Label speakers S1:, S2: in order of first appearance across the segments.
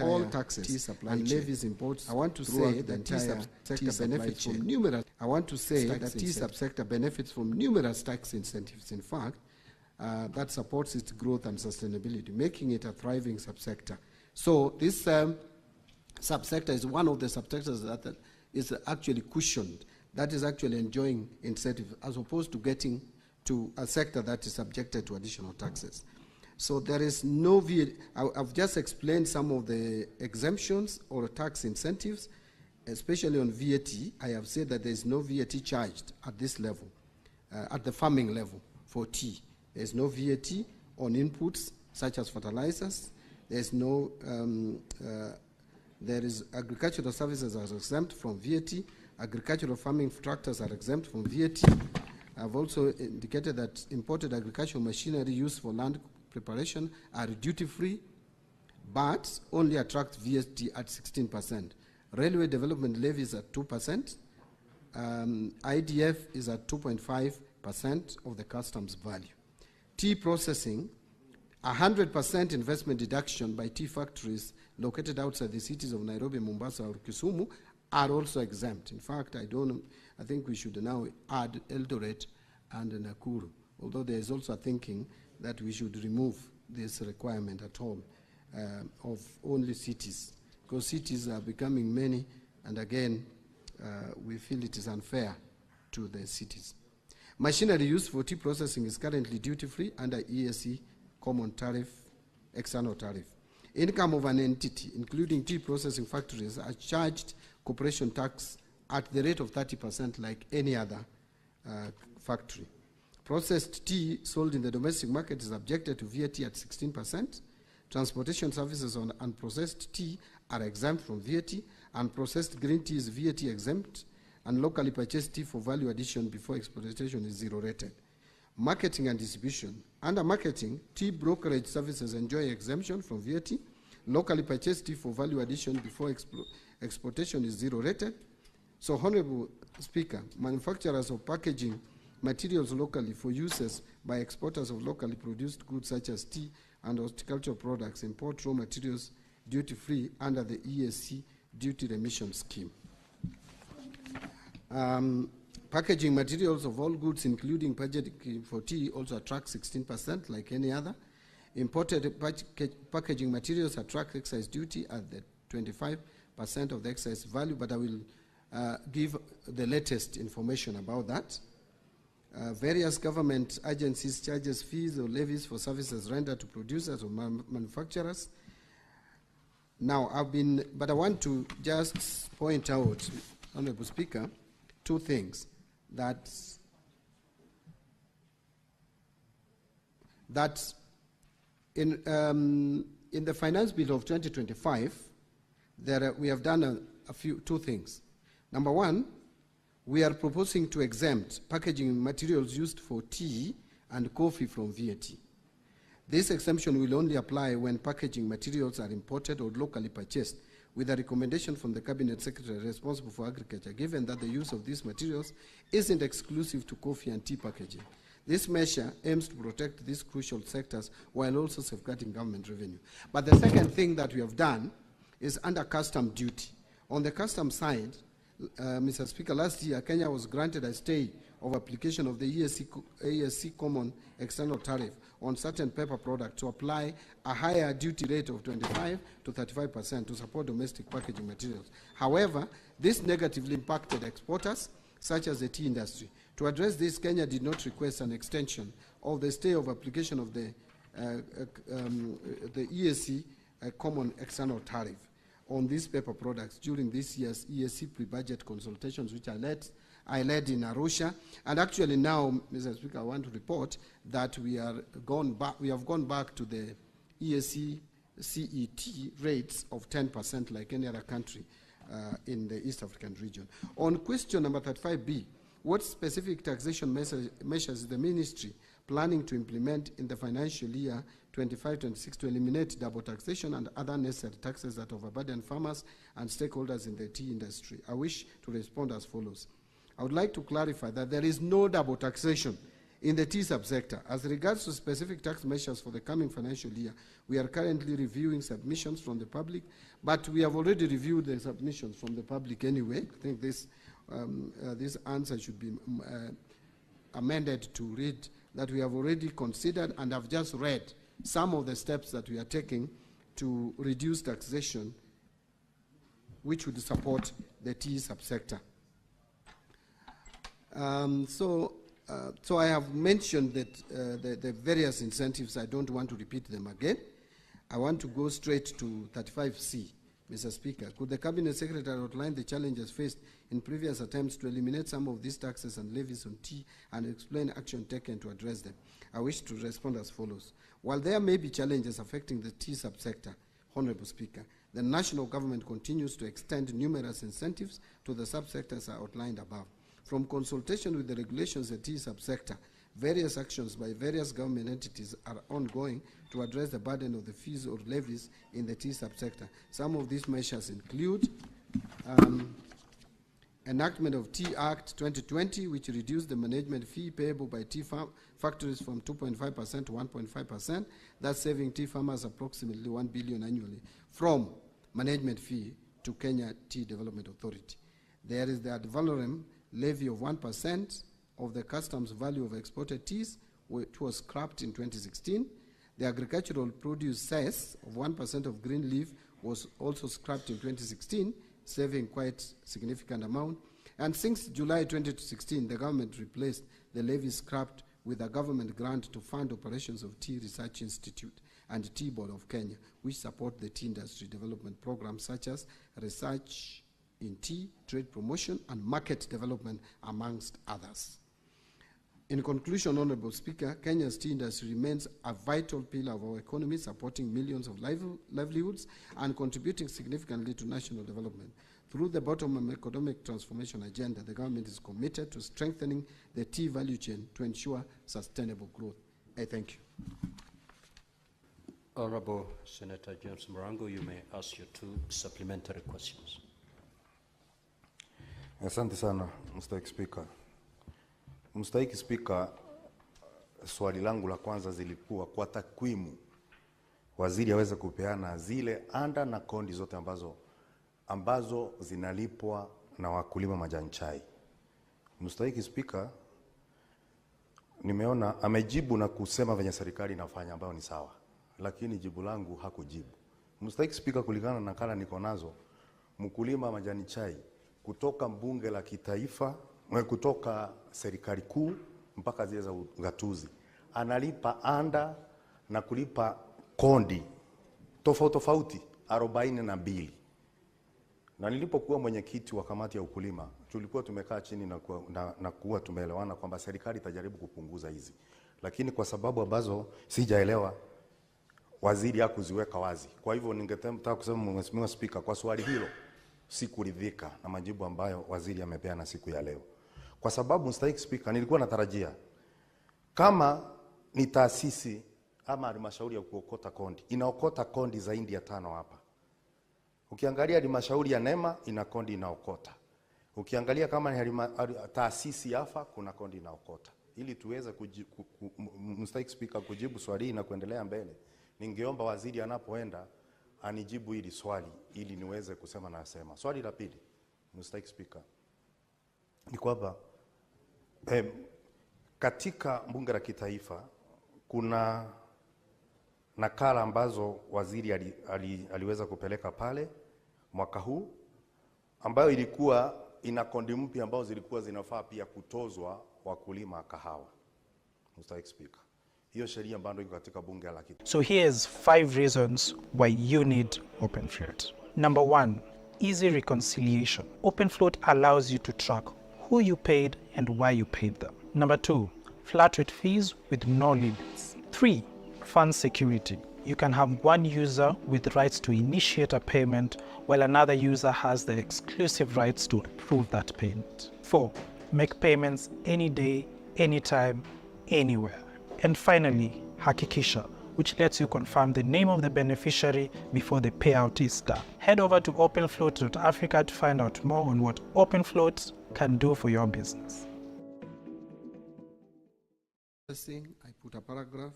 S1: all taxes and levies imposed. I want to say that tea subsector benefits from numerous. I want to say that tea subsector benefits from numerous tax incentives. In fact, that supports its growth and sustainability, making it a thriving subsector. So this subsector is one of the subsectors that is actually cushioned, that is actually enjoying incentives, as opposed to getting to a sector that is subjected to additional taxes. So there is no VAT. I've just explained some of the exemptions or tax incentives, especially on VAT. I have said that there is no VAT charged at this level, at the farming level for tea. There is no VAT on inputs such as fertilizers. There is no, there is agricultural services are exempt from VAT. Agricultural farming tractors are exempt from VAT. I've also indicated that imported agricultural machinery used for land preparation are duty-free, but only attract VAT at 16%. Railway development levies at 2%. IDF is at 2.5% of the customs value. Tea processing, 100% investment deduction by tea factories located outside the cities of Nairobi, Mombasa, or Kisumu are also exempt. In fact, I think we should now add Eldoret and Nakuru, although there is also a thinking that we should remove this requirement at all of only cities, because cities are becoming many, and again, we feel it is unfair to the cities. Machinery used for tea processing is currently duty-free under EAC common tariff, external tariff. Income of an entity, including tea processing factories, are charged corporation tax at the rate of 30% like any other factory. Processed tea sold in the domestic market is subjected to VAT at 16%. Transportation services on unprocessed tea are exempt from VAT, and processed green tea is VAT exempt, and locally purchased tea for value addition before exportation is zero rated. Marketing and distribution. Under marketing, tea brokerage services enjoy exemption from VAT. Locally purchased tea for value addition before exportation is zero rated. So, Honorable Speaker, manufacturers of packaging materials locally for uses by exporters of locally produced goods such as tea and horticultural products import raw materials duty-free under the EAC duty remission scheme. Packaging materials of all goods, including packaging for tea, also attract 16% like any other. Imported packaging materials attract excise duty at the 25% of the excise value, but I will give the latest information about that. Various government agencies charges fees or levies for services rendered to producers or manufacturers. Now, but I want to just point out, Honorable Speaker, two things. That in the finance bill of 2025, we have done two things. Number one, we are proposing to exempt packaging materials used for tea and coffee from VAT. This exemption will only apply when packaging materials are imported or locally purchased, with a recommendation from the Cabinet Secretary responsible for agriculture, given that the use of these materials isn't exclusive to coffee and tea packaging. This measure aims to protect these crucial sectors while also safeguarding government revenue. But the second thing that we have done is under custom duty. On the custom side, Mr. Speaker, last year, Kenya was granted a stay of application of the EAC Common External Tariff on certain paper products to apply a higher duty rate of 25 to 35% to support domestic packaging materials. However, this negatively impacted exporters, such as the tea industry. To address this, Kenya did not request an extension of the stay of application of the EAC Common External Tariff on these paper products during this year's EAC pre-budget consultations, which I led in Arusha. And actually now, Mr. Speaker, I want to report that we have gone back to the EAC CET rates of 10% like any other country in the East African region. On question number 35B, what specific taxation measures is the ministry planning to implement in the financial year 25-26 to eliminate double taxation and other necessary taxes that overburden farmers and stakeholders in the tea industry? I wish to respond as follows. I would like to clarify that there is no double taxation In the tea subsector, as regards to specific tax measures for the coming financial year, we are currently reviewing submissions from the public, but we have already reviewed the submissions from the public anyway. I think this answer should be amended to read that we have already considered and have just read some of the steps that we are taking to reduce taxation, which would support the tea subsector. So I have mentioned that the various incentives. I don't want to repeat them again. I want to go straight to 35C, Mr. Speaker. Could the Cabinet Secretary outline the challenges faced in previous attempts to eliminate some of these taxes and levies on tea and explain action taken to address them? I wish to respond as follows. While there may be challenges affecting the tea subsector, Honorable Speaker, the national government continues to extend numerous incentives to the subsectors outlined above. From consultation with the regulations of the tea subsector, various actions by various government entities are ongoing to address the burden of the fees or levies in the tea subsector. Some of these measures include enactment of Tea Act 2020, which reduced the management fee payable by tea factories from 2.5% to 1.5%, thus saving tea farmers approximately 1 billion annually from management fee to Kenya Tea Development Authority. There is the ad valorem levy of 1% of the customs value of exported teas, which was scrapped in 2016. The agricultural produce cess of 1% of green leaf was also scrapped in 2016, saving quite significant amount. And since July 2016, the government replaced the levy scrapped with a government grant to fund operations of Tea Research Institute and Tea Board of Kenya, which support the tea industry development programs such as research in tea, trade promotion, and market development, amongst others. In conclusion, Honorable Speaker, Kenya's tea industry remains a vital pillar of our economy, supporting millions of livelihoods and contributing significantly to national development. Through the bottom-up economic transformation agenda, the government is committed to strengthening the tea value chain to ensure sustainable growth. I thank you.
S2: Honorable Senator James Morango, you may ask your 2 supplementary questions.
S3: Asante sana, Mstahiki Spika. Mstahiki Spika, swali langu la kwanza zilikuwa kwa takwimu waziri aweze kupeana zile anda na kondi zote ambazo zinalipwa na wakulima majani chai. Mstahiki Spika, nimeona amejibu na kusema venye serikali inafanya ambayo ni sawa, lakini jibu langu hakujibu. Mstahiki Spika, kulingana na nakala niko nazo, mkulima majani chai kutoka mbunge la kitaifa, kutoka serikali kuu mpaka zile za ugatuzi, analipa anda na kulipa kondi tofauti 42. Na nilipokuwa mwenyekiti wa kamati ya ukulima, tulikuwa tumekaa chini na kuwa tumeelewana kwamba serikali itajaribu kupunguza hizi. Lakini kwa sababu ambazo sijaelewa, waziri hakuziweka wazi. Kwa hivyo ningetaka kusema, Mheshimiwa Spika, kwa swali hilo sikuridhika na majibu ambayo waziri amepeana siku ya leo. Kwa sababu, Mstahiki Spika, nilikuwa natarajia kama ni taasisi ama halmashauri ya kuokota kondi, inaokota kondi zaidi ya 5 hapa. Ukiangalia halmashauri ya Nema ina kondi inaokota. Ukiangalia kama ni taasisi yafa kuna kondi inaokota. Ili tuweze Mstahiki Spika, kujibu swali hili na kuendelea mbele, ningeomba waziri anapoenda anijibu hili swali ili niweze kusema na asema. Swali la pili, Mstahiki Spika, ni kwamba katika bunge la kitaifa kuna nakala ambazo waziri aliweza kupeleka pale mwaka huu, ambayo ilikuwa ina kondi mpya ambazo zilikuwa zinafaa pia kutozwa wakulima kahawa. Mstahiki Spika, hiyo sheria bado iko katika bunge la kitaifa.
S4: So here's 5 reasons why you need open float. Number 1, easy reconciliation. Open float allows you to track who you paid and why you paid them. Number 2, flat rate fees with no limits. 3, fund security. You can have one user with rights to initiate a payment while another user has the exclusive rights to approve that payment. 4, make payments any day, anytime, anywhere. And finally, Hakikisha, which lets you confirm the name of the beneficiary before the payout is done. Head over to openfloat.africa to find out more on what OpenFloat can do for your business.
S1: Processing, I put a paragraph.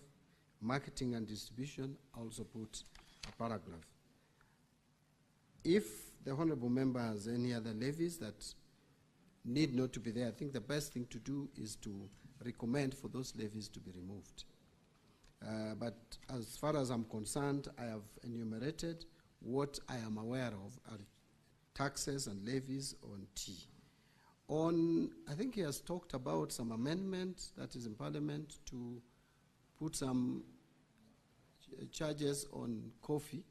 S1: Marketing and distribution, I also put a paragraph. If the honorable member has any other levies that need not to be there, I think the best thing to do is to recommend for those levies to be removed. But as far as I'm concerned, I have enumerated what I am aware of are taxes and levies on tea. I think he has talked about some amendment that is in Parliament to put some charges on coffee.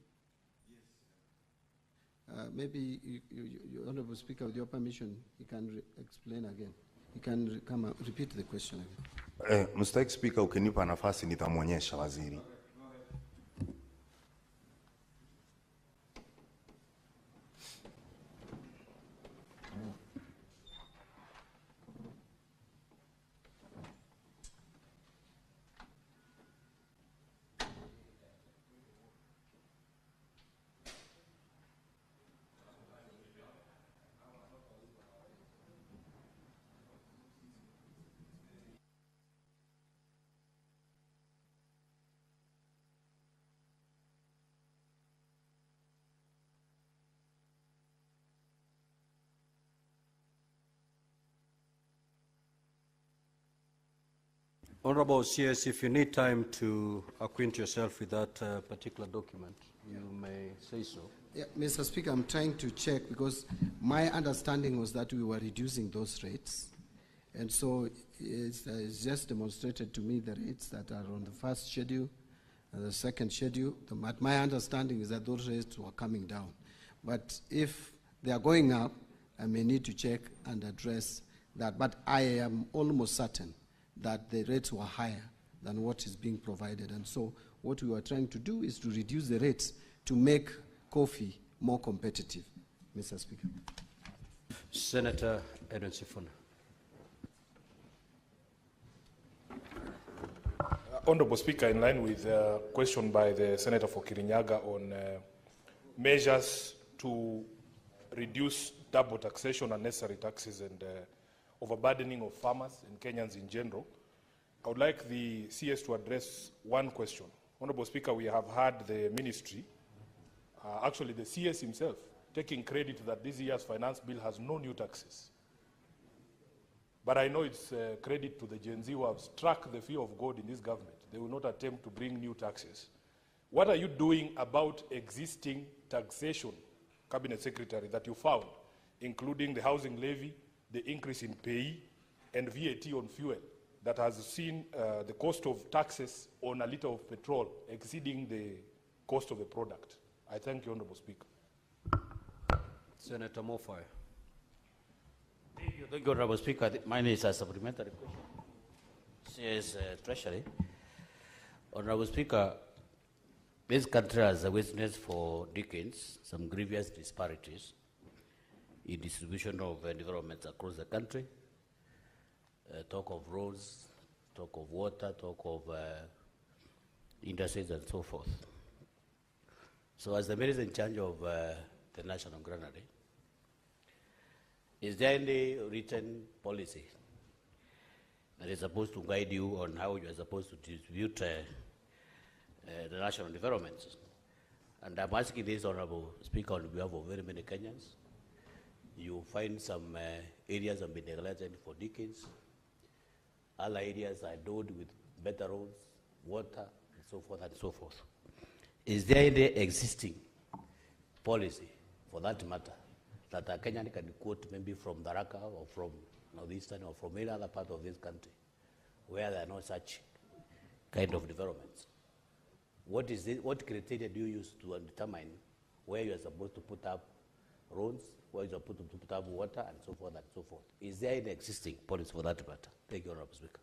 S1: Yes. Maybe you, Honorable Speaker, with your permission, you can explain again. You can come and repeat the question again.
S3: Mr. Speaker, ukinipa nafasi nitamwonyesha waziri.
S2: Honorable CS, if you need time to acquaint yourself with that particular document, you may say so.
S1: Yeah, Mr. Speaker, I'm trying to check because my understanding was that we were reducing those rates. And so it's just demonstrated to me the rates that are on the first schedule and the second schedule. My understanding is that those rates were coming down. But if they are going up, I may need to check and address that. But I am almost certain that the rates were higher than what is being provided. And so what we were trying to do is to reduce the rates to make coffee more competitive, Mr. Speaker.
S2: Senator Edwin Sifuna.
S5: Honorable Speaker, in line with the question by the Senator for Kirinyaga on measures to reduce double taxation, unnecessary taxes, and overburdening of farmers and Kenyans in general, I would like the CS to address one question. Honorable Speaker, we have heard the ministry, actually the CS himself, taking credit that this year's finance bill has no new taxes. But I know it's credit to the Gen Z who have struck the fear of God in this government. They will not attempt to bring new taxes. What are you doing about existing taxation, Cabinet Secretary, that you found, including the housing levy, the increase in pay, and VAT on fuel that has seen the cost of taxes on a liter of petrol exceeding the cost of the product? I thank you, Honorable Speaker.
S2: Senator Mofai.
S6: Thank you, Honorable Speaker. Mine is a supplementary question. Says Treasury. Honorable Speaker, this country has witnessed for decades some grievous disparities in distribution of developments across the country. Talk of roads, talk of water, talk of industries and so forth. So as the minister in charge of the National Granary, is there any written policy that is supposed to guide you on how you are supposed to distribute the national developments? And I'm asking this, Honorable Speaker, on behalf of very many Kenyans. You find some areas have been neglected for decades. Other areas are endowed with better roads, water, and so forth and so forth. Is there any existing policy, for that matter, that a Kenyan can quote maybe from Tharaka or from Northeastern or from any other part of this country where there are no such kind of developments? What is it, what criteria do you use to determine where you are supposed to put up roads, where you are supposed to put up water, and so forth and so forth? Is there any existing policy for that matter? Thank you, Honorable Speaker.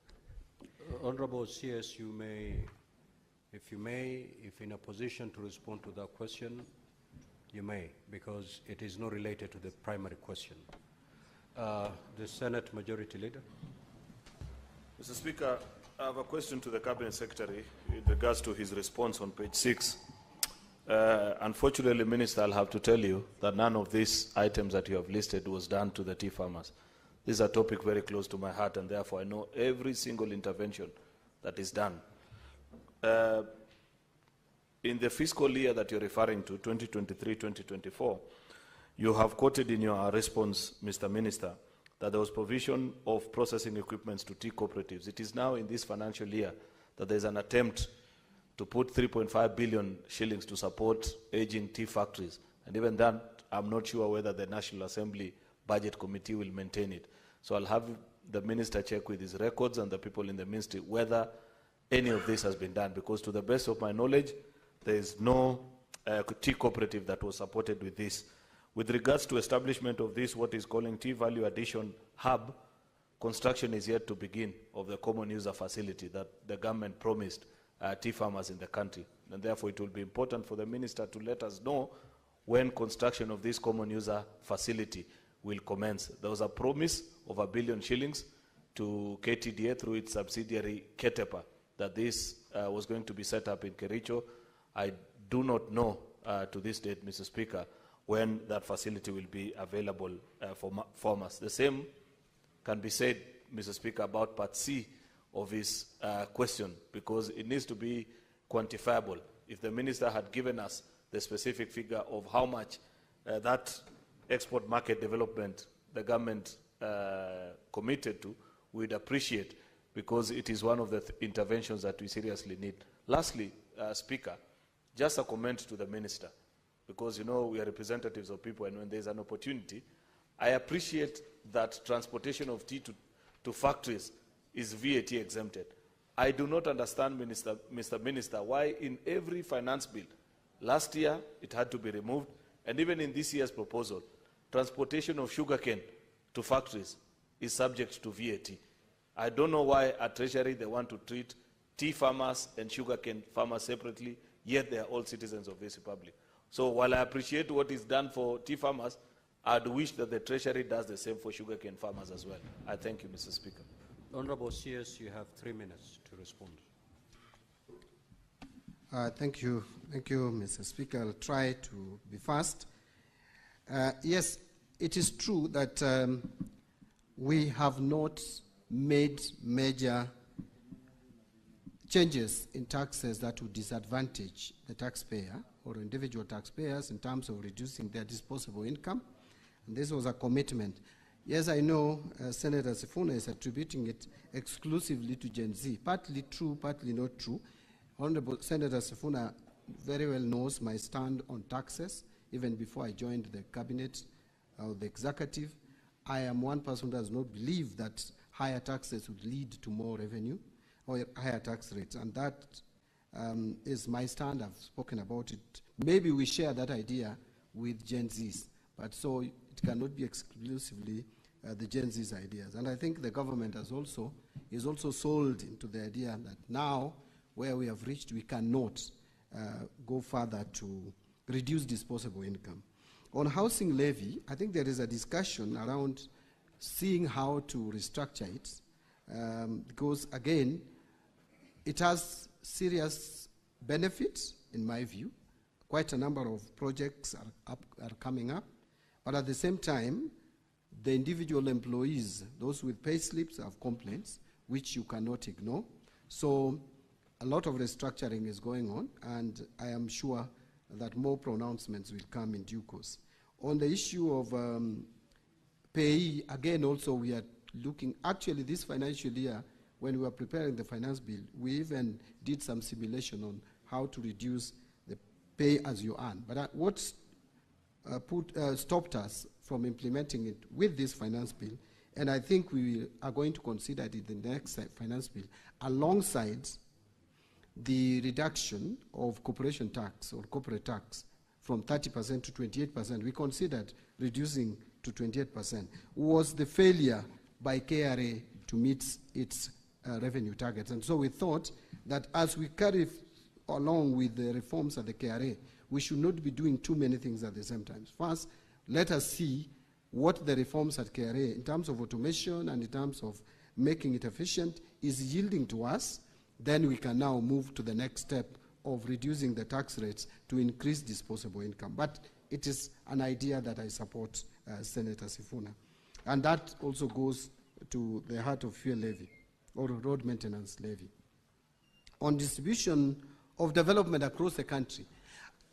S2: Honorable CS, you may, if in a position to respond to that question, you may, because it is not related to the primary question. The Senate Majority Leader.
S7: Mr. Speaker, I have a question to the Cabinet Secretary in regards to his response on page 6. Unfortunately, Minister, I'll have to tell you that none of these items that you have listed was done to the tea farmers. This is a topic very close to my heart, and therefore I know every single intervention that is done. In the fiscal year that you're referring to, 2023-2024, you have quoted in your response, Mr. Minister, that there was provision of processing equipments to tea cooperatives. It is now in this financial year that there's an attempt to put 3.5 billion shillings to support aging tea factories. And even that, I'm not sure whether the National Assembly Budget Committee will maintain it. So I'll have the minister check with his records and the people in the ministry whether any of this has been done, because to the best of my knowledge, there is no tea cooperative that was supported with this. With regards to establishment of this, what is calling Tea Value Addition Hub, construction is yet to begin of the common user facility that the government promised tea farmers in the country. And therefore, it will be important for the minister to let us know when construction of this common user facility will commence. There was a promise of R1 billion shillings to KTDA through its subsidiary Ketepa that this was going to be set up in Kericho. I do not know to this date, Mr. Speaker, when that facility will be available for farmers. The same can be said, Mr. Speaker, about Part C of his question, because it needs to be quantifiable. If the minister had given us the specific figure of how much that export market development the government committed to, we'd appreciate, because it is one of the interventions that we seriously need. Lastly, Speaker, just a comment to the minister, because you know we are representatives of people, and when there's an opportunity, I appreciate that transportation of tea to factories is VAT exempted. I do not understand, Mr. Minister, why in every finance bill, last year it had to be removed, and even in this year's proposal, transportation of sugarcane to factories is subject to VAT. I don't know why at Treasury they want to treat tea farmers and sugarcane farmers separately, yet they are all citizens of this republic. So while I appreciate what is done for tea farmers, I'd wish that the Treasury does the same for sugarcane farmers as well. I thank you, Mr. Speaker.
S2: Honorable CS, you have 3 minutes to respond.
S1: Thank you, Mr. Speaker. I'll try to be fast. Yes, it is true that we have not made major changes in taxes that would disadvantage the taxpayer or individual taxpayers in terms of reducing their disposable income. And this was a commitment. Yes, I know Senator Sifuna is attributing it exclusively to Gen Z. Partly true, partly not true. Honorable Senator Sifuna very well knows my stand on taxes. Even before I joined the cabinet or the executive, I am one person who does not believe that higher taxes would lead to more revenue or higher tax rates. And that is my stand. I've spoken about it. Maybe we share that idea with Gen Zs, but so it cannot be exclusively the Gen Z's ideas. And I think the government is also sold into the idea that now, where we have reached, we cannot go further to reduce disposable income. On housing levy, I think there is a discussion around seeing how to restructure it, because again, it has serious benefits, in my view. Quite a number of projects are coming up, but at the same time, the individual employees, those with pay slips, have complaints, which you cannot ignore. So a lot of restructuring is going on, and I am sure that more pronouncements will come in due course. On the issue of payee, again, also we are looking, actually this financial year, when we were preparing the finance bill, we even did some simulation on how to reduce the pay as you earn. But what stopped us from implementing it with this finance bill, and I think we are going to consider it in the next finance bill, alongside the reduction of corporation tax or corporate tax from 30% to 28%, we considered reducing to 28%, was the failure by KRA to meet its revenue targets. And so we thought that as we carry along with the reforms at the KRA, we should not be doing too many things at the same time. First, let us see what the reforms at KRA, in terms of automation and in terms of making it efficient, is yielding to us. Then we can now move to the next step of reducing the tax rates to increase disposable income. But it is an idea that I support, Senator Sifuna. And that also goes to the heart of fuel levy or road maintenance levy. on distribution of development across the country.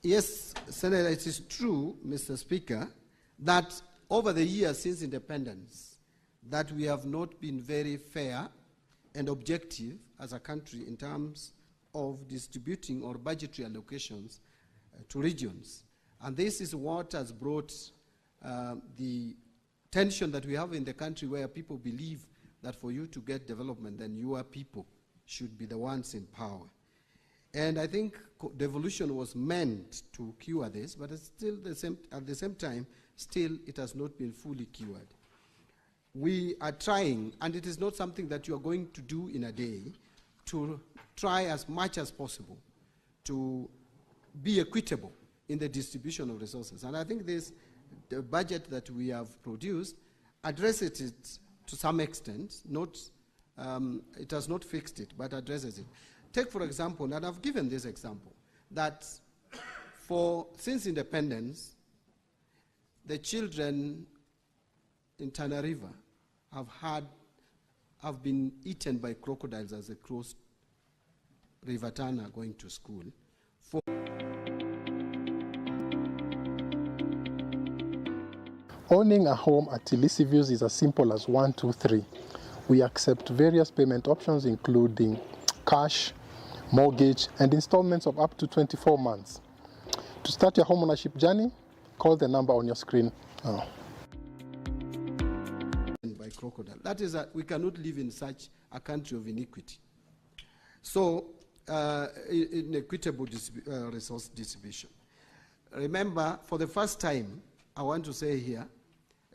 S1: Yes, Senator, it is true, Mr. Speaker, that over the years since independence, that we have not been very fair and objective as a country in terms of distributing or budgetary allocations to regions. And this is what has brought the tension that we have in the country, where people believe that for you to get development, then your people should be the ones in power. And I think devolution was meant to cure this, but it's still at the same time, still it has not been fully cured. We are trying, and it is not something that you are going to do in a day, to try as much as possible to be equitable in the distribution of resources. And I think the budget that we have produced addresses it to some extent. It has not fixed it, but addresses it. Take, for example, and I've given this example, that since independence, the children in Tana River have been eaten by crocodiles as they crossed River Tana going to school.
S8: Owning a home at Tilisi Views is as simple as 1, 2, 3. We accept various payment options, including cash, mortgage, and installments of up to 24 months. To start your home ownership journey, call the number on your screen now.
S1: By crocodile. That is that we cannot live in such a country of iniquity. So, inequitable resource distribution. Remember, for the first time, I want to say here,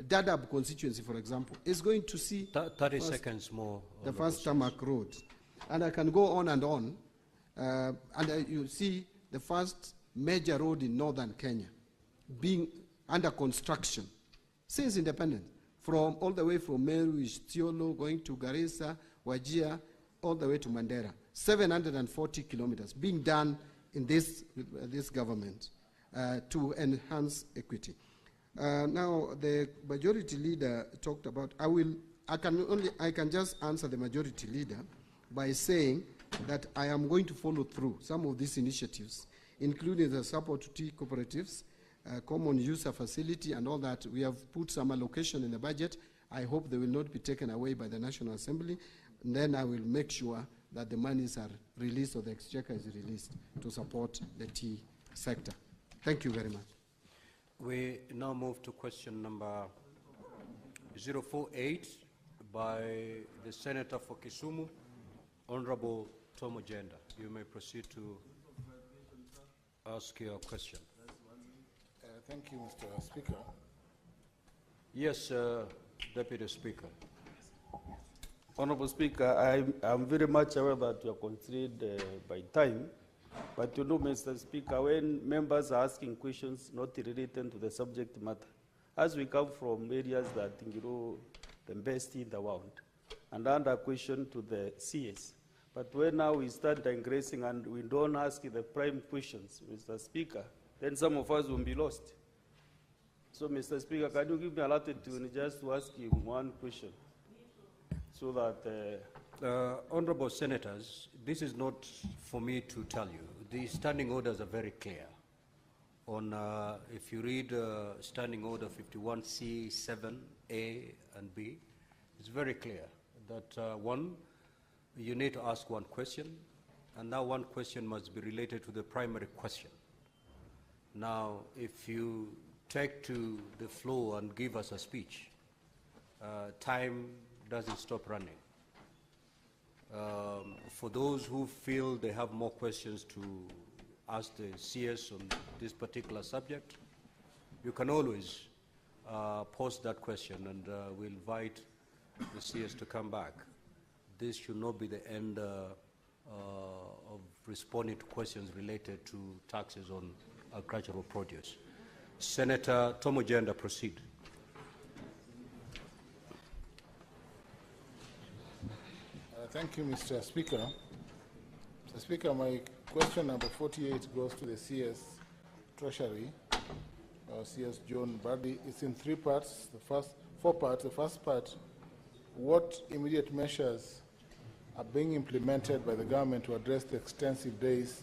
S1: Dadaab constituency, for example, is going to see
S2: 30 seconds more.
S1: The first tarmac road. And I can go on and on. You see the first major road in northern Kenya being under construction since independence, all the way from Meru, Isiolo, going to Garissa, Wajir, all the way to Mandera. 740 kilometers being done in this government to enhance equity. Now, the majority leader talked about, I can just answer the majority leader by saying that I am going to follow through some of these initiatives, including the support to tea cooperatives, common user facility, and all that. We have put some allocation in the budget. I hope they will not be taken away by the National Assembly. And then I will make sure that the monies are released, or the exchequer is released to support the tea sector. Thank you very much.
S2: We now move to question number 048 by the Senator for Kisumu, Honorable Tom Ojenda. You may proceed to ask your question.
S9: Thank you, Mr. Speaker.
S2: Yes, Deputy Speaker.
S10: Honorable Speaker, I'm very much aware that you are constrained by time, but you know, Mr. Speaker, when members are asking questions not related to the subject matter, as we come from areas that you know the best in the world, and under question to the CS, but when now we start digressing and we don't ask the prime questions, Mr. Speaker, then some of us will be lost. So, Mr. Speaker, can you give me a latitude just to ask him one question? So that...
S2: Honorable Senators, this is not for me to tell you. The standing orders are very clear. If you read Standing Order 51C, 7A and B, it's very clear that one, you need to ask one question, and that one question must be related to the primary question. Now, if you take to the floor and give us a speech, time doesn't stop running. For those who feel they have more questions to ask the CS on this particular subject, you can always post that question, and we'll invite the CS to come back. This should not be the end of responding to questions related to taxes on agricultural produce. Senator Tom Ojenda, proceed.
S9: Thank you, Mr. Speaker. Mr. Speaker, my question number 48 goes to the CS Treasury, CS John Mbadi. It's in 3 parts. The first 4 parts. The first part: what immediate measures are being implemented by the government to address the extensive days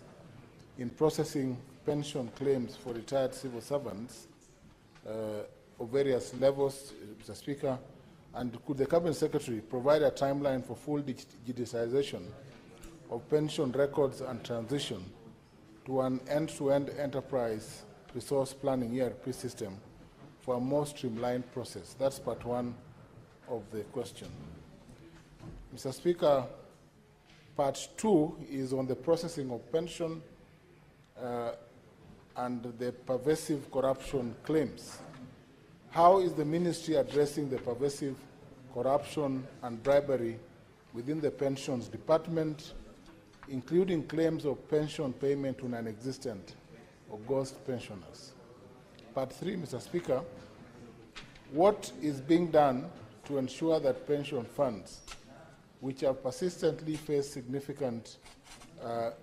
S9: in processing pension claims for retired civil servants of various levels, Mr. Speaker? And could the Cabinet Secretary provide a timeline for full digitization of pension records and transition to an end-to-end enterprise resource planning ERP system for a more streamlined process? That's part one of the question. Mr. Speaker, part two is on the processing of pension and the pervasive corruption claims. How is the ministry addressing the pervasive corruption and bribery within the pensions department, including claims of pension payment to non-existent or ghost pensioners? Part three, Mr. Speaker, what is being done to ensure that pension funds, which have persistently faced significant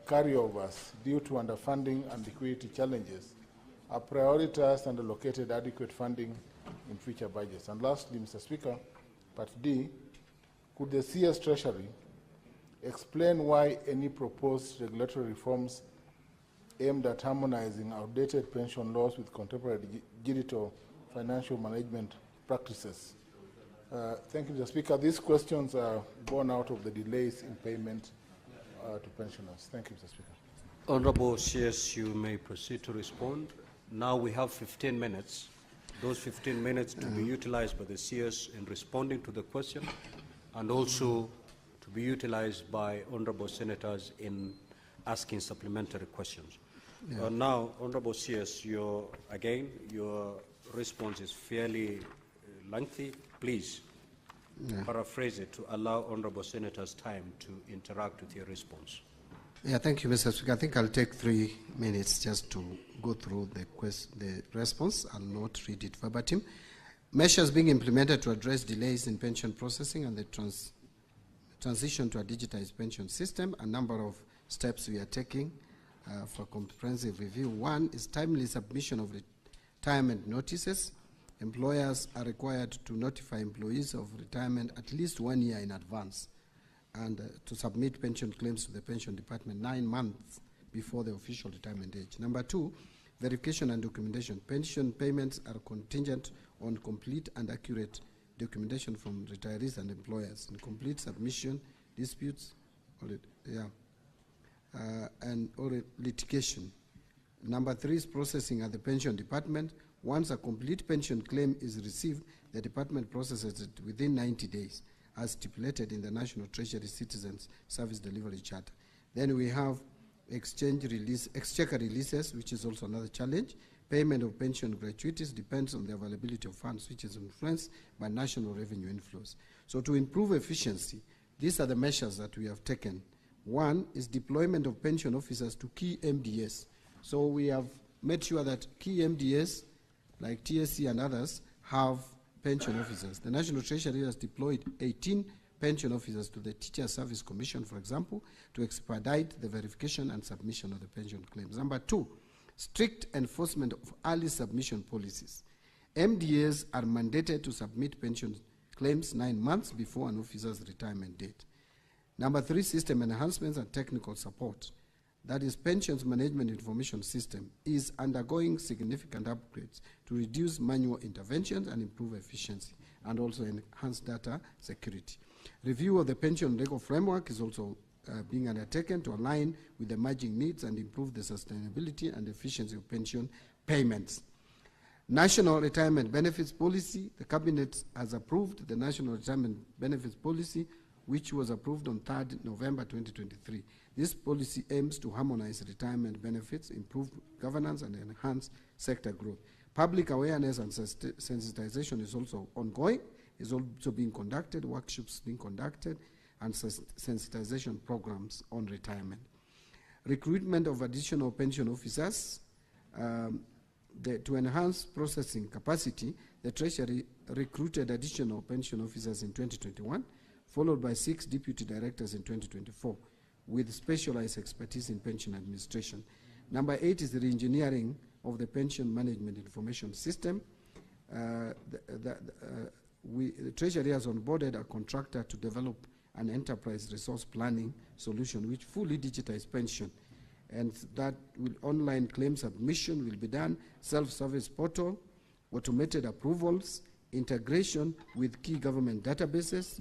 S9: carryovers due to underfunding and liquidity challenges, are prioritized and allocated adequate funding in future budgets? And lastly, Mr. Speaker, part D, could the CS Treasury explain why any proposed regulatory reforms aimed at harmonizing outdated pension laws with contemporary digital financial management practices? Thank you, Mr. Speaker. These questions are born out of the delays in payment to pensioners. Thank you, Mr. Speaker.
S2: Honorable CS, you may proceed to respond. Now we have 15 minutes. Those 15 minutes to be utilized by the CS in responding to the question, and also to be utilized by honorable senators in asking supplementary questions. Now, honorable CS, your response is fairly lengthy. Please paraphrase it to allow honorable senators time to interact with your response.
S1: Yeah, thank you, Mr. Speaker. I think I'll take 3 minutes just to go through the response. I'll not read it verbatim. Measures being implemented to address delays in pension processing and the transition to a digitized pension system. A number of steps we are taking for comprehensive review. One is timely submission of retirement notices. Employers are required to notify employees of retirement at least 1 year in advance, and to submit pension claims to the pension department 9 months before the official retirement age. Number 2, verification and documentation. Pension payments are contingent on complete and accurate documentation from retirees and employers. Incomplete submission, disputes, or litigation. Number 3 is processing at the pension department. Once a complete pension claim is received, the department processes it within 90 days, as stipulated in the National Treasury Citizens Service Delivery Charter. Then we have exchequer releases, which is also another challenge. Payment of pension gratuities depends on the availability of funds, which is influenced by national revenue inflows. So to improve efficiency, these are the measures that we have taken. One is deployment of pension officers to key MDS. So we have made sure that key MDS, like TSC and others, have pension officers. The National Treasury has deployed 18 pension officers to the Teacher Service Commission, for example, to expedite the verification and submission of the pension claims. Number 2, strict enforcement of early submission policies. MDAs are mandated to submit pension claims 9 months before an officer's retirement date. Number 3, system enhancements and technical support. That is, pensions management information system is undergoing significant upgrades to reduce manual interventions and improve efficiency, and also enhance data security. Review of the pension legal framework is also being undertaken to align with the emerging needs and improve the sustainability and efficiency of pension payments. National Retirement Benefits Policy. The Cabinet has approved the National Retirement Benefits Policy, which was approved on 3rd November 2023. This policy aims to harmonize retirement benefits, improve governance, and enhance sector growth. Public awareness and sensitization is also ongoing, is also being conducted, workshops being conducted, and sensitization programs on retirement. Recruitment of additional pension officers. To enhance processing capacity, the Treasury recruited additional pension officers in 2021, followed by 6 deputy directors in 2024, with specialized expertise in pension administration. Number 8 is the re-engineering of the pension management information system. The Treasury has onboarded a contractor to develop an enterprise resource planning solution which fully digitizes pension. And that online claim submission will be done, self-service portal, automated approvals, integration with key government databases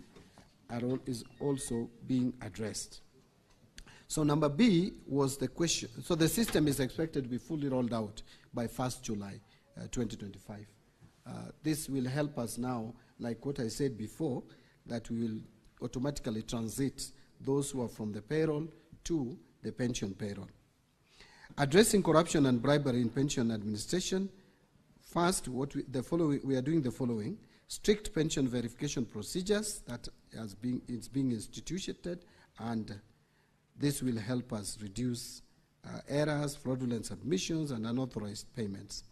S1: is also being addressed. So number B was the question. So the system is expected to be fully rolled out by 1st July 2025. This will help us now, like what I said before, that we will automatically transit those who are from the payroll to the pension payroll. Addressing corruption and bribery in pension administration. First, we are doing the following: strict pension verification procedures that is being instituted, and this will help us reduce errors, fraudulent submissions, and unauthorized payments.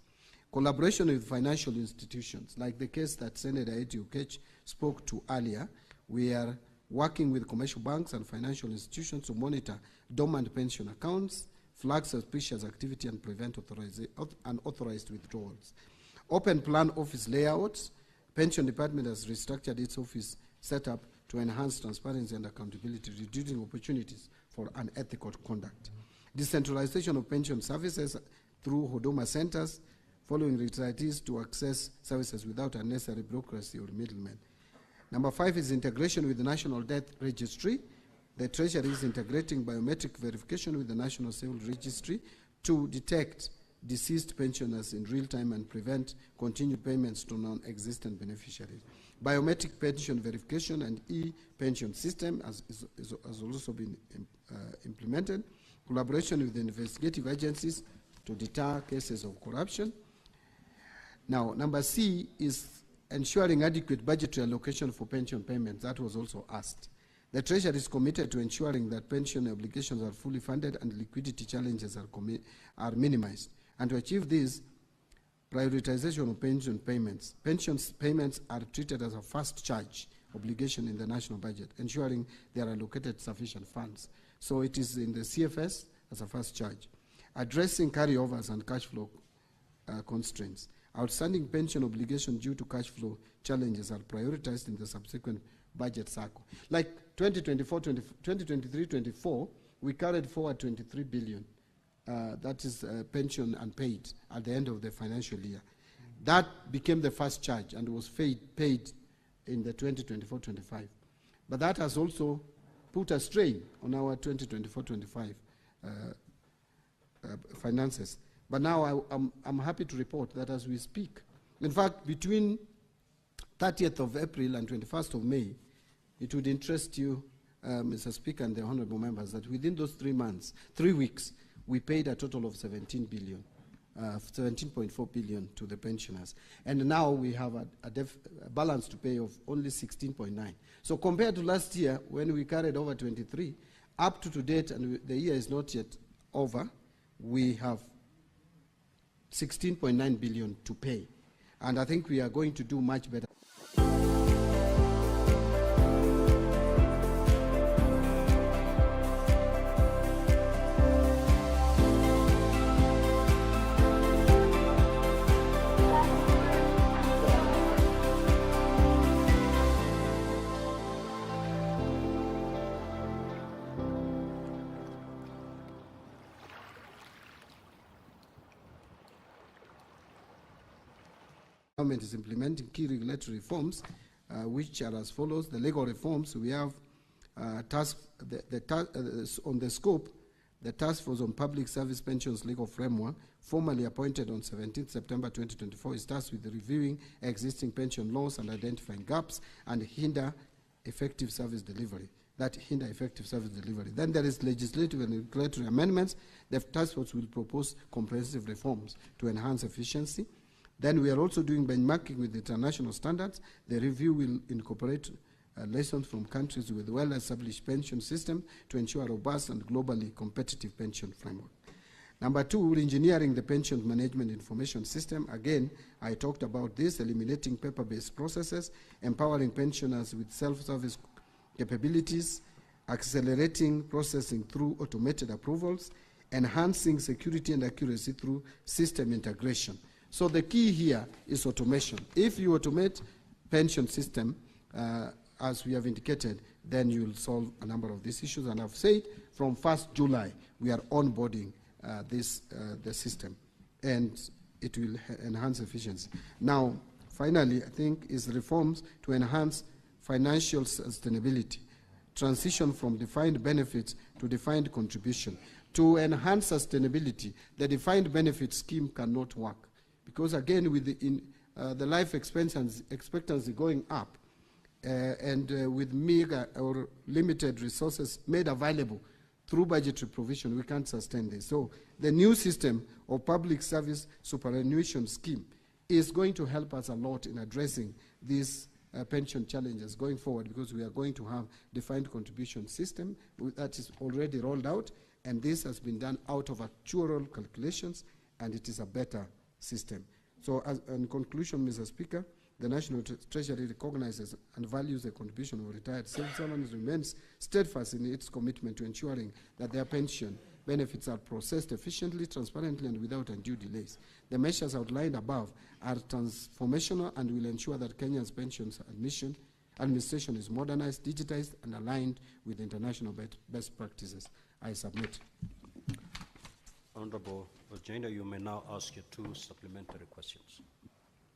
S1: Collaboration with financial institutions, like the case that Senator Eti Ukech spoke to earlier. We are working with commercial banks and financial institutions to monitor dormant pension accounts, flag suspicious activity, and prevent unauthorized withdrawals. Open plan office layouts. Pension Department has restructured its office setup to enhance transparency and accountability, reducing opportunities for unethical conduct. Decentralization of pension services through Huduma centers, following retirees to access services without unnecessary bureaucracy or middlemen. Number 5 is integration with the National Death Registry. The Treasury is integrating biometric verification with the National Civil Registry to detect deceased pensioners in real time and prevent continued payments to non-existent beneficiaries. Biometric pension verification and e-pension system has also been implemented. Collaboration with the investigative agencies to deter cases of corruption. Now, number C is ensuring adequate budgetary allocation for pension payments. That was also asked. The Treasury is committed to ensuring that pension obligations are fully funded and liquidity challenges are minimized. And to achieve this, prioritization of pension payments. Pension payments are treated as a first charge obligation in the national budget, ensuring they are allocated sufficient funds. So it is in the CFS as a first charge. Addressing carryovers and cash flow constraints. Outstanding pension obligations due to cash challenges are prioritized in the subsequent budget cycle. Like 2023-24, we carried forward 23 billion. That is pension unpaid at the end of the financial year. That became the first charge and was paid in the 2024-25. But that has also put a strain on our 2024-25 finances. But now I'm happy to report that as we speak, in fact, between 30th of April and 21st of May, it would interest you, Mr. Speaker and the honorable members, that within those 3 weeks, we paid a total of 17 billion, 17.4 billion to the pensioners. And now we have a balance to pay of only 16.9. So compared to last year, when we carried over 23, up to date, and the year is not yet over, we have 16.9 billion to pay. And I think we are going to do much better. Government is implementing key regulatory reforms, which are as follows. The legal reforms, we have on the scope, the Task Force on Public Service Pensions Legal Framework, formally appointed on 17 September 2024, is tasked with reviewing existing pension laws and identifying gaps and hinder effective service delivery. Then there is legislative and regulatory amendments. The task force will propose comprehensive reforms to enhance efficiency. Then we are also doing benchmarking with international standards. The review will incorporate lessons from countries with well-established pension systems to ensure a robust and globally competitive pension framework. Number 2, engineering the pension management information system. Again, I talked about this, eliminating paper-based processes, empowering pensioners with self-service capabilities, accelerating processing through automated approvals, enhancing security and accuracy through system integration. So the key here is automation. If you automate pension system, as we have indicated, then you'll solve a number of these issues. And I've said from 1st July, we are onboarding the system, and it will enhance efficiency. Now, finally, I think is reforms to enhance financial sustainability, transition from defined benefits to defined contribution. To enhance sustainability, the defined benefit scheme cannot work, because again, with the life expectancy going up, and with meager or limited resources made available through budgetary provision, we can't sustain this. So the new system of public service superannuation scheme is going to help us a lot in addressing these pension challenges going forward, because we are going to have defined contribution system that is already rolled out, and this has been done out of actuarial calculations, and it is a better system. So in conclusion, Mr. Speaker, the National Treasury recognizes and values the contribution of retired civil servants, remains steadfast in its commitment to ensuring that their pension benefits are processed efficiently, transparently, and without undue delays. The measures outlined above are transformational and will ensure that Kenya's pensions administration is modernized, digitized, and aligned with international best practices. I submit.
S2: Honorable Agenda, you may now ask your 2 supplementary questions.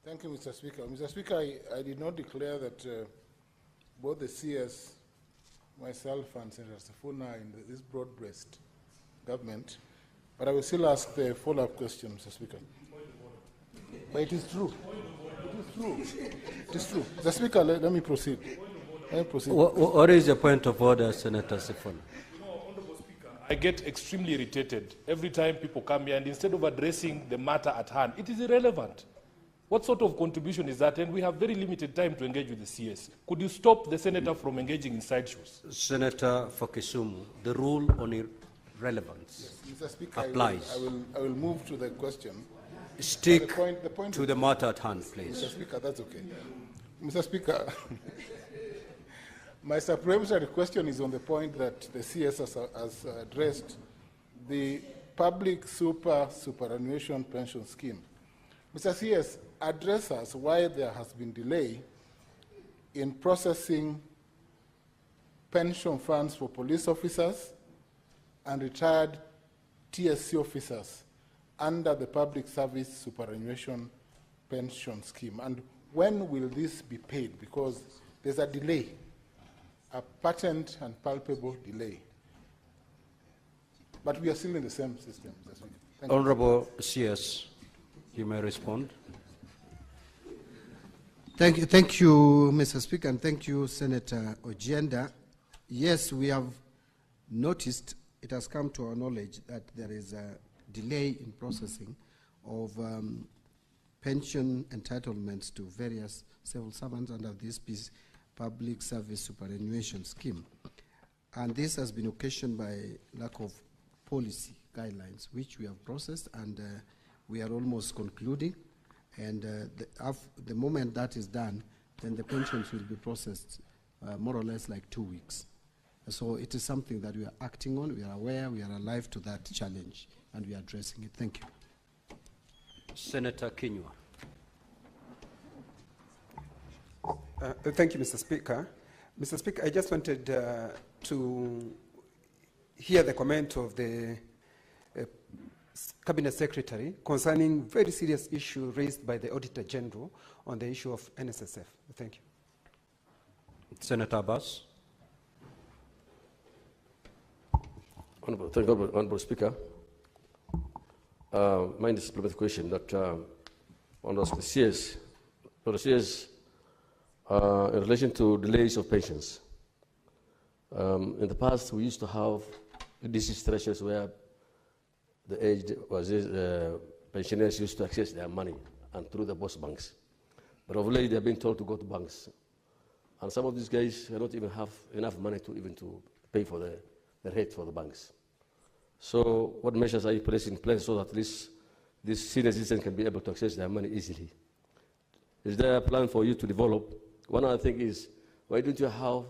S9: Thank you, Mr. Speaker. Mr. Speaker, I did not declare that both the CS, myself, and Senator Sifuna in this broad-based government, but I will still ask the follow-up question, Mr. Speaker. But it is true. It is true. It is true. Mr. Speaker, let me proceed. Let me proceed.
S2: What is the point of order, Senator Sifuna?
S5: I get extremely irritated every time people come here, and instead of addressing the matter at hand, it is irrelevant. What sort of contribution is that? And we have very limited time to engage with the CS. Could you stop the senator from engaging in sideshows?
S2: Senator for Kisumu, the rule on irrelevance
S9: Mr. Speaker,
S2: applies.
S9: I will move to the question.
S2: Stick
S9: the point
S2: to the matter at hand, please.
S9: Mr. Speaker, that's okay. Mr. Speaker, my supplementary question is on the point that the CS has addressed, the public superannuation pension scheme. Mr. CS, address us why there has been delay in processing pension funds for police officers and retired TSC officers under the public service superannuation pension scheme. And when will this be paid? Because there's a delay, a patent and palpable delay. But we are still in the same system. Thank
S2: Honorable CS, you may respond.
S1: Thank you, Mr. Speaker, and thank you, Senator Ojenda. Yes, we have noticed, it has come to our knowledge that there is a delay in processing of pension entitlements to various civil servants under this public service superannuation scheme. And this has been occasioned by lack of policy guidelines, which we have processed, and we are almost concluding. And the moment that is done, then the pensions will be processed more or less like 2 weeks. So it is something that we are acting on. We are aware, we are alive to that challenge, and we are addressing it. Thank you.
S2: Senator Kinyua.
S11: Thank you, Mr. Speaker. Mr. Speaker, I just wanted to hear the comment of the Cabinet Secretary concerning very serious issue raised by the Auditor General on the issue of NSSF. Thank you.
S2: Senator Abbas.
S12: Honorable Speaker. Mine is a supplementary question that on the CS, in relation to delays of pensions. In the past, we used to have disease thresholds where the aged pensioners used to access their money and through the post banks. But of late, they have been told to go to banks. And some of these guys do not even have enough money to even to pay for the rate for the banks. So what measures are you placing in place so that at least these senior citizens can be able to access their money easily? Is there a plan for you to develop? One other thing is, why don't you have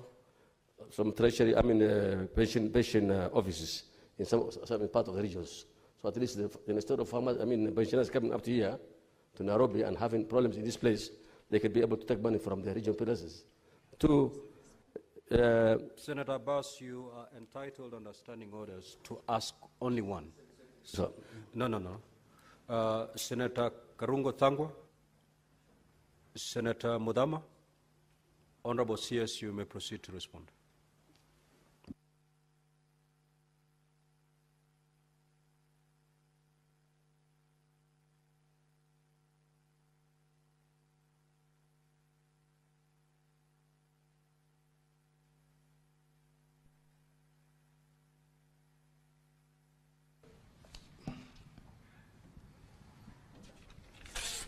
S12: some treasury, pension offices in some part of the regions? So at least instead of pensioners coming up to here, to Nairobi, and having problems in this place, they could be able to take money from the regional places. Two,
S2: Senator Abbas, you are entitled under standing orders to ask only one.
S12: So,
S2: No. Senator Karungo Thangwa, Senator Mudama, Honorable CS, you may proceed to respond.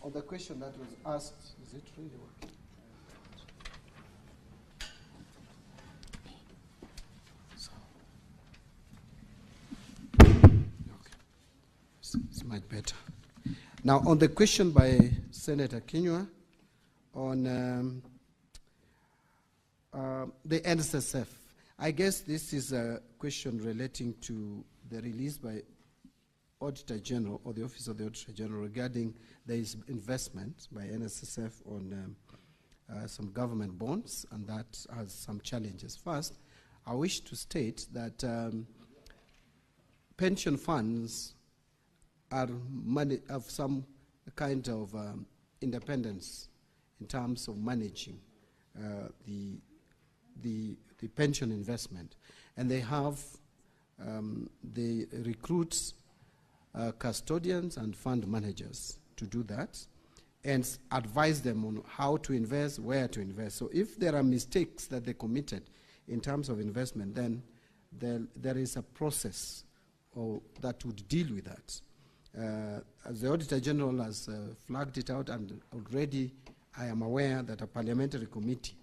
S1: On the question that was asked, is it really working? It's much better. Now, on the question by Senator Kinyua on the NSSF, I guess this is a question relating to the release by Auditor General or the Office of the Auditor General regarding there is investment by NSSF on some government bonds, and that has some challenges. First, I wish to state that pension funds are have some kind of independence in terms of managing the pension investment, and they have they recruit custodians and fund managers to do that and advise them on how to invest, where to invest. So if there are mistakes that they committed in terms of investment, then there is a process that would deal with that. As the Auditor General has flagged it out, and already I am aware that a parliamentary committee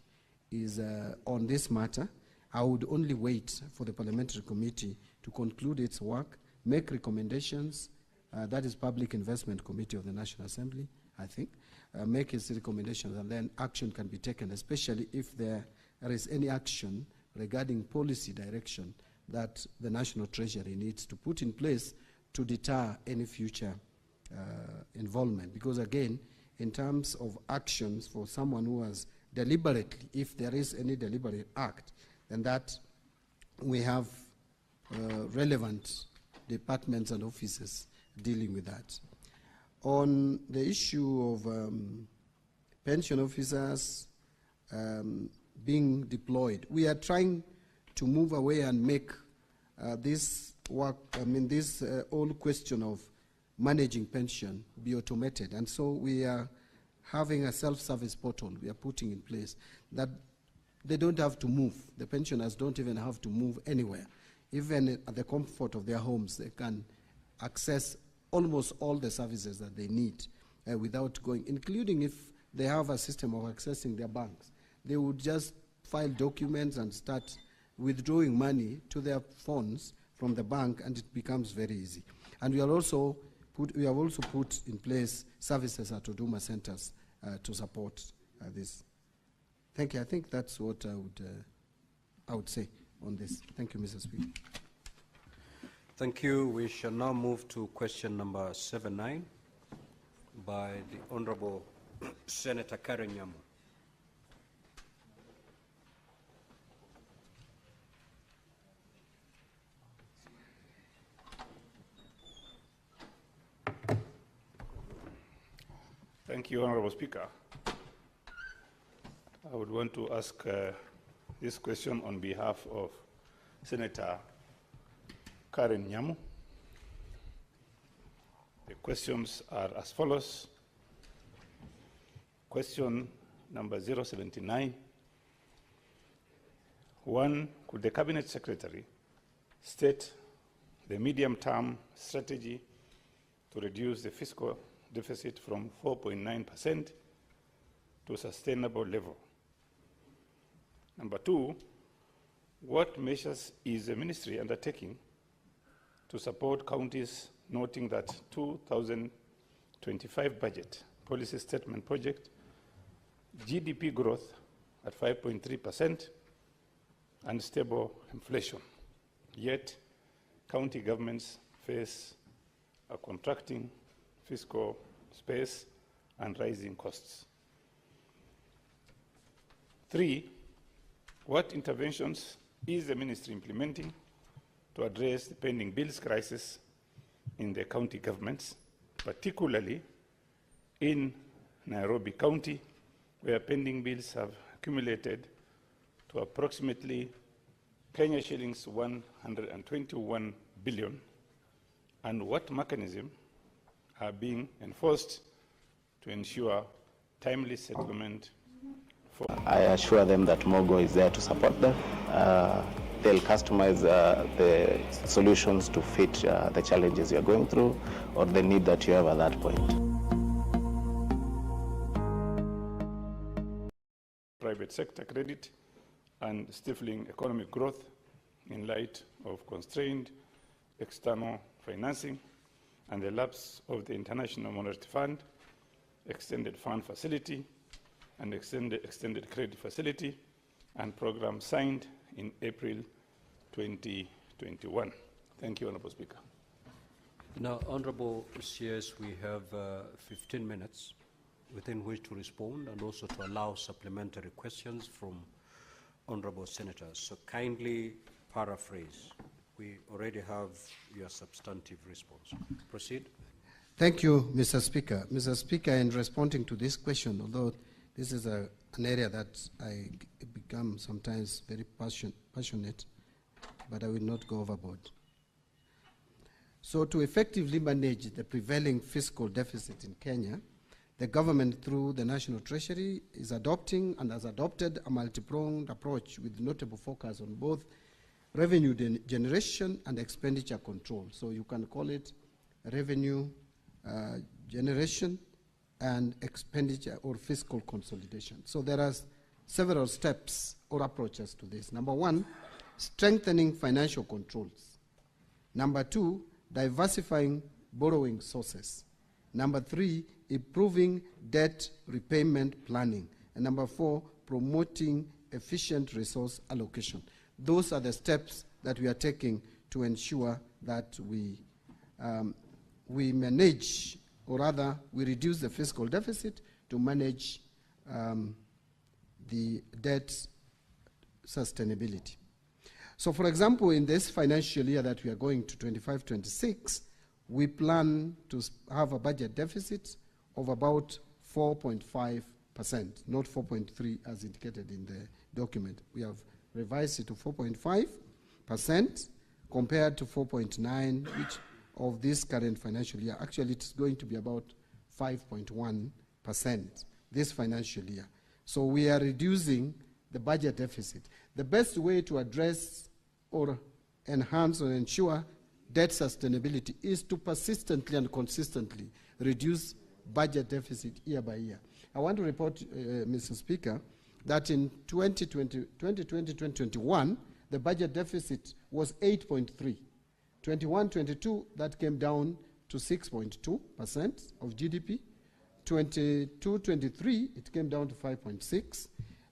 S1: is on this matter. I would only wait for the parliamentary committee to conclude its work, make recommendations. That is Public Investment Committee of the National Assembly, I think. Make its recommendations, and then action can be taken, especially if there is any action regarding policy direction that the National Treasury needs to put in place to deter any future involvement. Because again, in terms of actions for someone who has deliberately, if there is any deliberate act, then that we have relevant departments and offices dealing with that. On the issue of pension officers being deployed, we are trying to move away and make this work, this whole question of managing pension be automated. And so we are having a self-service portal we are putting in place that they don't have to move. The pensioners don't even have to move anywhere. Even at the comfort of their homes, they can access almost all the services that they need without going, including if they have a system of accessing their banks. They would just file documents and start withdrawing money to their phones from the bank, and it becomes very easy. And we have also put in place services at Huduma centers to support this. Thank you. I think that's what I would say on this. Thank you, Mr. Speaker.
S2: Thank you. We shall now move to question number 79 by the Honorable Senator Karen Nyamu.
S13: Thank you, Honorable Speaker. I would want to ask this question on behalf of Senator Karen Nyamu. The questions are as follows. Question number 079. 1, could the Cabinet Secretary state the medium-term strategy to reduce the fiscal deficit from 4.9% to a sustainable level? Number 2, what measures is the ministry undertaking to support counties, noting that 2025 budget policy statement project GDP growth at 5.3% and stable inflation, yet county governments face a contracting fiscal space and rising costs? 3, What interventions is the ministry implementing to address the pending bills crisis in the county governments, particularly in Nairobi County, where pending bills have accumulated to approximately Kenya shillings 121 billion, and what mechanisms are being enforced to ensure timely settlement?
S14: I assure them that Mogo is there to support them. They'll customize the solutions to fit the challenges you're going through or the need that you have at that point.
S13: Private sector credit and stifling economic growth in light of constrained external financing and the lapse of the International Monetary Fund, Extended Fund Facility, and extended credit facility, and program signed in April 2021. Thank you, Honourable Speaker.
S2: Now, Honourable CS, we have 15 minutes within which to respond and also to allow supplementary questions from Honourable Senators. So kindly paraphrase. We already have your substantive response. Proceed.
S1: Thank you, Mr. Speaker. Mr. Speaker, in responding to this question, although this is an area that I become sometimes very passionate, but I will not go overboard. So to effectively manage the prevailing fiscal deficit in Kenya, the government through the National Treasury is adopting and has adopted a multi-pronged approach with notable focus on both revenue generation and expenditure control. So you can call it revenue generation and expenditure or fiscal consolidation. So there are several steps or approaches to this. Number one, strengthening financial controls. Number two, diversifying borrowing sources. Number three, improving debt repayment planning. And number four, promoting efficient resource allocation. Those are the steps that we are taking to ensure that we manage, or rather, we reduce the fiscal deficit to manage the debt sustainability. So, for example, in this financial year that we are going to 25-26, we plan to have a budget deficit of about 4.5%, not 4.3 as indicated in the document. We have revised it to 4.5% compared to 4.9, which of this current financial year. Actually, it's going to be about 5.1% this financial year. So we are reducing the budget deficit. The best way to address or enhance or ensure debt sustainability is to persistently and consistently reduce budget deficit year by year. I want to report, Mr. Speaker, that in 2020-2021, the budget deficit was 8.3. 21-22, that came down to 6.2% of GDP. 22-23, it came down to 5.6.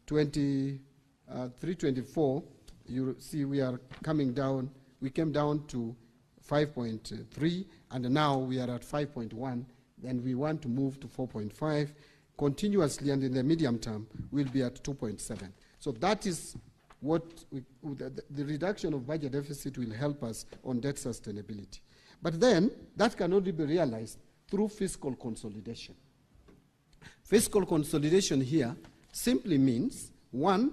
S1: 23-24, you see we are coming down. We came down to 5.3, and now we are at 5.1. Then we want to move to 4.5 continuously, and in the medium term, we'll be at 2.7. So that is what the reduction of budget deficit will help us on debt sustainability. But then, that can only be realized through fiscal consolidation. Fiscal consolidation here simply means, one,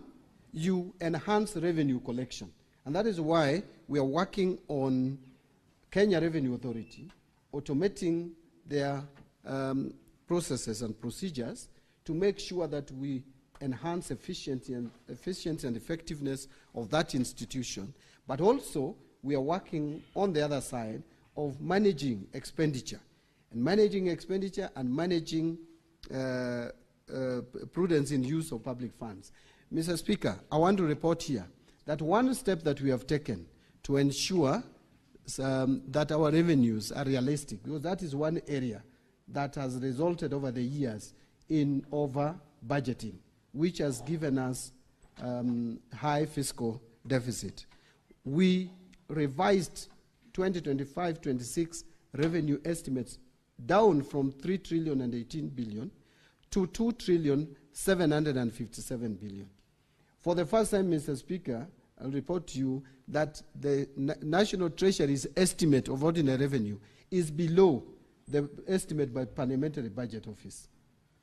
S1: you enhance revenue collection. And that is why we are working on Kenya Revenue Authority, automating their processes and procedures to make sure that we enhance efficiency and effectiveness of that institution. But also, we are working on the other side of managing expenditure. And managing expenditure and managing prudence in use of public funds. Mr. Speaker, I want to report here that one step that we have taken to ensure that our revenues are realistic, because that is one area that has resulted over the years in over-budgeting, which has given us high fiscal deficit. We revised 2025-26 revenue estimates down from 3 trillion and 18 billion to 2 trillion 757 billion. For the first time, Mr. Speaker, I'll report to you that the National Treasury's estimate of ordinary revenue is below the estimate by Parliamentary Budget Office.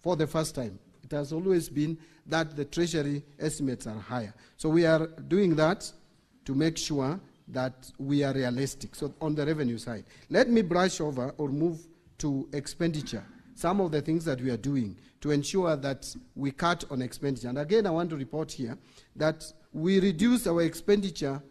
S1: For the first time. It has always been that the Treasury estimates are higher. So we are doing that to make sure that we are realistic. So on the revenue side, let me brush over or move to expenditure. Some of the things that we are doing to ensure that we cut on expenditure. And again, I want to report here that we reduced our expenditure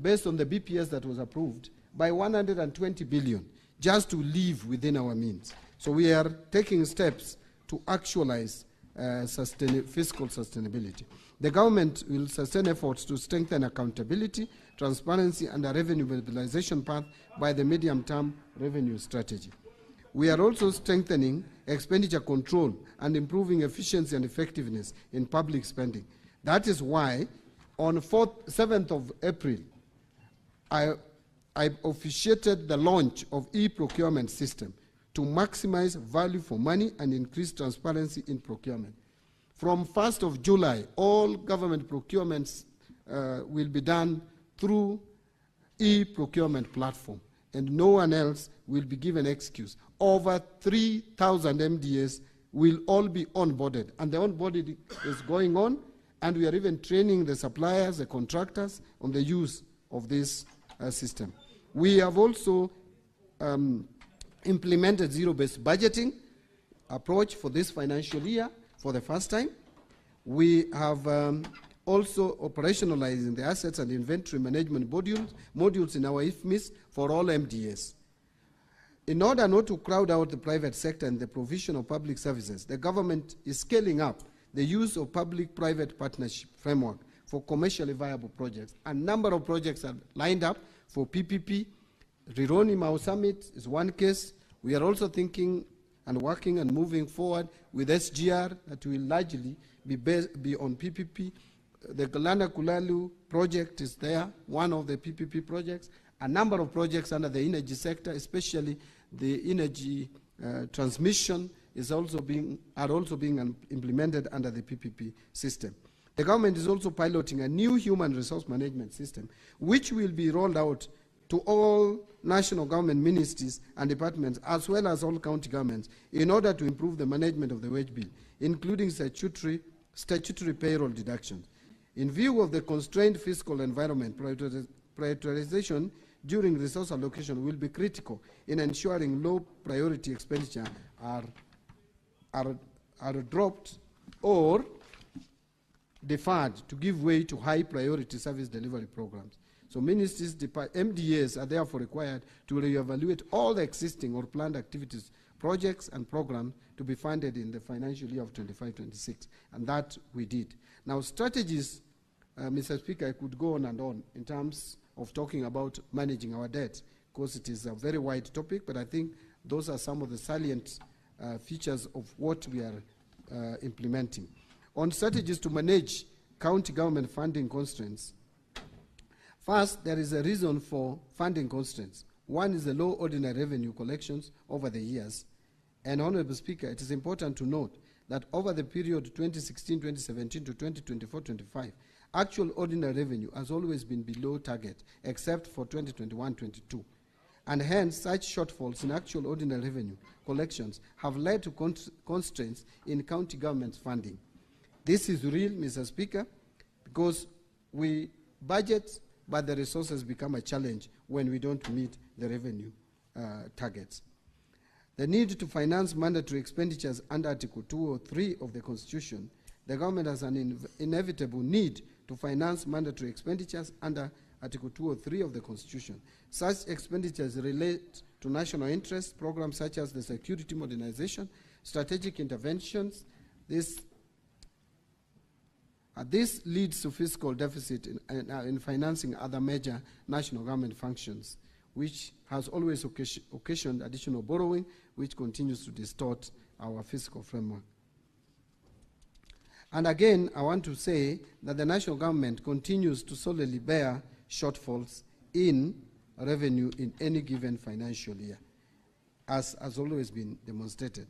S1: based on the BPS that was approved by 120 billion just to live within our means. So we are taking steps to actualize fiscal sustainability. The government will sustain efforts to strengthen accountability, transparency, and a revenue mobilization path by the medium-term revenue strategy. We are also strengthening expenditure control and improving efficiency and effectiveness in public spending. That is why on 7th of April, I officiated the launch of e-procurement system to maximize value for money and increase transparency in procurement. From 1st of July, all government procurements will be done through e-procurement platform, and no one else will be given excuse. Over 3,000 MDAs will all be onboarded, and the onboarding is going on, and we are even training the suppliers, the contractors, on the use of this system. We have also implemented zero-based budgeting approach for this financial year for the first time. We have also operationalizing the assets and inventory management modules in our IFMIS for all MDAs. In order not to crowd out the private sector and the provision of public services, the government is scaling up the use of public-private partnership framework for commercially viable projects. A number of projects are lined up for PPP. Rironi Mau Summit is one case. We are also thinking and working and moving forward with SGR that will largely be on PPP. The Galana Kulalu project is there, one of the PPP projects. A number of projects under the energy sector, especially the energy transmission, are also being implemented under the PPP system. The government is also piloting a new human resource management system, which will be rolled out to all national government ministries and departments, as well as all county governments, in order to improve the management of the wage bill, including statutory payroll deductions. In view of the constrained fiscal environment, prioritization during resource allocation will be critical in ensuring low priority expenditure are dropped or deferred to give way to high priority service delivery programs. So ministries, MDAs are therefore required to reevaluate all the existing or planned activities, projects and programs to be funded in the financial year of 25-26, and that we did. Now strategies, Mr. Speaker, I could go on and on in terms of talking about managing our debt, because it is a very wide topic, but I think those are some of the salient features of what we are implementing. On strategies to manage county government funding constraints, first, there is a reason for funding constraints. One is the low ordinary revenue collections over the years. And Honorable Speaker, it is important to note that over the period 2016-2017 to 2024-25, actual ordinary revenue has always been below target, except for 2021-22. And hence, such shortfalls in actual ordinary revenue collections have led to constraints in county government funding. This is real, Mr. Speaker, because we budget, but the resources become a challenge when we don't meet the revenue targets. The need to finance mandatory expenditures under Article 203 of the Constitution, the government has an inevitable need to finance mandatory expenditures under Article 203 of the Constitution. Such expenditures relate to national interest programs such as the security modernization, strategic interventions. This leads to fiscal deficit in financing other major national government functions, which has always occasioned additional borrowing, which continues to distort our fiscal framework. And again, I want to say that the national government continues to solely bear shortfalls in revenue in any given financial year, as has always been demonstrated.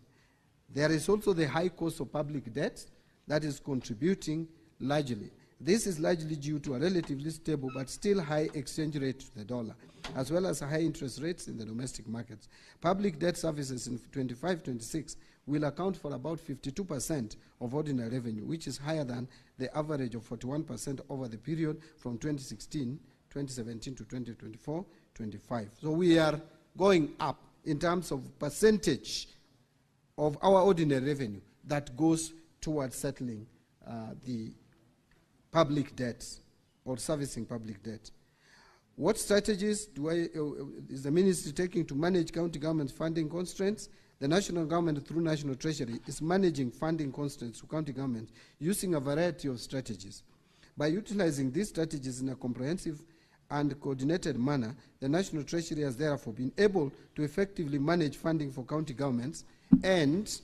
S1: There is also the high cost of public debt that is contributing largely. This is largely due to a relatively stable but still high exchange rate to the dollar, as well as high interest rates in the domestic markets. Public debt services in 25-26 will account for about 52% of ordinary revenue, which is higher than the average of 41% over the period from 2017 to 2024-25. So we are going up in terms of percentage of our ordinary revenue that goes towards settling the public debt or servicing public debt. What strategies is the ministry taking to manage county government funding constraints? The national government, through National Treasury, is managing funding constraints to county government using a variety of strategies. By utilizing these strategies in a comprehensive and coordinated manner, the National Treasury has therefore been able to effectively manage funding for county governments and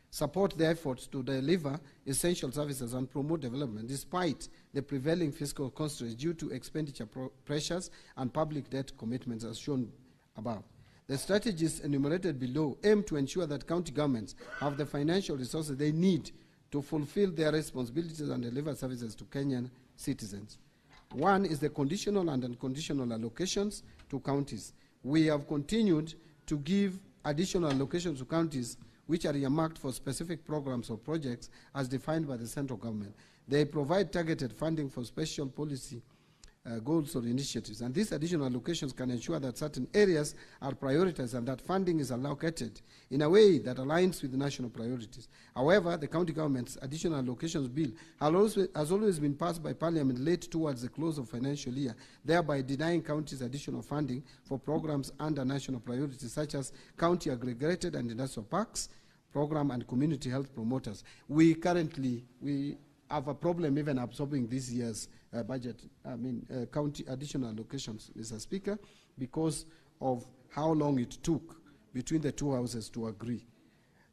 S1: support their efforts to deliver essential services and promote development despite the prevailing fiscal constraints due to expenditure pressures and public debt commitments as shown above. The strategies enumerated below aim to ensure that county governments have the financial resources they need to fulfill their responsibilities and deliver services to Kenyan citizens. One is the conditional and unconditional allocations to counties. We have continued to give additional allocations to counties which are earmarked for specific programs or projects as defined by the central government. They provide targeted funding for special policy goals or initiatives, and these additional allocations can ensure that certain areas are prioritized and that funding is allocated in a way that aligns with the national priorities. However, the county government's additional allocations bill has always been passed by Parliament late towards the close of financial year, thereby denying counties additional funding for programs under national priorities such as county aggregated and industrial parks, program and community health promoters. We currently have a problem even absorbing this year's budget, county additional allocations, Mr. Speaker, because of how long it took between the two houses to agree.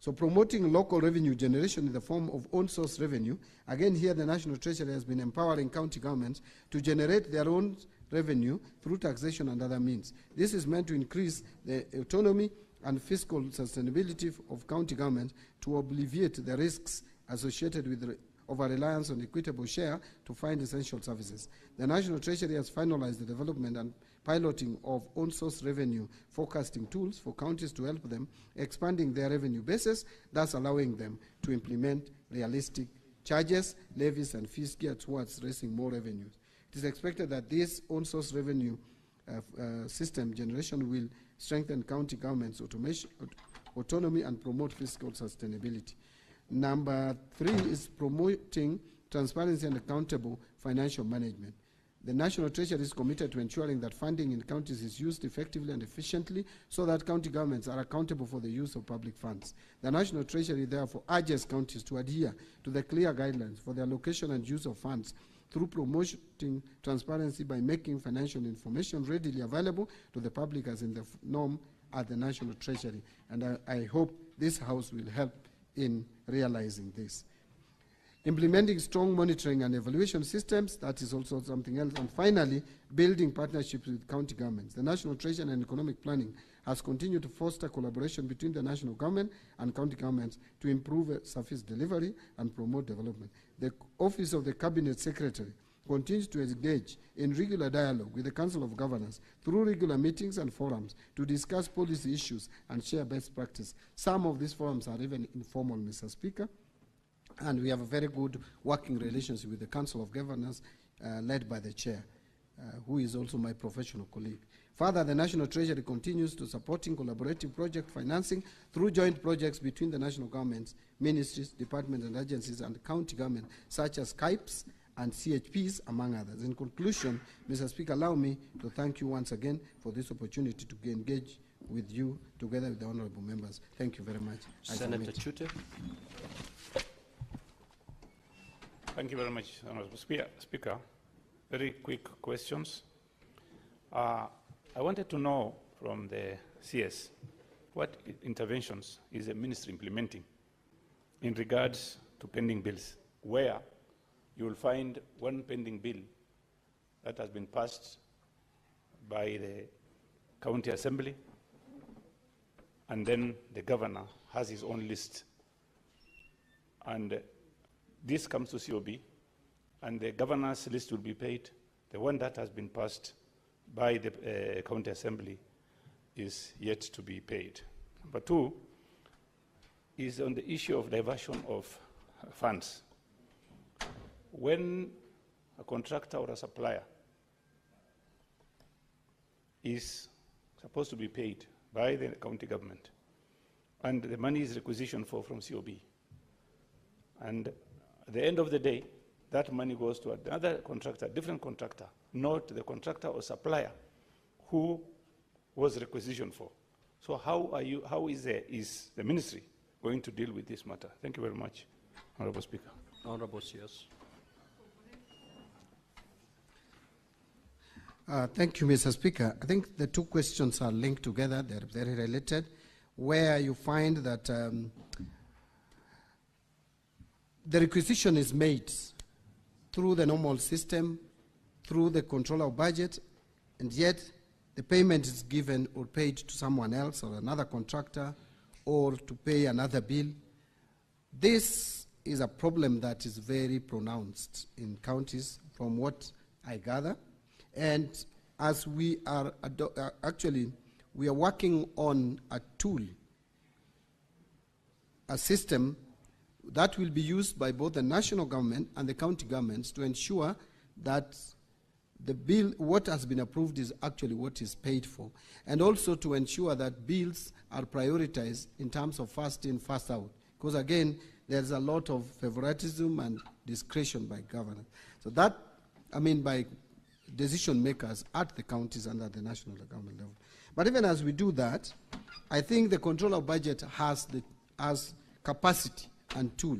S1: So promoting local revenue generation in the form of own source revenue, again here the National Treasury has been empowering county governments to generate their own revenue through taxation and other means. This is meant to increase the autonomy and fiscal sustainability of county government to alleviate the risks associated with over-reliance on equitable share to find essential services. The National Treasury has finalized the development and piloting of own-source revenue forecasting tools for counties to help them expanding their revenue bases, thus allowing them to implement realistic charges, levies, and fees geared towards raising more revenues. It is expected that this own-source revenue system generation will strengthen county government's autonomy and promote fiscal sustainability. Number 3 is promoting transparency and accountable financial management. The National Treasury is committed to ensuring that funding in counties is used effectively and efficiently so that county governments are accountable for the use of public funds. The National Treasury therefore urges counties to adhere to the clear guidelines for the allocation and use of funds through promoting transparency by making financial information readily available to the public as in the norm at the National Treasury. And I hope this House will help in realizing this. Implementing strong monitoring and evaluation systems, that is also something else. And finally, building partnerships with county governments. The National Treasury and Economic Planning has continued to foster collaboration between the national government and county governments to improve service delivery and promote development. The Office of the Cabinet Secretary continues to engage in regular dialogue with the Council of Governors through regular meetings and forums to discuss policy issues and share best practice. Some of these forums are even informal, Mr. Speaker, and we have a very good working relationship with the Council of Governors led by the Chair, who is also my professional colleague. Further, the National Treasury continues to supporting collaborative project financing through joint projects between the national governments, ministries, departments and agencies and county government, such as KIPES and CHPs, among others. In conclusion, Mr. Speaker, allow me to thank you once again for this opportunity to engage with you together with the honorable members. Thank you very much.
S2: Senator Chute.
S13: Thank you very much, Honorable Speaker. Very quick questions. I wanted to know from the CS what interventions is the ministry implementing in regards to pending bills, where you will find one pending bill that has been passed by the county assembly, and then the governor has his own list. And this comes to COB, and the governor's list will be paid. The one that has been passed by the county assembly is yet to be paid. Number two is on the issue of diversion of funds. When a contractor or a supplier is supposed to be paid by the county government, and the money is requisitioned from COB, and at the end of the day, that money goes to another contractor, different contractor, not the contractor or supplier who was requisitioned for. So how is the ministry going to deal with this matter? Thank you very much, Honorable Speaker.
S2: Honorable CS.
S1: Thank you, Mr. Speaker. I think the two questions are linked together. They're very related, where you find that the requisition is made through the normal system, through the control of budget, and yet the payment is given or paid to someone else or another contractor or to pay another bill. This is a problem that is very pronounced in counties from what I gather. And as we are actually, we are working on a tool, a system that will be used by both the national government and the county governments to ensure that the bill, what has been approved is actually what is paid for, and also to ensure that bills are prioritized in terms of first in, first out. Because again, there's a lot of favoritism and discretion by governors. So that, I mean, by decision makers at the counties and at the national government level. But even as we do that, I think the control of budget has capacity and tool.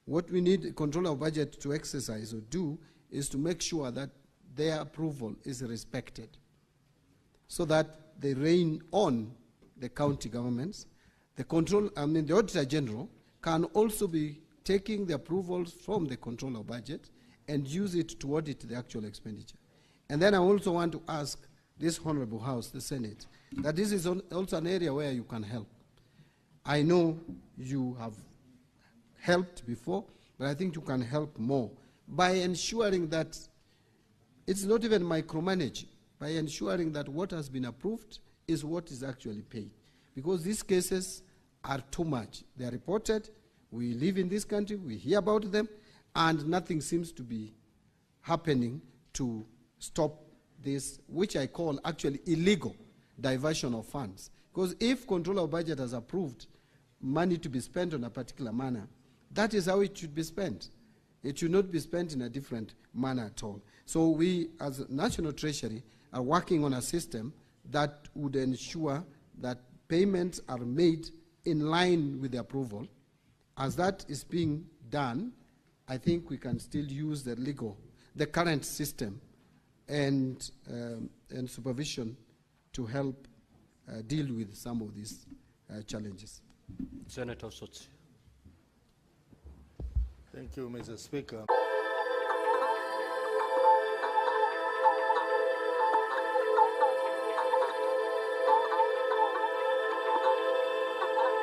S1: What we need control of budget to exercise or do is to make sure that their approval is respected, so that they rein on the county governments. The the Auditor General can also be taking the approvals from the control of budget and use it to audit the actual expenditure. And then I also want to ask this Honorable House, the Senate, that this is also an area where you can help. I know you have helped before, but I think you can help more by ensuring that it's not even micromanaging, by ensuring that what has been approved is what is actually paid. Because these cases are too much. They are reported, we live in this country, we hear about them, and nothing seems to be happening to stop this, which I call actually illegal diversion of funds. Because if control of budget has approved money to be spent on a particular manner, that is how it should be spent. It should not be spent in a different manner at all. So we, as National Treasury, are working on a system that would ensure that payments are made in line with the approval. As that is being done, I think we can still use the current system and supervision to help deal with some of these challenges.
S2: Senator Sotsi.
S9: Thank you, Mr. Speaker.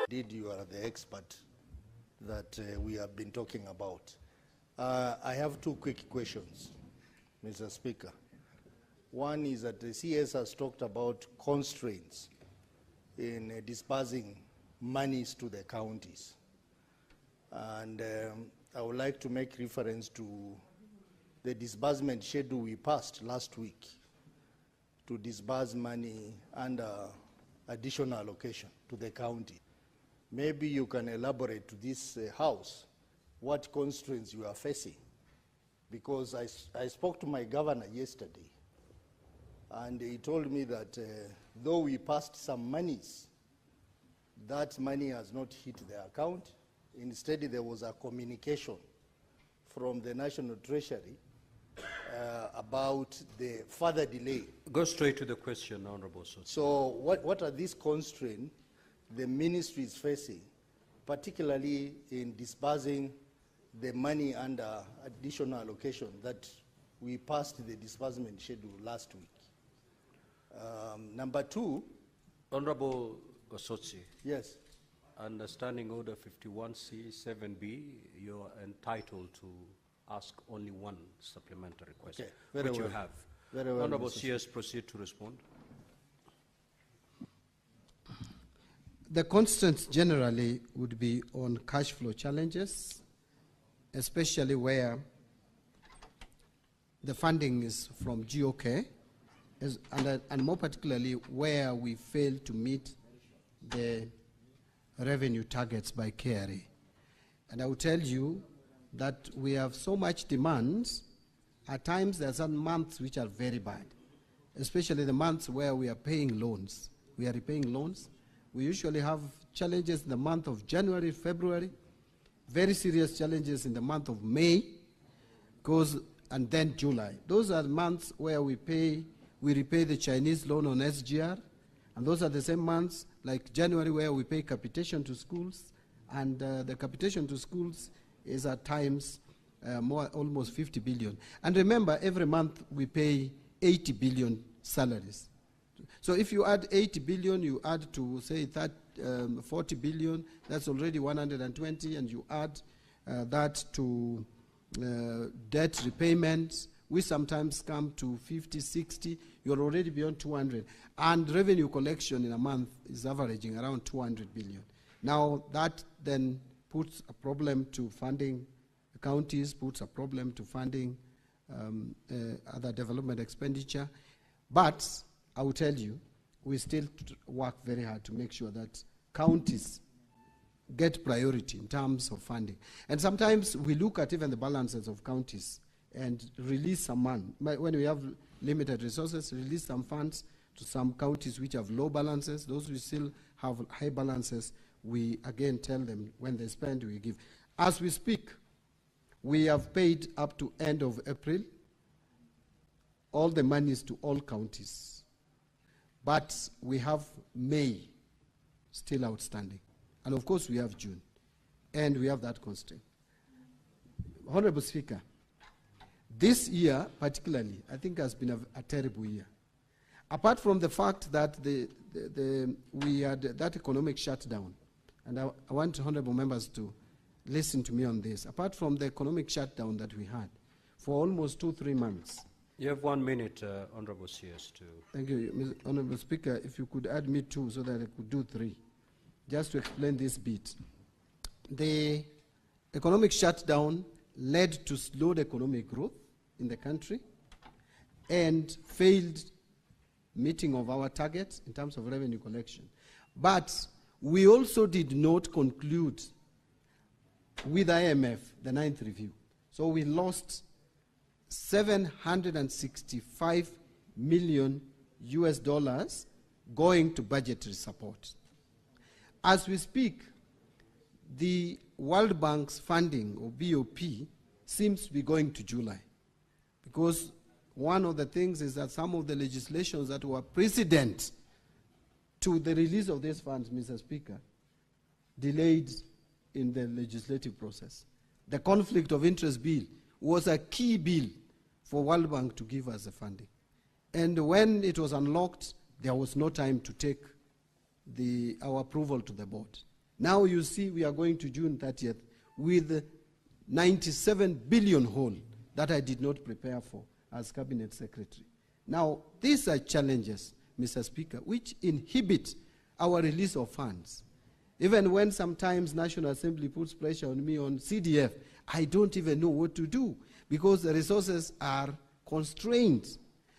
S9: Indeed, you are the expert that we have been talking about. I have two quick questions, Mr. Speaker. One is that the CS has talked about constraints in disbursing monies to the counties. And I would like to make reference to the disbursement schedule we passed last week to disburse money under additional allocation to the county. Maybe you can elaborate to this House what constraints you are facing. Because I spoke to my governor yesterday, and he told me that though we passed some monies, that money has not hit the account. Instead, there was a communication from the National Treasury about the further delay.
S2: Go straight to the question, Honorable Sotsi.
S9: So what are these constraints the ministry is facing, particularly in disbursing the money under additional allocation that we passed the disbursement schedule last week? Number two.
S2: Honorable Sotsi.
S9: Yes.
S2: Under Standing Order 51C, 7B, you're entitled to ask only one supplementary question,
S15: Okay, very
S2: which you
S15: well.
S2: have.
S15: Very well,
S2: Honorable
S15: Mr.
S2: CS, proceed to respond.
S1: The constraints generally would be on cash flow challenges, especially where the funding is from GOK, and more particularly where we fail to meet the revenue targets by KRA. And I will tell you that we have so much demand. At times there are some months which are very bad, especially the months where we are paying loans. We are repaying loans. We usually have challenges in the month of January, February, very serious challenges in the month of May, and then July. Those are months where we repay the Chinese loan on SGR, and those are the same months like January where we pay capitation to schools, and the capitation to schools is at times almost 50 billion. And remember, every month we pay 80 billion salaries. So if you add 80 billion, you add to say 40 billion, that's already 120, and you add that to debt repayments, we sometimes come to 50, 60, you're already beyond 200. And revenue collection in a month is averaging around 200 billion. Now that then puts a problem to funding counties, puts a problem to funding other development expenditure. But I will tell you, we still work very hard to make sure that counties get priority in terms of funding. And sometimes we look at even the balances of counties and release some money. When we have limited resources, release some funds to some counties which have low balances. Those who still have high balances, we again tell them when they spend, we give. As we speak, we have paid up to end of April all the monies to all counties. But we have May still outstanding. And of course we have June. And we have that constraint. Honorable Speaker, this year particularly, I think has been a terrible year. Apart from the fact that we had that economic shutdown, and I want honorable members to listen to me on this. Apart from the economic shutdown that we had for almost 2-3 months.
S2: You have 1 minute, Honorable CS.
S1: Thank you, Honorable Speaker. If you could add me 2 so that I could do 3, just to explain this bit. The economic shutdown led to slowed economic growth in the country and failed meeting of our targets in terms of revenue collection. But we also did not conclude with IMF the 9th review. So we lost $765 million going to budgetary support. As we speak, the World Bank's funding, or BOP, seems to be going to July. Because one of the things is that some of the legislations that were precedent to the release of these funds, Mr. Speaker, delayed in the legislative process. The conflict of interest bill was a key bill for World Bank to give us the funding. And when it was unlocked, there was no time to take our approval to the board. Now you see we are going to June 30th with 97 billion whole that I did not prepare for as Cabinet Secretary. Now, these are challenges, Mr. Speaker, which inhibit our release of funds. Even when sometimes National Assembly puts pressure on me on CDF, I don't even know what to do because the resources are constrained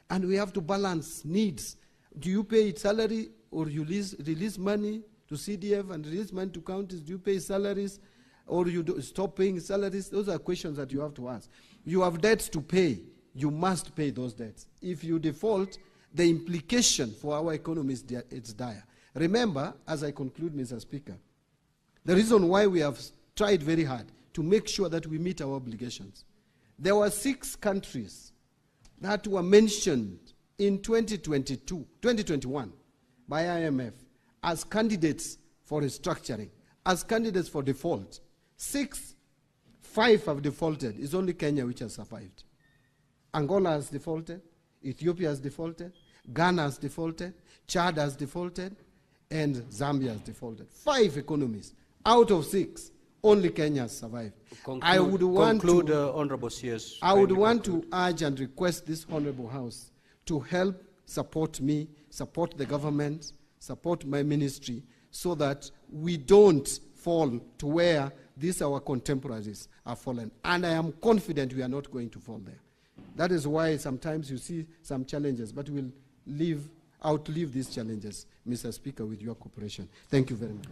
S1: and we have to balance needs. Do you pay salary or you release money to CDF and release money to counties? Do you pay salaries or you stop paying salaries? Those are questions that you have to ask. You have debts to pay. You must pay those debts. If you default, the implication for our economy is dire. Remember, as I conclude, Mr. Speaker, the reason why we have tried very hard to make sure that we meet our obligations. There were 6 countries that were mentioned in 2021 by IMF as candidates for restructuring, as candidates for default. 5 have defaulted. It's only Kenya which has survived. Angola has defaulted, Ethiopia has defaulted, Ghana has defaulted, Chad has defaulted, and Zambia has defaulted. 5 economies out of 6. only Kenyans survive. I would
S2: conclude, Honorable CS.
S1: I would want to urge and request this Honorable House to help support me, support the government, support my ministry, so that we don't fall to where these our contemporaries are fallen. And I am confident we are not going to fall there. That is why sometimes you see some challenges, but we'll outlive these challenges, Mr. Speaker, with your cooperation. Thank you very much.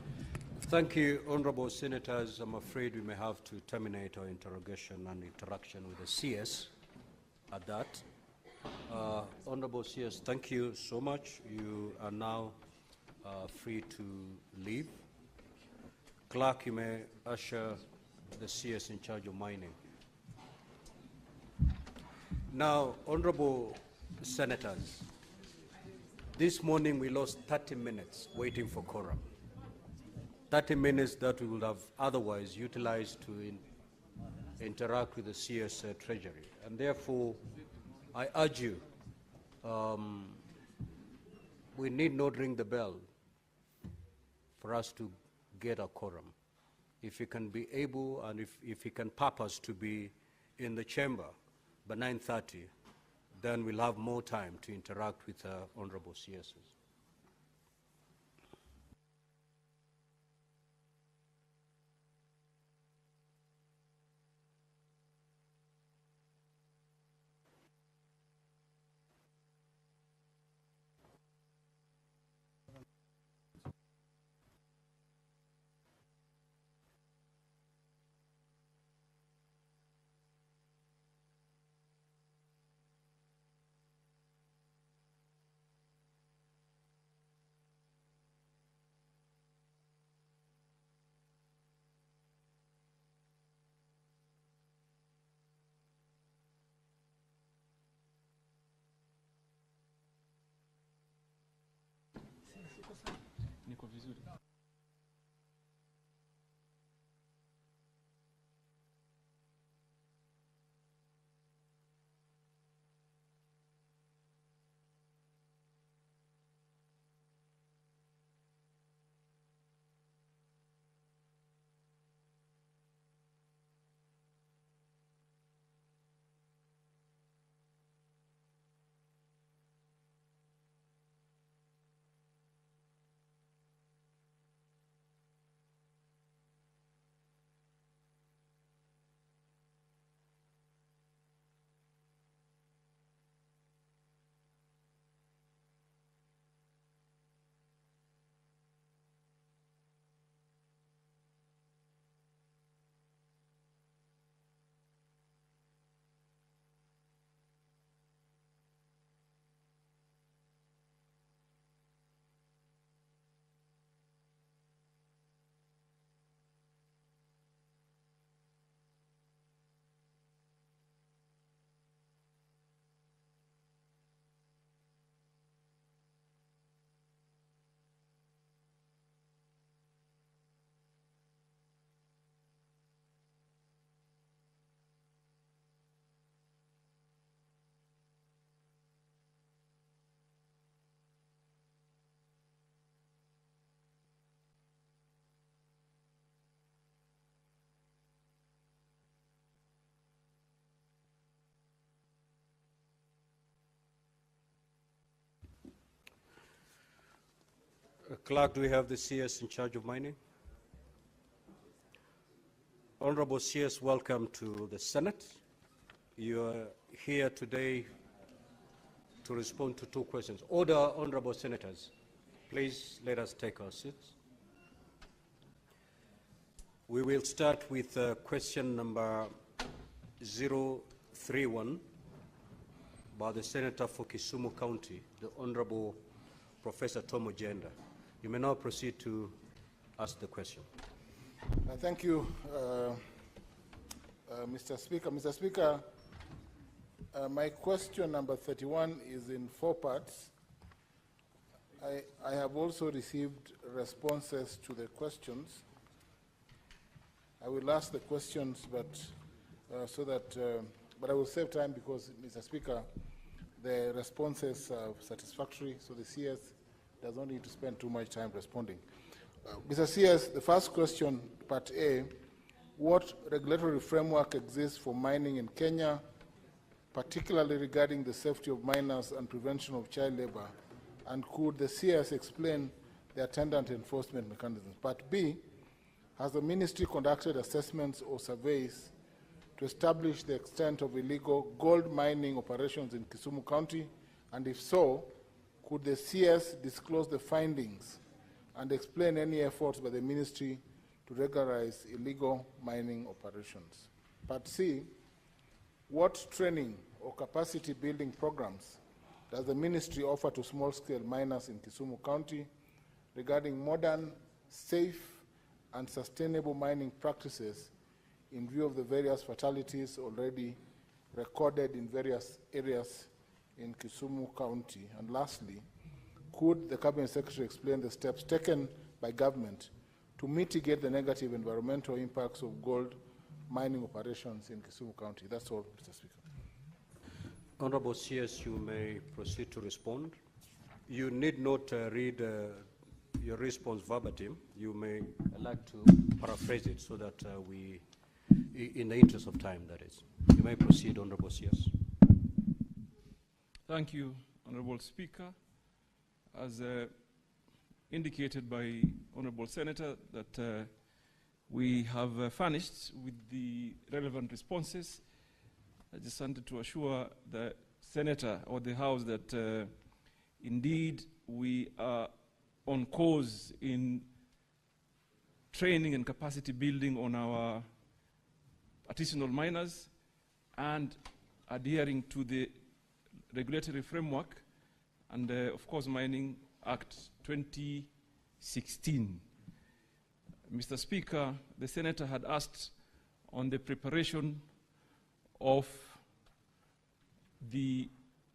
S2: Thank you, Honorable Senators. I'm afraid we may have to terminate our interrogation and interaction with the CS at that. Honorable CS, thank you so much. You are now free to leave. Clerk, you may usher the CS in charge of mining. Now, Honorable Senators, this morning we lost 30 minutes waiting for quorum. 30 minutes that we would have otherwise utilized to interact with the CS Treasury. And therefore, I urge you, we need not ring the bell for us to get a quorum. If you can be able and if you can purpose to be in the chamber by 9:30, then we'll have more time to interact with honorable CSs. Clerk, do we have the CS in charge of mining? Honorable CS, welcome to the Senate. You are here today to respond to two questions. Order, Honorable Senators. Please let us take our seats. We will start with question number 031 by the Senator for Kisumu County, the Honorable Professor Tom Ojenda. You may now proceed to ask the question.
S9: Thank you, Mr. Speaker. Mr. Speaker, my question number 31 is in 4 parts. I have also received responses to the questions. I will ask the questions, but but I will save time because, Mr. Speaker, the responses are satisfactory, so the CS does not need to spend too much time responding. Mr. CS, the first question, part A, what regulatory framework exists for mining in Kenya, particularly regarding the safety of miners and prevention of child labor, and could the CS explain the attendant enforcement mechanisms? Part B, has the ministry conducted assessments or surveys to establish the extent of illegal gold mining operations in Kisumu County? And if so, could the CS disclose the findings and explain any efforts by the ministry to regularize illegal mining operations? Part C, what training or capacity building programs does the ministry offer to small-scale miners in Kisumu County regarding modern, safe, and sustainable mining practices in view of the various fatalities already recorded in various areas in Kisumu County? And lastly, could the Cabinet Secretary explain the steps taken by government to mitigate the negative environmental impacts of gold mining operations in Kisumu County? That's all, Mr. Speaker.
S2: Honorable CS, you may proceed to respond. You need not read your response verbatim. You may like to paraphrase it so that we, in the interest of time, that is. You may proceed, Honorable CS.
S15: Thank you, Honorable Speaker. As indicated by Honorable Senator, that we have furnished with the relevant responses. I just wanted to assure the Senator or the House that indeed we are on course in training and capacity building on our artisanal miners and adhering to the regulatory framework and, of course, Mining Act 2016. Mr. Speaker, the Senator had asked on the preparation of the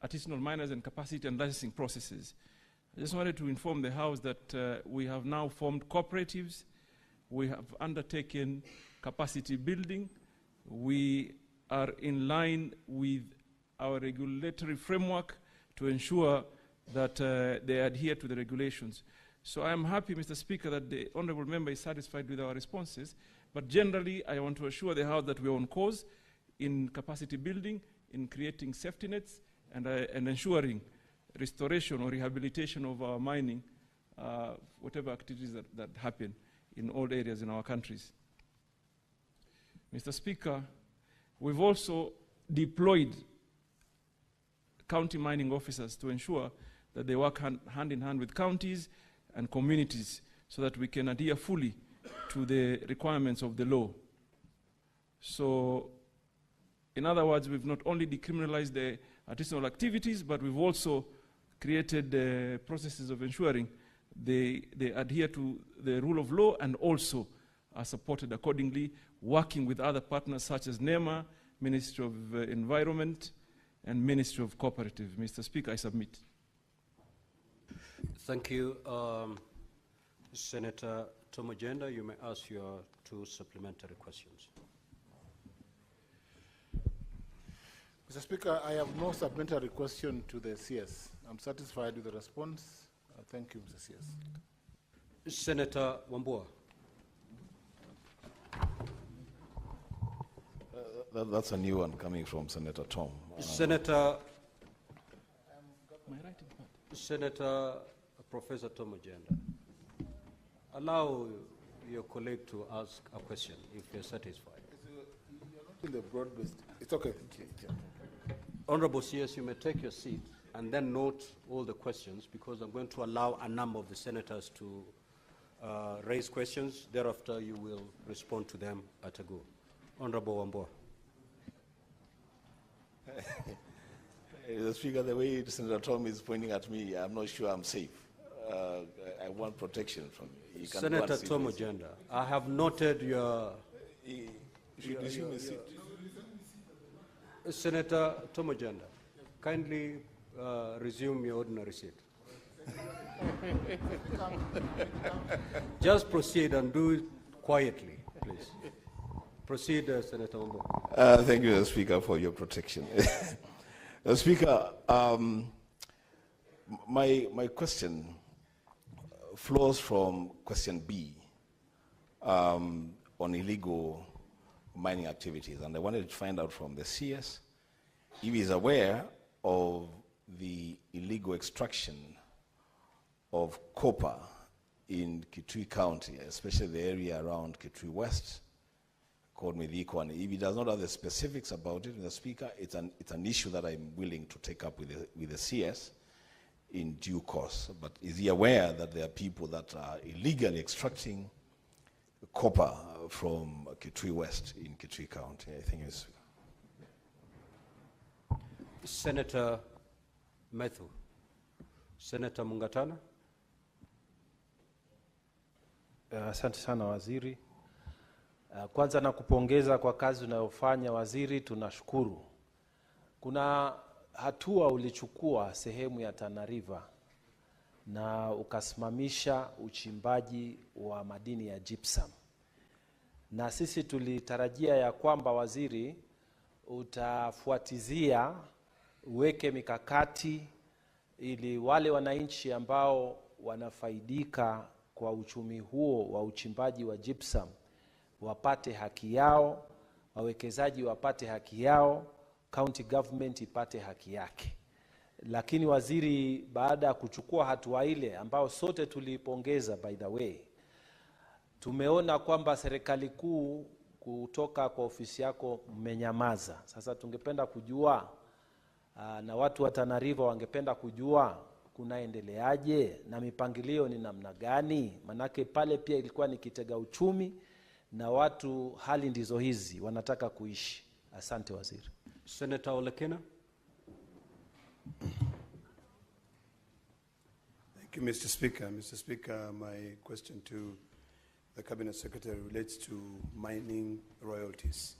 S15: artisanal miners and capacity and licensing processes. I just wanted to inform the House that we have now formed cooperatives. We have undertaken capacity building. We are in line with our regulatory framework to ensure that they adhere to the regulations. So I am happy, Mr. Speaker, that the Honourable Member is satisfied with our responses. But generally, I want to assure the House that we are on course in capacity building, in creating safety nets, and ensuring restoration or rehabilitation of our mining, whatever activities that happen in all areas in our countries. Mr. Speaker, we've also deployed county mining officers to ensure that they work hand in hand with counties and communities so that we can adhere fully to the requirements of the law. So, in other words, we've not only decriminalized the artisanal activities, but we've also created processes of ensuring they adhere to the rule of law and also are supported accordingly, working with other partners such as NEMA, Ministry of Environment, and Ministry of Cooperative. Mr. Speaker, I submit.
S2: Thank you. Senator Tomogenda, you may ask your two supplementary questions.
S9: Mr. Speaker, I have no supplementary question to the CS. I'm satisfied with the response. Thank you, Mr. CS.
S2: Senator Wambua.
S3: That's a new one coming from Senator Tom.
S2: Senator Professor Tomogenda, allow your colleague to ask a question if you're satisfied.
S9: In the broad-based, it's okay.
S2: Honorable CS, you may take your seat and then note all the questions because I'm going to allow a number of the senators to raise questions. Thereafter, you will respond to them at a go. Honorable Wambua.
S3: The Speaker, the way Senator Tom is pointing at me, I'm not sure I'm safe. I want protection from you.
S2: Senator Tomogenda, I have noted your... Senator Tomogenda, kindly resume your ordinary seat. Just proceed and do it quietly, please. Proceed, Senator Wambua.
S3: Thank you, Speaker, for your protection. Speaker, my question flows from question B on illegal
S16: mining activities. And I wanted to find out from the CS if he's aware of the illegal extraction of copper in Kitui County, especially the area around Kitui West, called Mediko. And if he does not have the specifics about it, Mr. Speaker, it's an issue that I'm willing to take up with the CS in due course. But is he aware that there are people that are illegally extracting copper from Kitui West in Kitui County? I think it's...
S2: Senator Methu. Senator Mungatana.
S17: Asante sana waziri. Kwanza nakupongeza kwa kazi unayofanya waziri, tunashukuru. Kuna hatua ulichukua sehemu ya Tana River na ukasimamisha uchimbaji wa madini ya gypsum. Na sisi tulitarajia ya kwamba waziri utafuatizia, uweke mikakati ili wale wananchi ambao wanafaidika kwa uchumi huo wa uchimbaji wa gypsum wapate haki yao, wawekezaji wapate haki yao, county government ipate haki yake. Lakini waziri, baada ya kuchukua hatua ile ambao sote tulipongeza by the way, tumeona kwamba serikali kuu kutoka kwa ofisi yako mmenyamaza. Sasa tungependa kujua na watu wa Tana River wangependa kujua kunaendeleaje na mipangilio ni namna gani, manake pale pia ilikuwa ni kitega uchumi na watu hali ndizo hizi wanataka kuishi. Asante waziri.
S2: Senator Olekina.
S18: Thank you, Mr. Speaker. Mr. Speaker, my question to the Cabinet Secretary relates to mining royalties.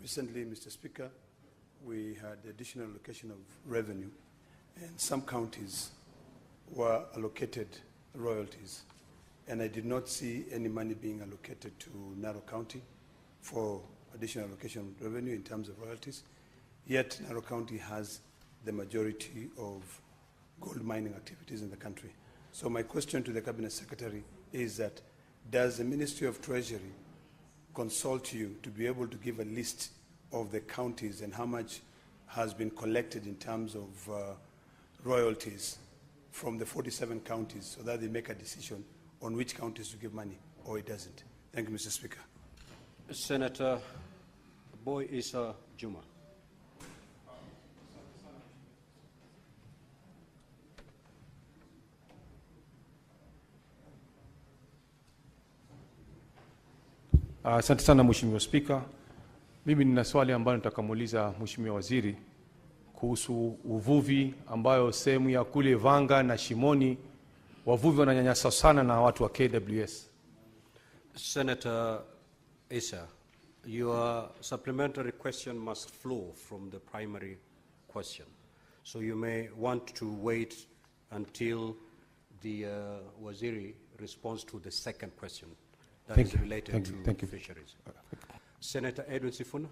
S18: Recently, Mr. Speaker, we had additional allocation of revenue, and some counties were allocated royalties, and I did not see any money being allocated to Narok County for additional allocation of revenue in terms of royalties. Yet Narok County has the majority of gold mining activities in the country. So my question to the Cabinet Secretary is that, does the Ministry of Treasury consult you to be able to give a list of the counties and how much has been collected in terms of royalties from the 47 counties, so that they make a decision on which counties to give money or it doesn't? Thank you, Mr. Speaker.
S2: Senator Boy Isa Juma.
S19: Asante sana Mheshimiwa Spika. Mimi nina swali ambalo nitakamuuliza Mheshimiwa Waziri kuhusu uvuvi, ambayo sehemu ya kule Vanga na Shimoni wavuvi wananyanyaswa sana na watu wa KWS.
S2: Senator Isa, your supplementary question must flow from the primary question. So you may want to wait until the Waziri responds to the second question that is related to fisheries. Senator Edwin Sifuna.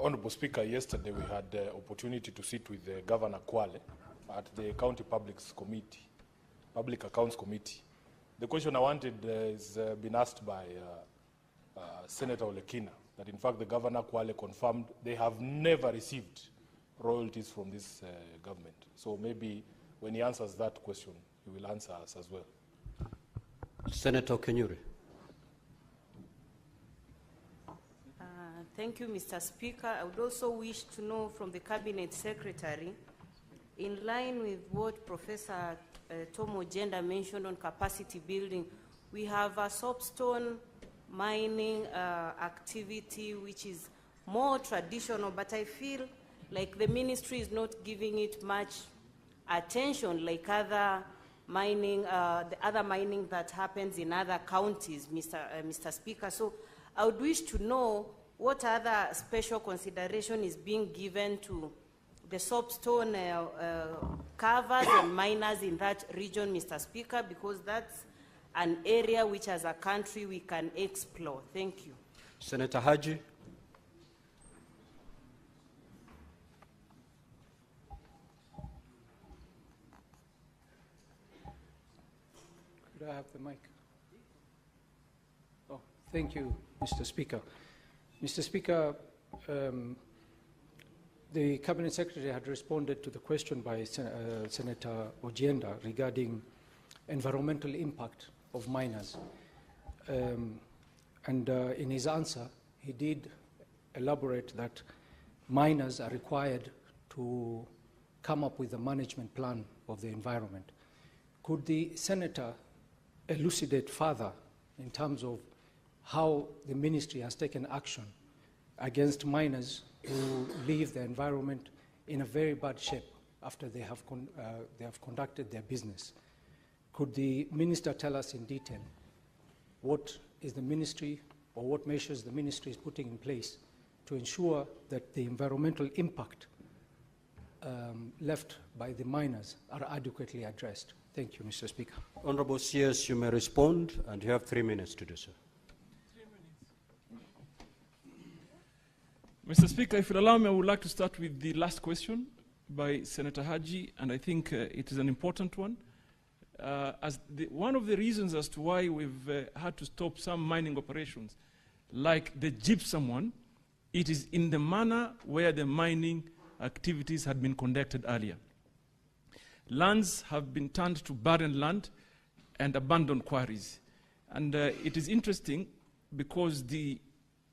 S5: Honorable Speaker, yesterday we had the opportunity to sit with Governor Kwale at the County Public Accounts Committee. The question I wanted is been asked by Senator Olekina, that in fact the Governor Kwale confirmed they have never received royalties from this government. So maybe when he answers that question, he will answer us as well.
S2: Senator Kenyuri.
S20: Thank you, Mr. Speaker. I would also wish to know from the Cabinet Secretary, in line with what Professor Tomo Jenda mentioned on capacity building, we have a soapstone mining activity which is more traditional, but I feel like the ministry is not giving it much attention like other mining, the other mining that happens in other counties, Mr. Speaker. So I would wish to know what other special consideration is being given to the soapstone covers and miners in that region, Mr. Speaker, because that's an area which as a country we can explore. Thank you.
S2: Senator Haji.
S21: Could I have the mic? Oh, Thank you, Mr. Speaker. Mr. Speaker, the Cabinet Secretary had responded to the question by Senator Ojienda regarding environmental impact of miners. In his answer, he did elaborate that miners are required to come up with a management plan of the environment. Could the Senator elucidate further in terms of how the ministry has taken action against miners who leave the environment in a very bad shape after they have conducted their business? Could the minister tell us in detail what is the ministry or what measures the ministry is putting in place to ensure that the environmental impact left by the miners are adequately addressed? Thank you, Mr. Speaker.
S2: Honorable CS, you may respond, and you have 3 minutes to do so.
S15: Mr. Speaker, if you allow me, I would like to start with the last question by Senator Haji, and I think it is an important one. One of the reasons as to why we've had to stop some mining operations, like the gypsum one, it is in the manner where the mining activities had been conducted earlier. Lands have been turned to barren land and abandoned quarries. And it is interesting because the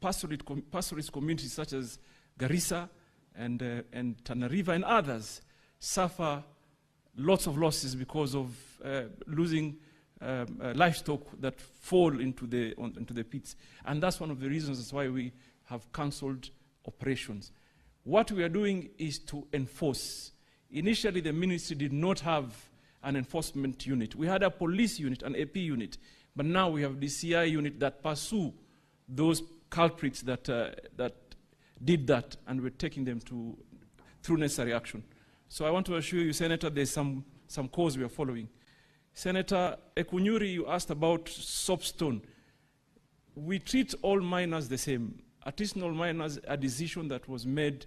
S15: pastoralist communities such as Garissa and Tana River and others suffer lots of losses because of losing livestock that fall into the pits. And that's one of the reasons that's why we have cancelled operations. What we are doing is to enforce. Initially, the ministry did not have an enforcement unit. We had a police unit, an AP unit, but now we have the CI unit that pursue those culprits that did that, and we're taking them through necessary action. So I want to assure you, Senator, there's some cause we are following. Senator Ekunyuri, you asked about soapstone. We treat all miners the same. Artisanal miners, a decision that was made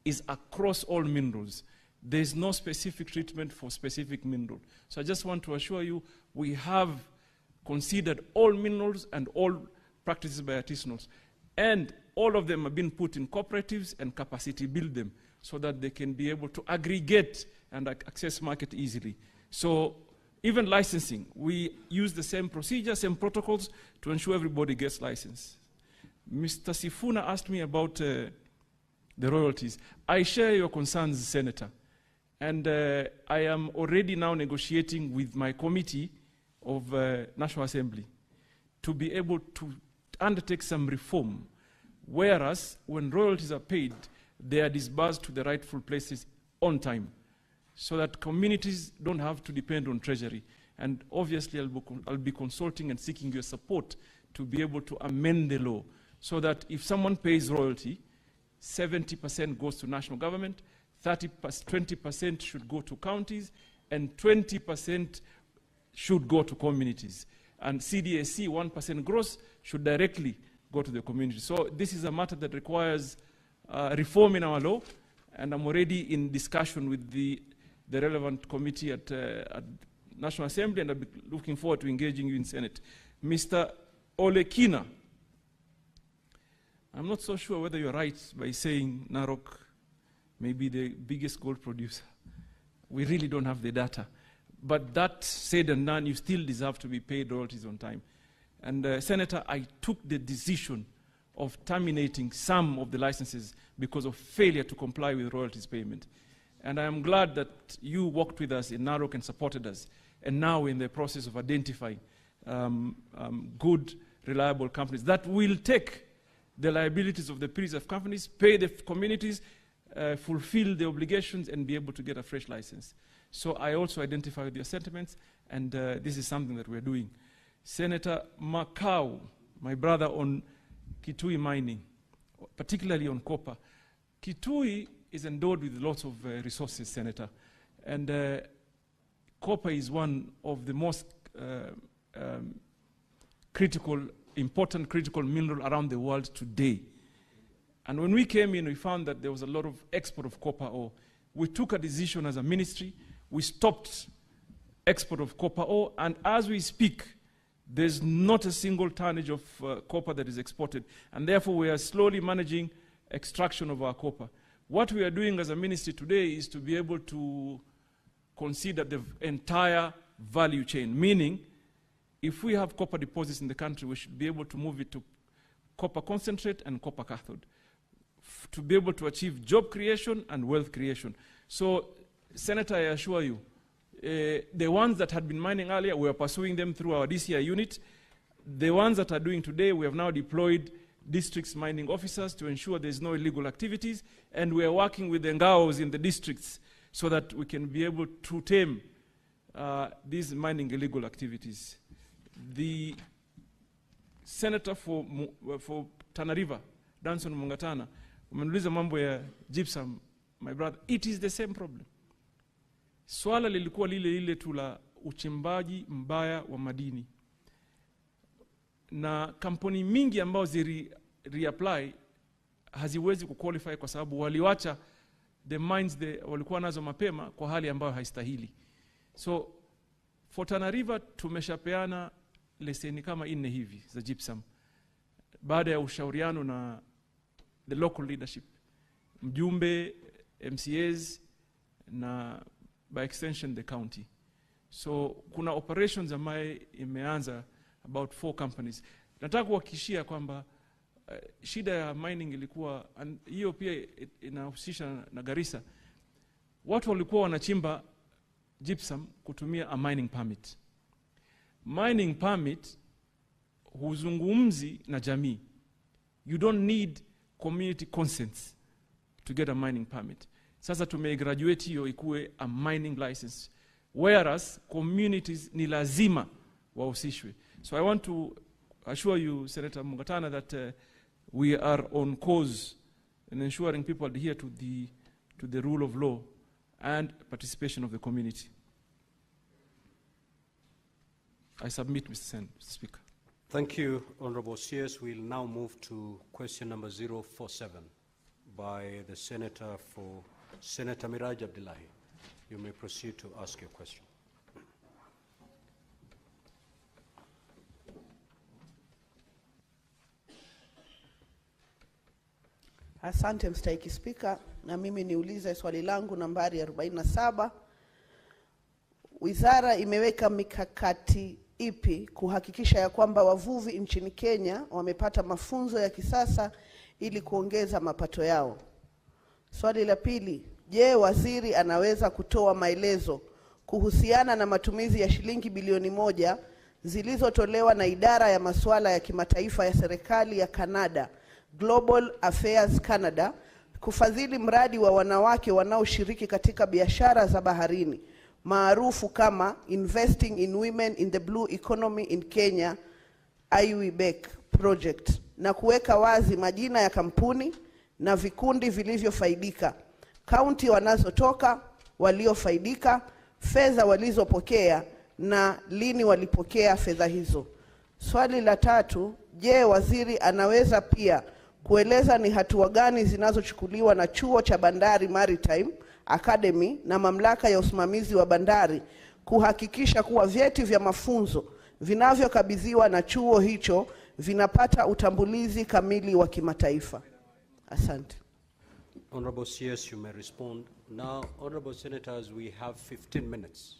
S15: is across all minerals. There's no specific treatment for specific mineral. So I just want to assure you, we have considered all minerals and all practices by artisanals. And all of them have been put in cooperatives and capacity build them so that they can be able to aggregate and access market easily. So even licensing, we use the same procedure, same protocols to ensure everybody gets licensed. Mr. Sifuna asked me about the royalties. I share your concerns, Senator. And I am already now negotiating with my committee of National Assembly to be able to undertake some reform, whereas when royalties are paid, they are disbursed to the rightful places on time, so that communities don't have to depend on Treasury. And obviously, I'll be consulting and seeking your support to be able to amend the law, so that if someone pays royalty, 70% goes to national government, 20% should go to counties, and 20% should go to communities. And CDAC, 1% gross, should directly go to the community. So this is a matter that requires reform in our law, and I'm already in discussion with the relevant committee at National Assembly, and I'll be looking forward to engaging you in Senate. Mr. Olekina, I'm not so sure whether you're right by saying Narok may be the biggest gold producer. We really don't have the data. But that said and done, you still deserve to be paid royalties on time. And Senator, I took the decision of terminating some of the licenses because of failure to comply with royalties payment. And I am glad that you worked with us in Narok and supported us. And now we're in the process of identifying good, reliable companies that will take the liabilities of the preserve companies, pay the communities, fulfill the obligations, and be able to get a fresh license. So I also identify with your sentiments, and this is something that we're doing. Senator Makau, my brother, on Kitui mining, particularly on copper. Kitui is endowed with lots of resources, Senator, and copper is one of the most important critical mineral around the world today. And when we came in, we found that there was a lot of export of copper ore. We took a decision as a ministry. We stopped export of copper ore, and as we speak, There's not a single tonnage of copper that is exported, and therefore we are slowly managing extraction of our copper. What we are doing as a ministry today is to be able to consider the entire value chain, meaning if we have copper deposits in the country, we should be able to move it to copper concentrate and copper cathode to be able to achieve job creation and wealth creation. So, Senator, I assure you, the ones that had been mining earlier, we are pursuing them through our DCI unit. The ones that are doing today, we have now deployed districts mining officers to ensure there's no illegal activities, and we are working with the Ngaos in the districts so that we can be able to tame these mining illegal activities. The Senator for Tana River, Danson Mungatana, umeniuliza mambo ya gypsum, my brother, it is the same problem. Swala lilikuwa lile tu la uchimbaji mbaya wa madini. Na kampuni mingi ambao reapply haziwezi kuqualify kwa sababu waliwacha the mines walikuwa nazo mapema kwa hali ambayo haistahili. So for Tana River tumeshapeana leseni kama 4 hivi za gypsum baada ya ushauriano na the local leadership, mjumbe, MCAs na by extension the county. So kuna operations ambaye imeanza about 4 companies. Nataka kuhakikishia kwamba shida ya mining ilikuwa, hiyo pia inahusisha na Garissa. Watu walikuwa wanachimba gypsum kutumia a mining permit. Mining permit huzungumzi na jamii. You don't need community consents to get a mining permit. Sasa tumegraduate hiyo ikuwe a mining license, whereas communities ni lazima wahusishwe. So I want to assure you, Senator Mungatana, that we are on course in ensuring people adhere to the rule of law and participation of the community. I submit, Mr. Speaker.
S2: Thank you, Honorable CS. We'll now move to question number 047 by the Senator for Senator Miraj Abdullahi. You may proceed to ask your question.
S4: Asante Mstahiki Spika, na mimi niulize swali langu nambari 47. Wizara imeweka mikakati ipi kuhakikisha ya kwamba wavuvi nchini Kenya wamepata mafunzo ya kisasa ili kuongeza mapato yao? Swali la pili, je, waziri anaweza kutoa maelezo kuhusiana na matumizi ya shilingi bilioni 1 zilizotolewa na idara ya masuala ya kimataifa ya serikali ya Canada, Global Affairs Canada, kufadhili mradi wa wanawake wanaoshiriki katika biashara za baharini maarufu kama Investing in Women in the Blue Economy in Kenya, IWBEC project, na kuweka wazi majina ya kampuni na vikundi vilivyofaidika, kaunti wanazotoka, waliofaidika, fedha walizopokea na lini walipokea fedha hizo? Swali la tatu, je, waziri anaweza pia kueleza ni hatua gani zinazochukuliwa na chuo cha bandari Maritime Academy na mamlaka ya usimamizi wa bandari kuhakikisha kuwa vyeti vya mafunzo vinavyokabidhiwa na chuo hicho vinapata utambulizi kamili wa kimataifa? Asante.
S2: Honorable CS, you may respond. Now, Honorable Senators, we have 15 minutes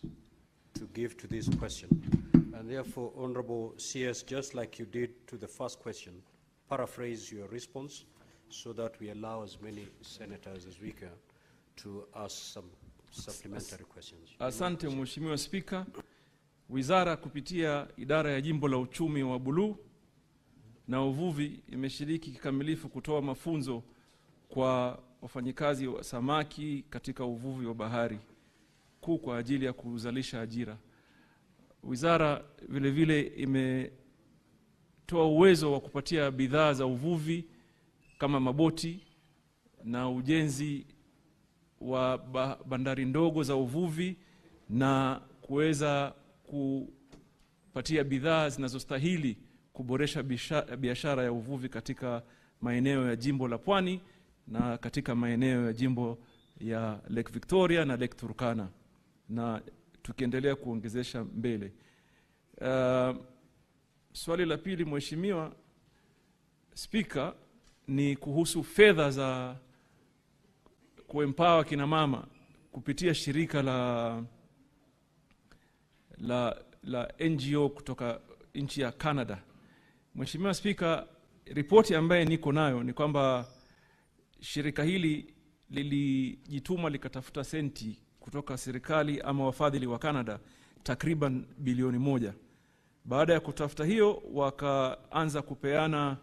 S2: to give to this question. And therefore, Honorable CS, just like you did to the first question, paraphrase your response so that we allow as many senators as we can to ask some supplementary questions.
S15: Asante Mheshimiwa Spika. Wizara kupitia idara ya jimbo la uchumi wa buluu na uvuvi imeshiriki kikamilifu kutoa mafunzo kwa wafanyikazi wa samaki katika uvuvi wa bahari kuu kwa ajili ya kuzalisha ajira. Wizara vile vile imetoa uwezo wa kupatia bidhaa za uvuvi kama maboti na ujenzi wa bandari ndogo za uvuvi na kuweza kupatia bidhaa zinazostahili kuboresha biashara ya uvuvi katika maeneo ya jimbo la Pwani na katika maeneo ya jimbo ya Lake Victoria na Lake Turkana, na tukiendelea kuongezesha mbele. swali la pili Mheshimiwa Speaker ni kuhusu fedha za kuempower kina mama kupitia shirika la NGO kutoka nchi ya Canada. Mheshimiwa Speaker, ripoti ambaye niko nayo ni kwamba shirika hili lilijituma likatafuta senti kutoka serikali ama wafadhili wa Canada takriban bilioni 1. Baada ya kutafuta hiyo wakaanza kupeana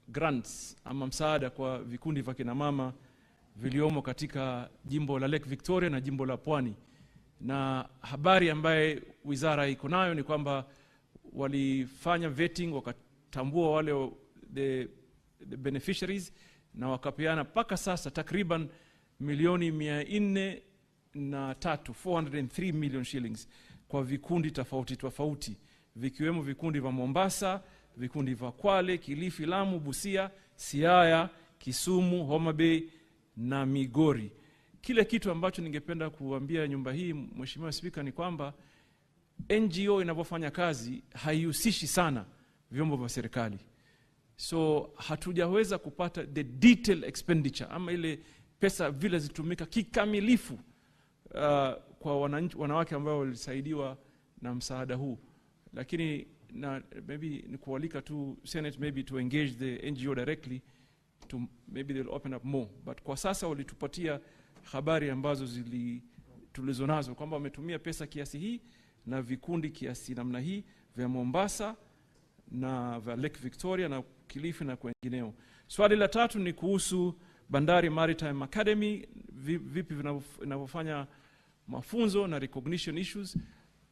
S15: grants ama msaada kwa vikundi vya kina mama viliomo katika jimbo la Lake Victoria na jimbo la Pwani. Na habari ambaye wizara iko nayo ni kwamba walifanya vetting, wakatambua wale the beneficiaries na wakapeana paka sasa takriban milioni 403 million shillings kwa vikundi tofauti vikiwemo vikundi vya Mombasa, vikundi vya Kwale, Kilifi, Lamu, Busia, Siaya, Kisumu, Homa Bay na Migori. Kile kitu ambacho ningependa kuambia nyumba hii Mheshimiwa Speaker ni kwamba NGO inapofanya kazi haihusishi sana vyombo vya serikali. So hatujaweza kupata the detailed expenditure ama ile pesa vile zitumika kikamilifu kwa wanawake ambao walisaidiwa na msaada huu. Lakini na maybe ni kualika tu Senate maybe to engage the NGO directly to maybe they'll open up more. But kwa sasa walitupatia habari ambazo tulizonazo kwamba wametumia pesa kiasi hii na vikundi kiasi namna hii vya Mombasa na vya Lake Victoria na Kilifi na kwengineo. Swali la tatu ni kuhusu Bandari Maritime Academy, vipi vinavyofanya mafunzo na recognition issues.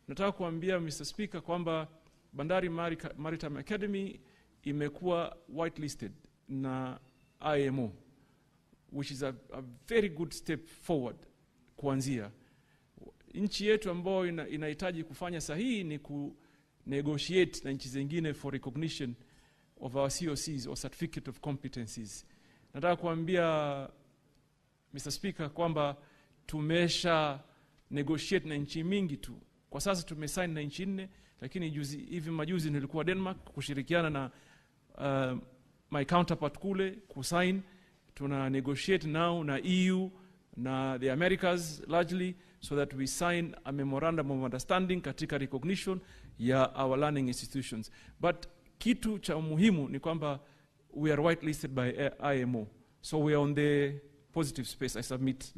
S15: Nataka kuambia Mr. Speaker kwamba Bandari Maritime Academy imekuwa whitelisted na IMO, which is a very good step forward kuanzia. Nchi yetu ambayo inahitaji kufanya sahihi ni ku negotiate na nchi zingine for recognition of our COCs or certificate of competencies. Nataka kuambia Mr. Speaker kwamba tumesha negotiate na nchi mingi tu. Kwa sasa tumesign na nchi 4, lakini hivi majuzi nilikuwa Denmark kushirikiana na my counterpart kule kusign. Tuna negotiate now na EU na the Americas largely so that we sign a memorandum of understanding katika recognition ya our learning institutions. But kitu cha muhimu ni kwamba we are whitelisted by IMO. So we are on the positive space. I submit.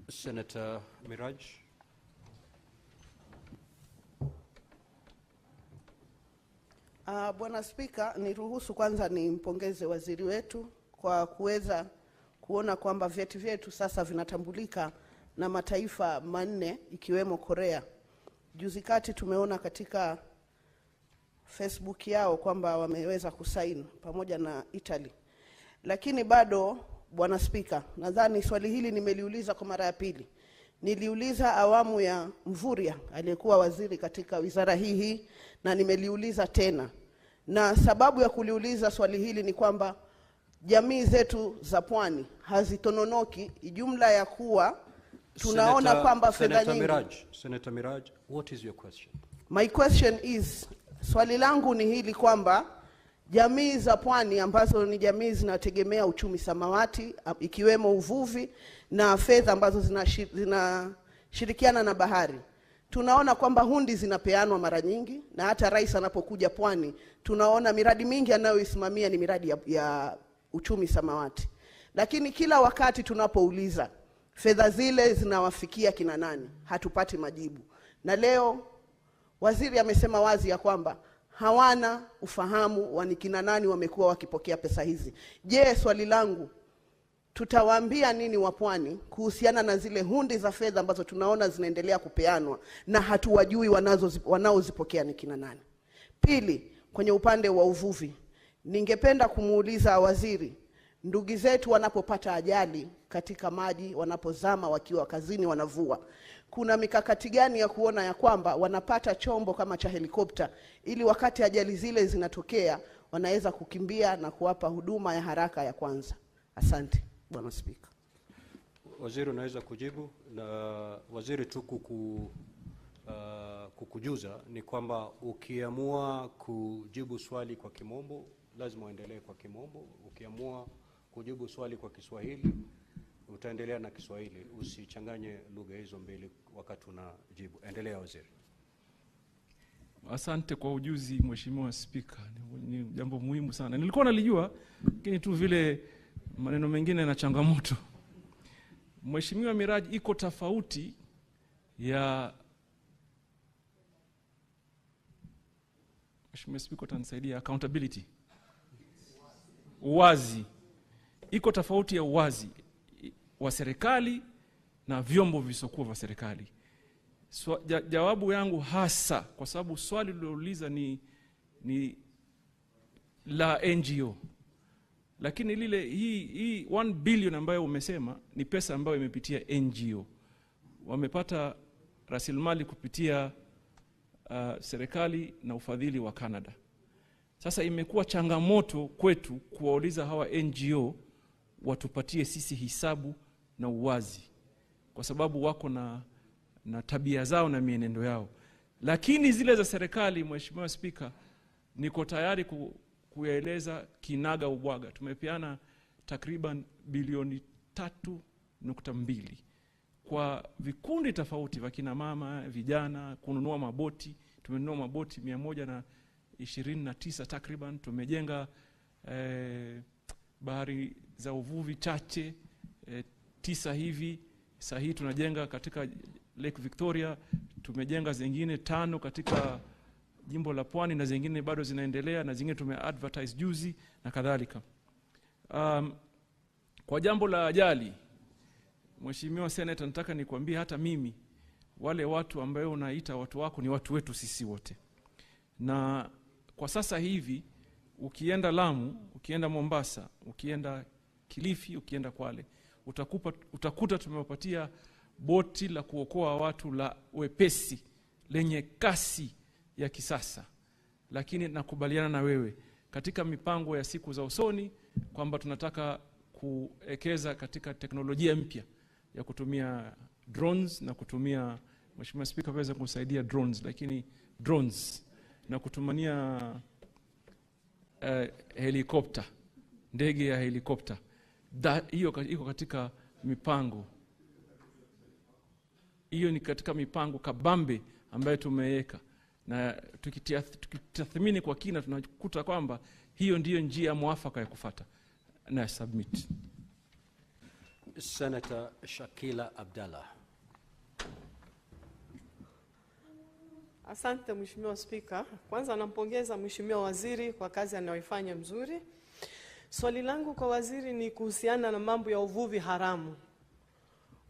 S2: Senator Miraj.
S4: Bwana Spika, niruhusu kwanza nimpongeze waziri wetu kwa kuweza kuona kwamba vyeti vyetu sasa vinatambulika na mataifa 4 ikiwemo Korea. Juzi kati tumeona katika Facebook yao kwamba wameweza kusaini pamoja na Italy. Lakini bado Bwana Spika, nadhani swali hili nimeliuliza kwa mara ya pili. Niliuliza awamu ya Mvurya aliyekuwa waziri katika wizara hii na nimeliuliza tena. Na sababu ya kuliuliza swali hili ni kwamba jamii zetu za pwani hazitononoki jumla ya kuwa tunaona kwamba fedha nyingi.
S2: Senator Miraj, what is your question?
S4: My question is, swali langu ni hili kwamba jamii za pwani ambazo ni jamii zinategemea uchumi samawati ikiwemo uvuvi na fedha ambazo zinashirikiana na bahari. Tunaona kwamba hundi zinapeanwa mara nyingi na hata rais anapokuja pwani tunaona miradi mingi anayoisimamia ni miradi ya uchumi samawati. Lakini kila wakati tunapouliza fedha zile zinawafikia kina nani, hatupati majibu. Na leo waziri amesema wazi ya kwamba hawana ufahamu wa ni kina nani wamekuwa wakipokea pesa hizi. Je, swali langu, tutawaambia nini wapwani kuhusiana na zile hundi za fedha ambazo tunaona zinaendelea kupeanwa na hatuwajui wanaozipokea ni kina nani? Pili, kwenye upande wa uvuvi, ningependa kumuuliza waziri, ndugu zetu wanapopata ajali katika maji, wanapozama wakiwa kazini wanavua, kuna mikakati gani ya kuona ya kwamba wanapata chombo kama cha helikopta ili wakati ajali zile zinatokea wanaweza kukimbia na kuwapa huduma ya haraka ya kwanza? Asante Bwana Spika.
S2: Waziri unaweza kujibu. Na waziri tuku kukujuza ni kwamba ukiamua kujibu swali kwa Kimombo lazima uendelee kwa Kimombo, ukiamua kujibu swali kwa Kiswahili utaendelea na Kiswahili, usichanganye lugha hizo mbili wakati unajibu. Endelea waziri.
S15: Asante kwa ujuzi Mheshimiwa Spika, ni jambo muhimu sana. Nilikuwa nalijua lakini tu vile maneno mengine na changamoto. Mheshimiwa Miraji, iko tofauti ya Mheshimiwa Spika utanisaidia, accountability, uwazi. Iko tofauti ya uwazi wa serikali na vyombo visokuwa vya serikali. Jawabu yangu hasa, kwa sababu swali lilouliza ni la NGO, lakini hii 1 billion ambayo umesema ni pesa ambayo imepitia NGO. Wamepata rasilimali kupitia serikali na ufadhili wa Canada. Sasa imekuwa changamoto kwetu kuwauliza hawa NGO watupatie sisi hisabu na uwazi, kwa sababu wako na tabia zao na mienendo yao. Lakini zile za serikali, Mheshimiwa Spika, niko tayari kueleza kinaga ubwaga. Tumepeana takriban bilioni 3.2 kwa vikundi tofauti vya kina mama, vijana, kununua maboti. Tumenunua maboti 129 takriban. Tumejenga bahari za uvuvi chache 9 hivi. Sasa hii tunajenga katika Lake Victoria, tumejenga zingine 5 katika jimbo la Pwani na zingine bado zinaendelea na zingine tumeadvertise juzi na kadhalika. Kwa jambo la ajali, Mheshimiwa Senator, nataka nikwambie hata mimi wale watu ambao unaita watu wako ni watu wetu sisi wote. Na kwa sasa hivi ukienda Lamu, ukienda Mombasa, ukienda Kilifi, ukienda Kwale, utakuta tumewapatia boti la kuokoa watu la wepesi lenye kasi ya kisasa. Lakini nakubaliana na wewe katika mipango ya siku za usoni kwamba tunataka kuekeza katika teknolojia mpya ya kutumia drones na kutumia, Mheshimiwa Spika waweza kusaidia drones, lakini drones na kutumania helikopta, ndege ya helikopta. Hiyo iko katika mipango. Hiyo ni katika mipango kabambe ambayo tumeweka, na tukitathmini kwa kina tunakuta kwamba hiyo ndiyo njia mwafaka ya kufuata. Na submit.
S2: Senator Shakila Abdallah.
S6: Asante Mheshimiwa Spika. Kwanza nampongeza Mheshimiwa Waziri kwa kazi anayoifanya mzuri. Swali langu kwa waziri ni kuhusiana na mambo ya uvuvi haramu.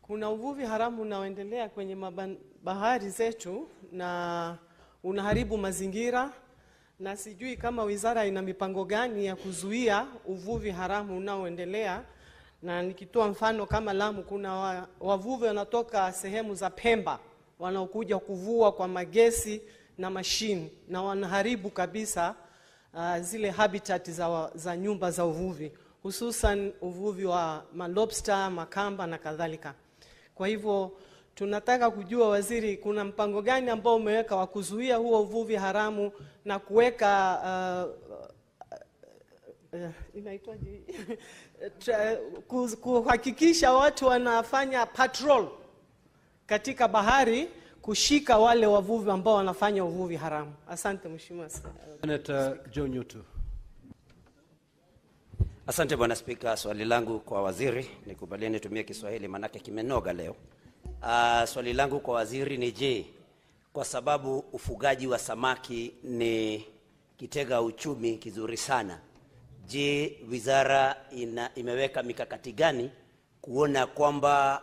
S6: Kuna uvuvi haramu unaoendelea kwenye bahari zetu na unaharibu mazingira, na sijui kama wizara ina mipango gani ya kuzuia uvuvi haramu unaoendelea. Na nikitoa mfano kama Lamu, kuna wavuvi wanatoka sehemu za Pemba wanaokuja kuvua kwa magesi na mashine na wanaharibu kabisa zile habitat za nyumba za uvuvi, hususan uvuvi wa malobster, makamba na kadhalika. Kwa hivyo tunataka kujua waziri, kuna mpango gani ambao umeweka wa kuzuia huo uvuvi haramu na kuweka inaitwaje kuhakikisha watu wanafanya patrol katika bahari kushika wale wavuvi ambao wanafanya uvuvi haramu. Asante Mheshimiwa
S2: Senator John Yutu.
S22: Asante Bwana Spika. Swali langu kwa waziri, nikubalieni nitumie Kiswahili manake kimenoga leo. Swali langu kwa waziri ni je, kwa sababu ufugaji wa samaki ni kitega uchumi kizuri sana, je, wizara imeweka mikakati gani kuona kwamba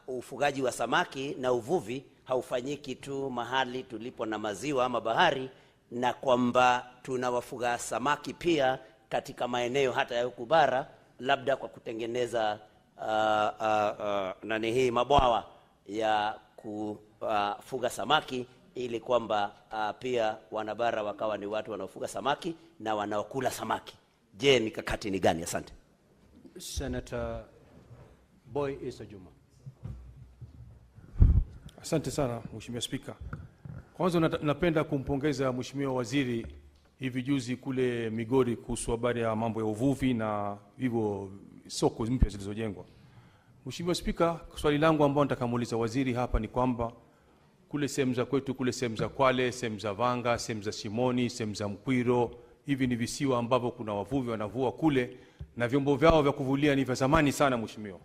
S22: ufugaji wa samaki na uvuvi haufanyiki tu mahali tulipo na maziwa ama bahari, na kwamba tunawafuga samaki pia katika maeneo hata ya huku bara, labda kwa kutengeneza mabwawa ya kufuga samaki, ili kwamba pia wanabara wakawa ni watu wanaofuga samaki na wanaokula samaki. Je, mikakati ni gani? Asante.
S2: Senator Boy Isa Juma.
S19: Asante sana Mheshimiwa Spika. Kwanza napenda kumpongeza Mheshimiwa Waziri hivi juzi kule Migori kuhusu habari ya mambo ya uvuvi na hivyo soko mpya zilizojengwa. Mheshimiwa Spika, swali langu ambalo nataka muuliza waziri hapa ni kwamba kule sehemu za kwetu, kule sehemu za Kwale, sehemu za Vanga, sehemu za Shimoni, sehemu za Mkwiro, hivi ni visiwa ambavyo kuna wavuvi wanavua kule na vyombo vyao vya kuvulia ni vya zamani sana Mheshimiwa.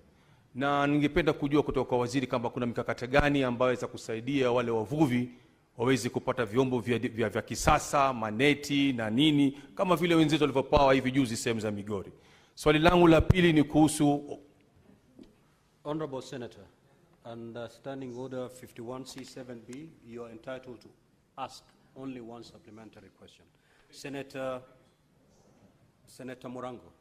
S19: Na ningependa kujua kutoka kwa waziri kama kuna mikakati gani ambayo inaweza kusaidia wale wavuvi waweze kupata vyombo vya kisasa, maneti na nini kama vile wenzetu walivyopawa hivi juzi sehemu za Migori. Swali langu la pili ni kuhusu
S2: Honorable Senator, under Standing Order 51C7B, you are entitled to ask only one supplementary question. Senator Morango.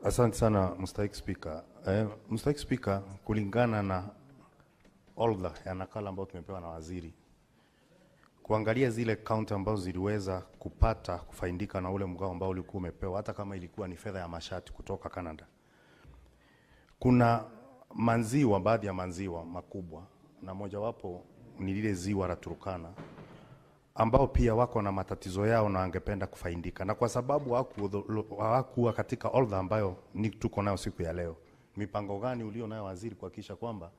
S3: Asante sana Mstahiki Speaker. Mstahiki Speaker, kulingana na order ya nakala ambayo tumepewa na waziri, kuangalia zile kaunti ambazo ziliweza kufaidika na ule mgao ambao ulikuwa umepewa, hata kama ilikuwa ni fedha ya mashati kutoka Canada. Kuna manziwa, baadhi ya manziwa makubwa, na mojawapo ni lile ziwa la Turkana, ambao pia wako na matatizo yao na wangependa kufaidika. Na kwa sababu hawakuwa katika order ambayo tuko nayo siku ya leo, mipango gani ulio nayo waziri kuhakikisha kwamba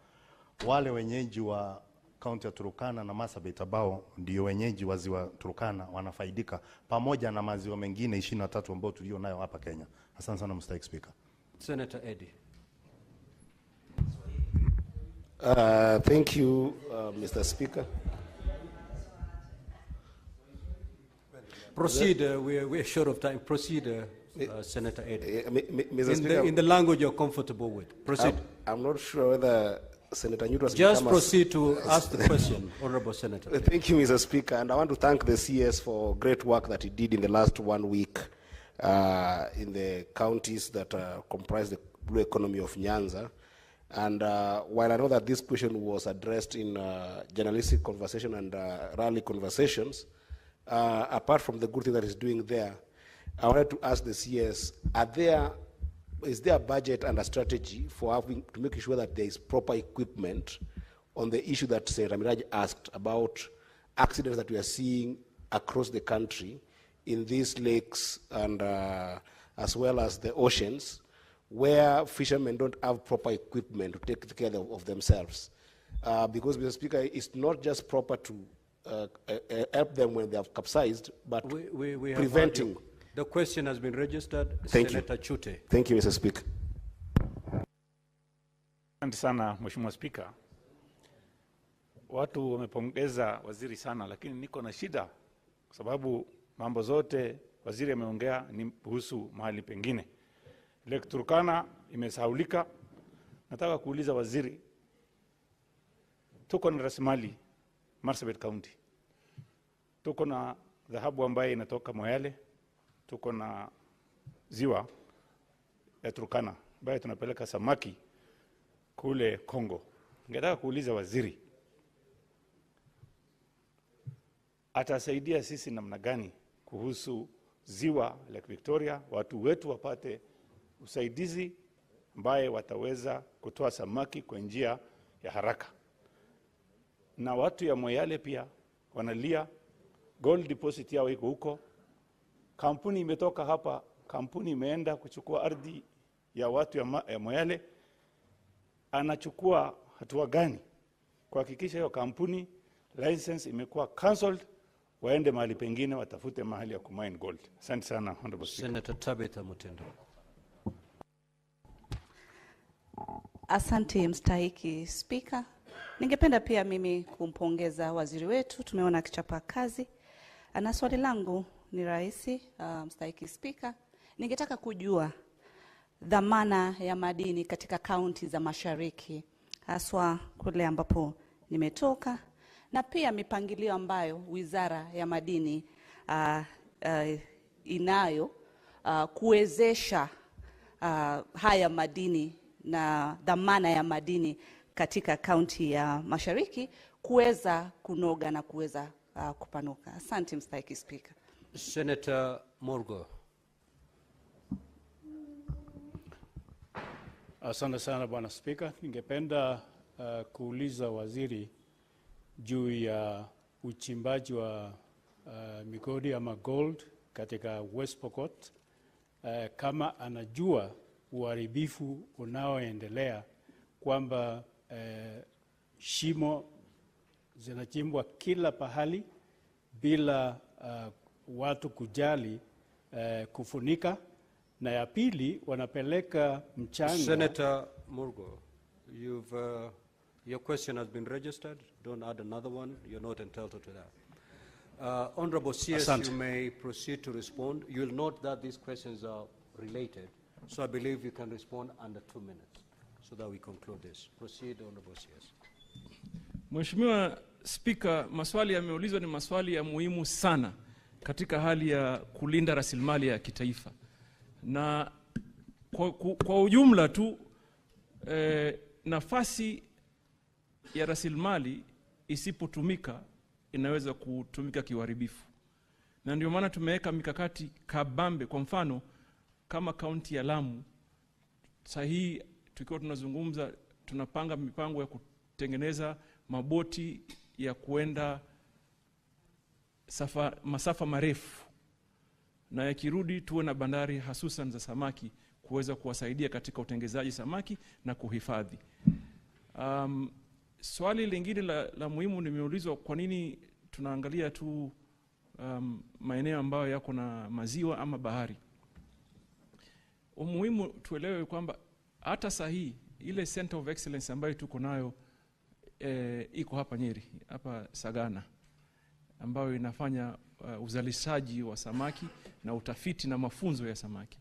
S3: wale wenyeji wa kaunti ya Turkana na Marsabit ambao ndio wenyeji wa ziwa Turkana wanafaidika pamoja na maziwa mengine 23 ambao tulio nayo hapa Kenya? Asante sana Mr. Speaker.
S2: Senator Eddie.
S7: Thank you, Mr. Speaker.
S2: Proceed, we're short of time. Proceed, Senator Eddie.
S7: Mr. Speaker,
S2: in the language you're comfortable with. Proceed.
S7: I'm not sure whether Senator Newt has
S2: just proceed to ask the question, Honorable Senator.
S7: Thank you, Mr. Speaker, and I want to thank the CS for great work that he did in the last 1 week in the counties that comprise the blue economy of Nyanza. And while I know that this question was addressed in journalistic conversation and rally conversations, apart from the good thing that he's doing there, I wanted to ask the CS, is there a budget and a strategy for having to make sure that there is proper equipment on the issue that Senator Miraj asked about accidents that we are seeing across the country in these lakes and as well as the oceans, where fishermen don't have proper equipment to take care of themselves? Because, Mr. Speaker, it's not just proper to help them when they have capsized, but
S2: we
S7: preventing.
S2: The question has been registered.
S7: Thank
S2: Senator
S7: you.
S2: Chute.
S7: Thank you, Mr. Speaker.
S13: Asante sana Mheshimiwa Speaker. Watu wamepongeza waziri sana, lakini niko na shida kwa sababu mambo zote waziri ameongea ni kuhusu mahali pengine. Lake Turkana imesahaulika. Nataka kuuliza waziri, tuko na rasilimali Marsabit County, tuko na dhahabu ambayo inatoka Moyale, tuko na ziwa ya Turkana ambayo tunapeleka samaki kule Kongo. Ningetaka kuuliza waziri, atasaidia sisi namna gani kuhusu ziwa Lake Victoria, watu wetu wapate usaidizi ambaye wataweza kutoa samaki kwa njia ya haraka. Na watu ya Moyale pia wanalia, gold deposit yao iko huko. Kampuni imetoka hapa, kampuni imeenda kuchukua ardhi ya watu ya Moyale. Anachukua hatua gani kuhakikisha hiyo kampuni license imekuwa cancelled, waende mahali pengine watafute mahali ya kumine gold? Asante sana Honorable Speaker.
S2: Senator Tabitha Mutendo.
S8: Asante mstahiki Speaker. Ningependa pia mimi kumpongeza waziri wetu, tumeona akichapa kazi. Na swali langu ni rahisi, mstahiki Speaker. Ningetaka kujua dhamana ya madini katika kaunti za mashariki, haswa kule ambapo nimetoka, na pia mipangilio ambayo Wizara ya Madini inayo kuwezesha haya madini na dhamana ya madini katika kaunti ya mashariki kuweza kunoga na kuweza kupanuka. Asante mstahiki Speaker.
S2: Senator Morgo.
S10: Asante sana Bwana Spika. Ningependa kuuliza waziri juu ya uchimbaji wa migodi ama gold katika West Pokot, kama anajua uharibifu unaoendelea, kwamba shimo zinachimbwa kila pahali bila watu kujali kufunika, na ya pili wanapeleka mchanga.
S2: Senator Murgo, your question has been registered. Don't add another one. You're not entitled to that. Honorable CS,
S10: Asante.
S2: you may proceed to respond. You'll note that these questions are related, so I believe you can respond under 2 minutes so that we conclude this. Proceed, Honorable CS.
S15: Mheshimiwa Spika, maswali yameulizwa ni maswali ya muhimu sana katika hali ya kulinda rasilimali ya kitaifa. Na kwa ujumla tu nafasi ya rasilimali isipotumika inaweza kutumika kiuharibifu. Na ndio maana tumeweka mikakati kabambe. Kwa mfano kama kaunti ya Lamu, sahihi tukiwa tunazungumza, tunapanga mipango ya kutengeneza maboti ya kuenda masafa marefu, na yakirudi tuwe na bandari hasusan za samaki kuweza kuwasaidia katika utengenezaji samaki na kuhifadhi. Swali lingine la muhimu nimeulizwa, kwa nini tunaangalia tu maeneo ambayo yako na maziwa ama bahari. Umuhimu tuelewe kwamba hata sahihi ile Center of Excellence ambayo tuko nayo iko hapa Nyeri, hapa Sagana, ambayo inafanya uzalishaji wa samaki na utafiti na mafunzo ya samaki.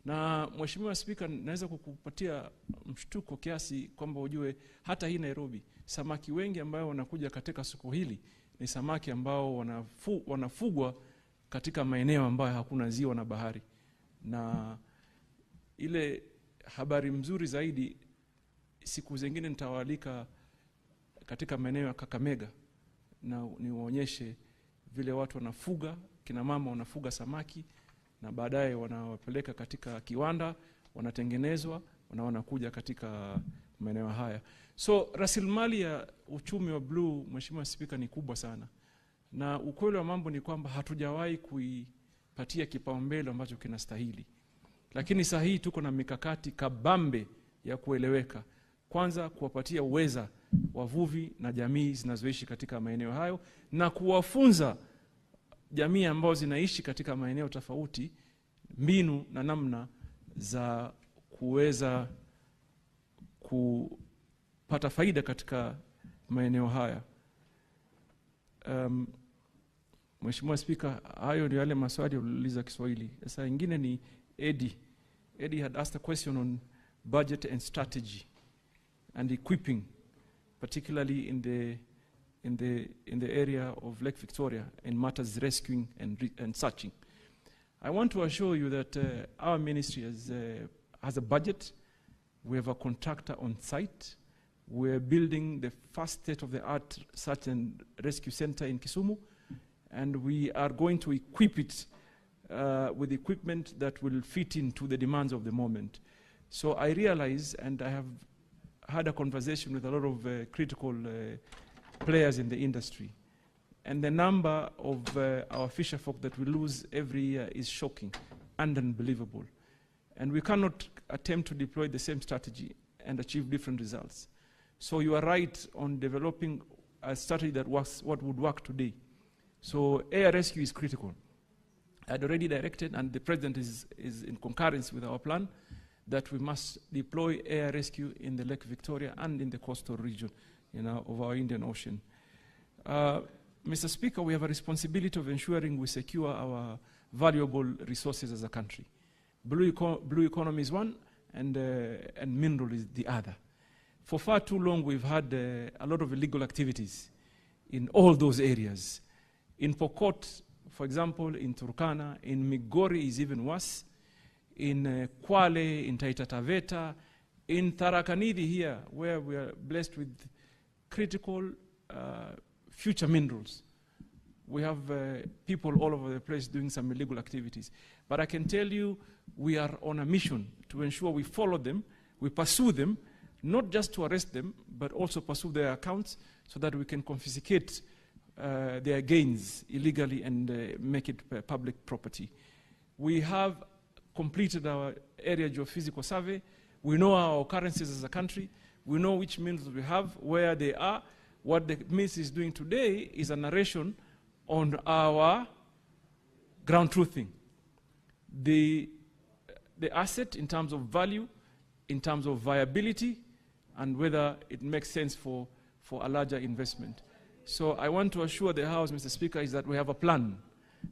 S15: Na Mheshimiwa Spika, naweza kukupatia mshtuko kiasi kwamba ujue hata hii Nairobi samaki wengi ambao wanakuja katika soko hili ni samaki ambao wanafugwa katika maeneo ambayo hakuna ziwa na bahari. Na ile habari mzuri zaidi, siku zingine nitawaalika katika maeneo ya Kakamega na niwaonyeshe vile watu wanafuga, kina mama wanafuga samaki na baadaye wanawapeleka katika kiwanda, wanatengenezwa na wanakuja katika maeneo haya. So rasilimali ya uchumi wa blue, Mheshimiwa Spika, ni kubwa sana. Na ukweli wa mambo ni kwamba hatujawahi kuipatia kipaumbele ambacho kinastahili. Lakini sahihi tuko na mikakati kabambe ya kueleweka. Kwanza kuwapatia uweza wavuvi na jamii zinazoishi katika maeneo hayo, na kuwafunza jamii ambao zinaishi katika maeneo tofauti mbinu na namna za kuweza kupata faida katika maeneo haya. Mheshimiwa Spika, hayo ndio yale maswali uliuliza Kiswahili. Sasa ingine ni Eddie. Eddie had asked a question on budget and strategy and equipping, particularly in the area of Lake Victoria in matters rescuing and searching. I want to assure you that our ministry has a budget. We have a contractor on site. We're building the first state-of-the-art search and rescue center in Kisumu, and we are going to equip it with equipment that will fit into the demands of the moment. So I realize, and I have had a conversation with a lot of critical players in the industry, and the number of our fisher folk that we lose every year is shocking and unbelievable. And we cannot attempt to deploy the same strategy and achieve different results. So you are right on developing a strategy that works, what would work today. So air rescue is critical. I had already directed, and the President is in concurrence with our plan, that we must deploy air rescue in the Lake Victoria and in the coastal region, of our Indian Ocean. Mr. Speaker, we have a responsibility of ensuring we secure our valuable resources as a country. Blue economy is one, and mineral is the other. For far too long, we've had a lot of illegal activities in all those areas. In Pokot, for example, in Turkana, in Migori is even worse. In Kwale, in Taita Taveta, in Tarakanidi here, where we are blessed with critical future minerals. We have people all over the place doing some illegal activities. But I can tell you, we are on a mission to ensure we follow them, we pursue them, not just to arrest them, but also pursue their accounts so that we can confiscate their gains illegally and make it public property. We have completed our area geophysical survey. We know our occurrences as a country. We know which mills we have, where they are. What the mills is doing today is a narration on our ground truthing. The asset in terms of value, in terms of viability, and whether it makes sense for a larger investment. So I want to assure the House, Mr. Speaker, is that we have a plan,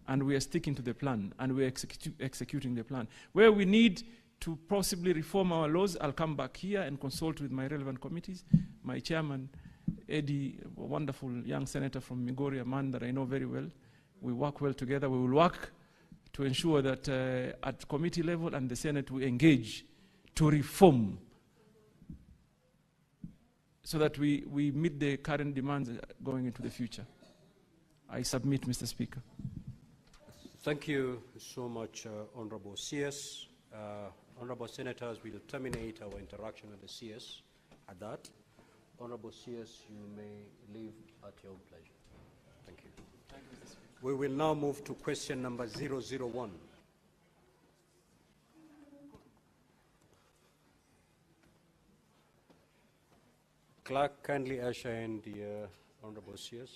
S15: and we are sticking to the plan, and we are executing the plan. Where we need to possibly reform our laws, I'll come back here and consult with my relevant committees. My chairman, Eddie, a wonderful young senator from Migori, a man that I know very well. We work well together. We will work to ensure that at committee level and the Senate we engage to reform so that we meet the current demands going into the future. I submit, Mr. Speaker.
S2: Thank you so much, Honorable CS. Honorable Senators, we'll terminate our interaction with the CS at that. Honorable CS, you may leave at your own pleasure. Thank you. Thank you, Mr. Speaker. We will now move to question number 001. Clerk, kindly usher in the Honorable CS.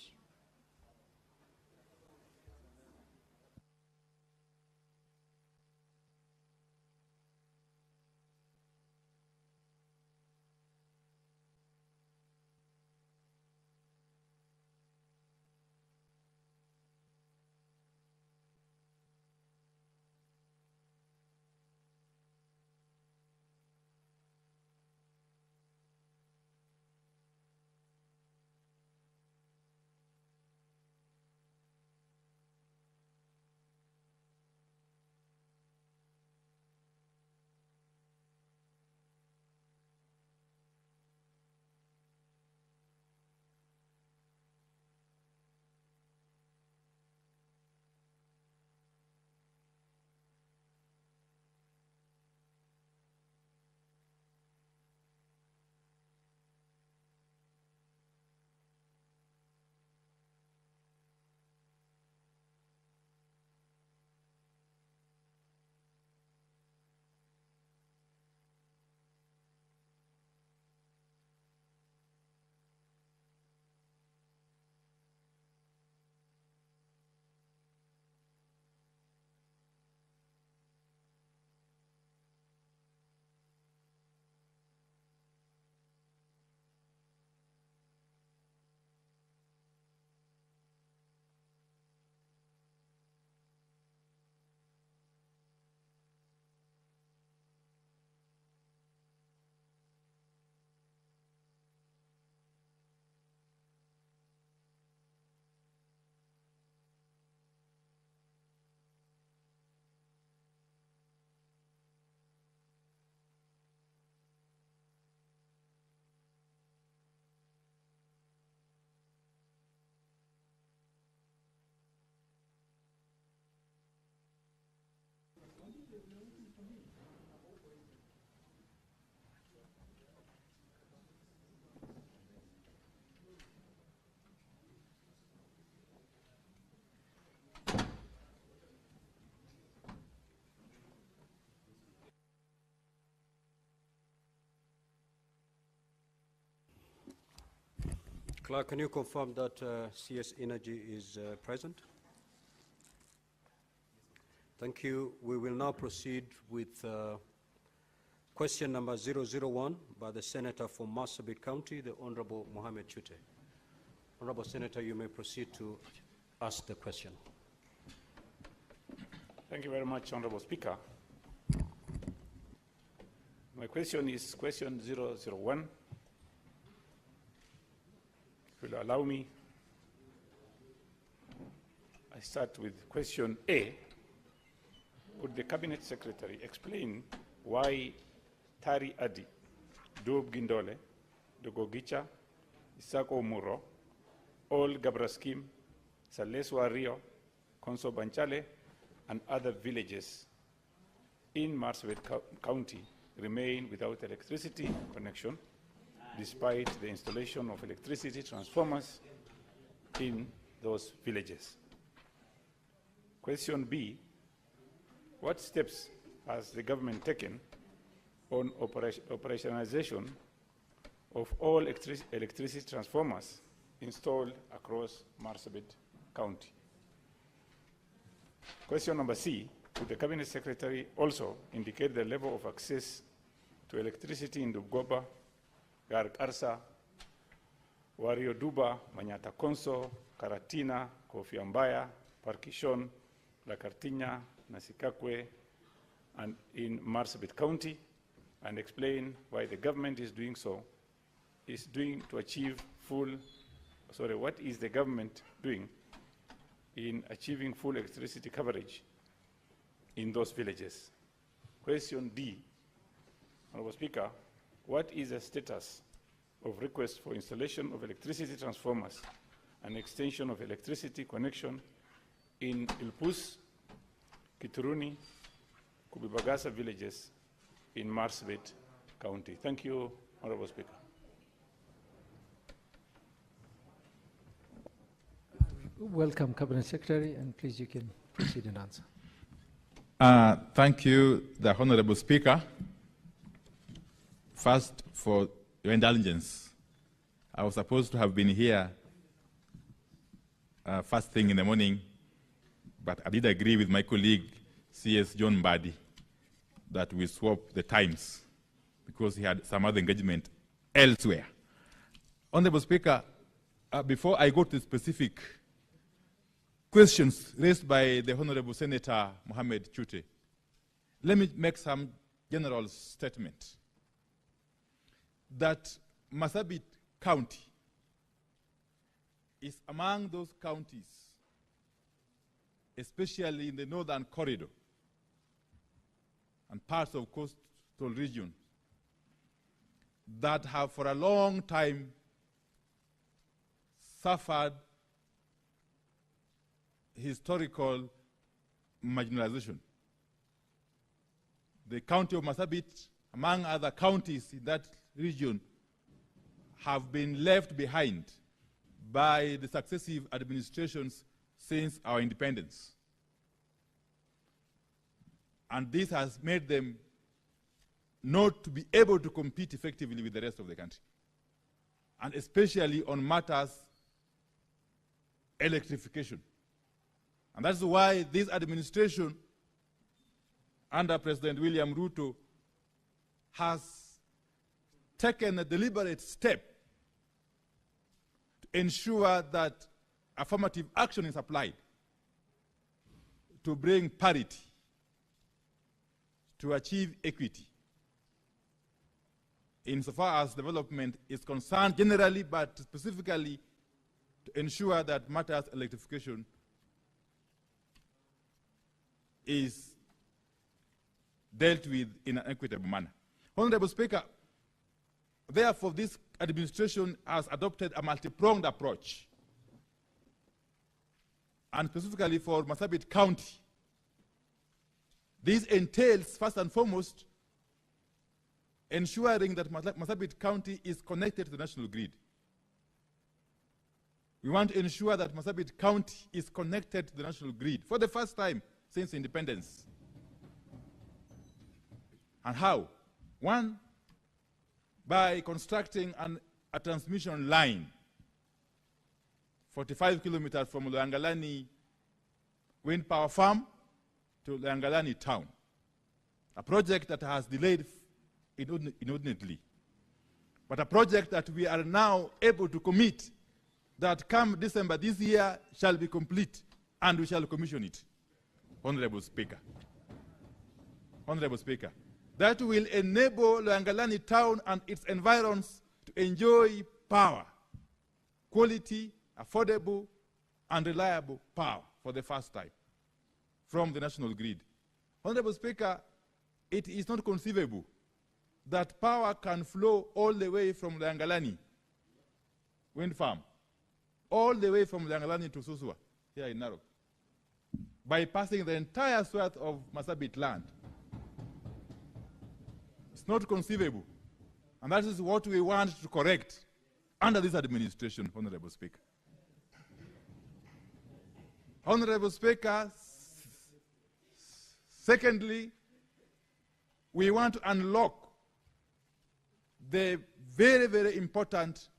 S2: Clerk, can you confirm that CS Energy is present? Thank you. We will now proceed with question number 001 by the Senator from Marsabit County, the Honorable Mohammed Chute. Honorable Senator, you may proceed to ask the question.
S13: Thank you very much, Honorable Speaker. My question is question 001. If you'll allow me, I start with question A. Would the Cabinet Secretary explain why Tari Adi, Dub Gindole, Dogogicha, Isako Muro, Ol Gabraskim, Saleswa Rio, Konso Banchale, and other villages in Marsabit County remain without electricity connection despite the installation of electricity transformers in those villages. Question B, what steps has the government taken on operationalization of all electricity transformers installed across Marsabit County? Question number C, could the Cabinet Secretary also indicate the level of access to electricity in Dubgoba, Gargarsa, Wario Duba, Manyata Konso, Karatina, Kofiambaya, Parkishon, Lakartinya, Nasikakwe, and in Marsabit County, and explain why the government is doing so, to achieve what is the government doing in achieving full electricity coverage in those villages? Question D, Honorable Speaker, what is the status of requests for installation of electricity transformers and extension of electricity connection in Ilpus, Kituruni, Kubibagasa villages in Marsabit County? Thank you, Honorable Speaker.
S21: Welcome, Cabinet Secretary, and please you can proceed and answer.
S11: Thank you, the Honorable Speaker. First, for your indulgence, I was supposed to have been here first thing in the morning, but I did agree with my colleague, CS John Mbadi, that we swap the times because he had some other engagement elsewhere. Honorable Speaker, before I go to specific questions raised by the Honorable Senator Mohamed Chute, let me make some general statement that Marsabit County is among those counties, especially in the northern corridor and parts of coastal region, that have for a long time suffered historical marginalization. The county of Marsabit, among other counties in that region, have been left behind by the successive administrations since our independence. And this has made them not to be able to compete effectively with the rest of the country, and especially on matters electrification. And that's why this administration, under President William Ruto, has taken a deliberate step to ensure that affirmative action is applied to bring parity, to achieve equity, insofar as development is concerned generally, but specifically to ensure that matters electrification is dealt with in an equitable manner. Honorable Speaker, therefore this administration has adopted a multi-pronged approach, and specifically for Marsabit County. This entails, first and foremost, ensuring that Marsabit County is connected to the national grid. We want to ensure that Marsabit County is connected to the national grid for the first time since independence. And how? One, by constructing a transmission line 45 kilometers from Loyangalani wind power farm to Loyangalani town, a project that has delayed inordinately, but a project that we are now able to commit that come December this year shall be complete, and we shall commission it. Honorable Speaker, that will enable Loyangalani town and its environs to enjoy power, quality, affordable, and reliable power for the first time from the national grid. Honorable Speaker, it is not conceivable that power can flow all the way from Loyangalani wind farm, all the way from Loyangalani to Susua, here in Narok, bypassing the entire swath of Marsabit land, It's not conceivable. And that is what we want to correct under this administration, Honorable Speaker. Honorable Speaker, secondly, we want to unlock the very, very important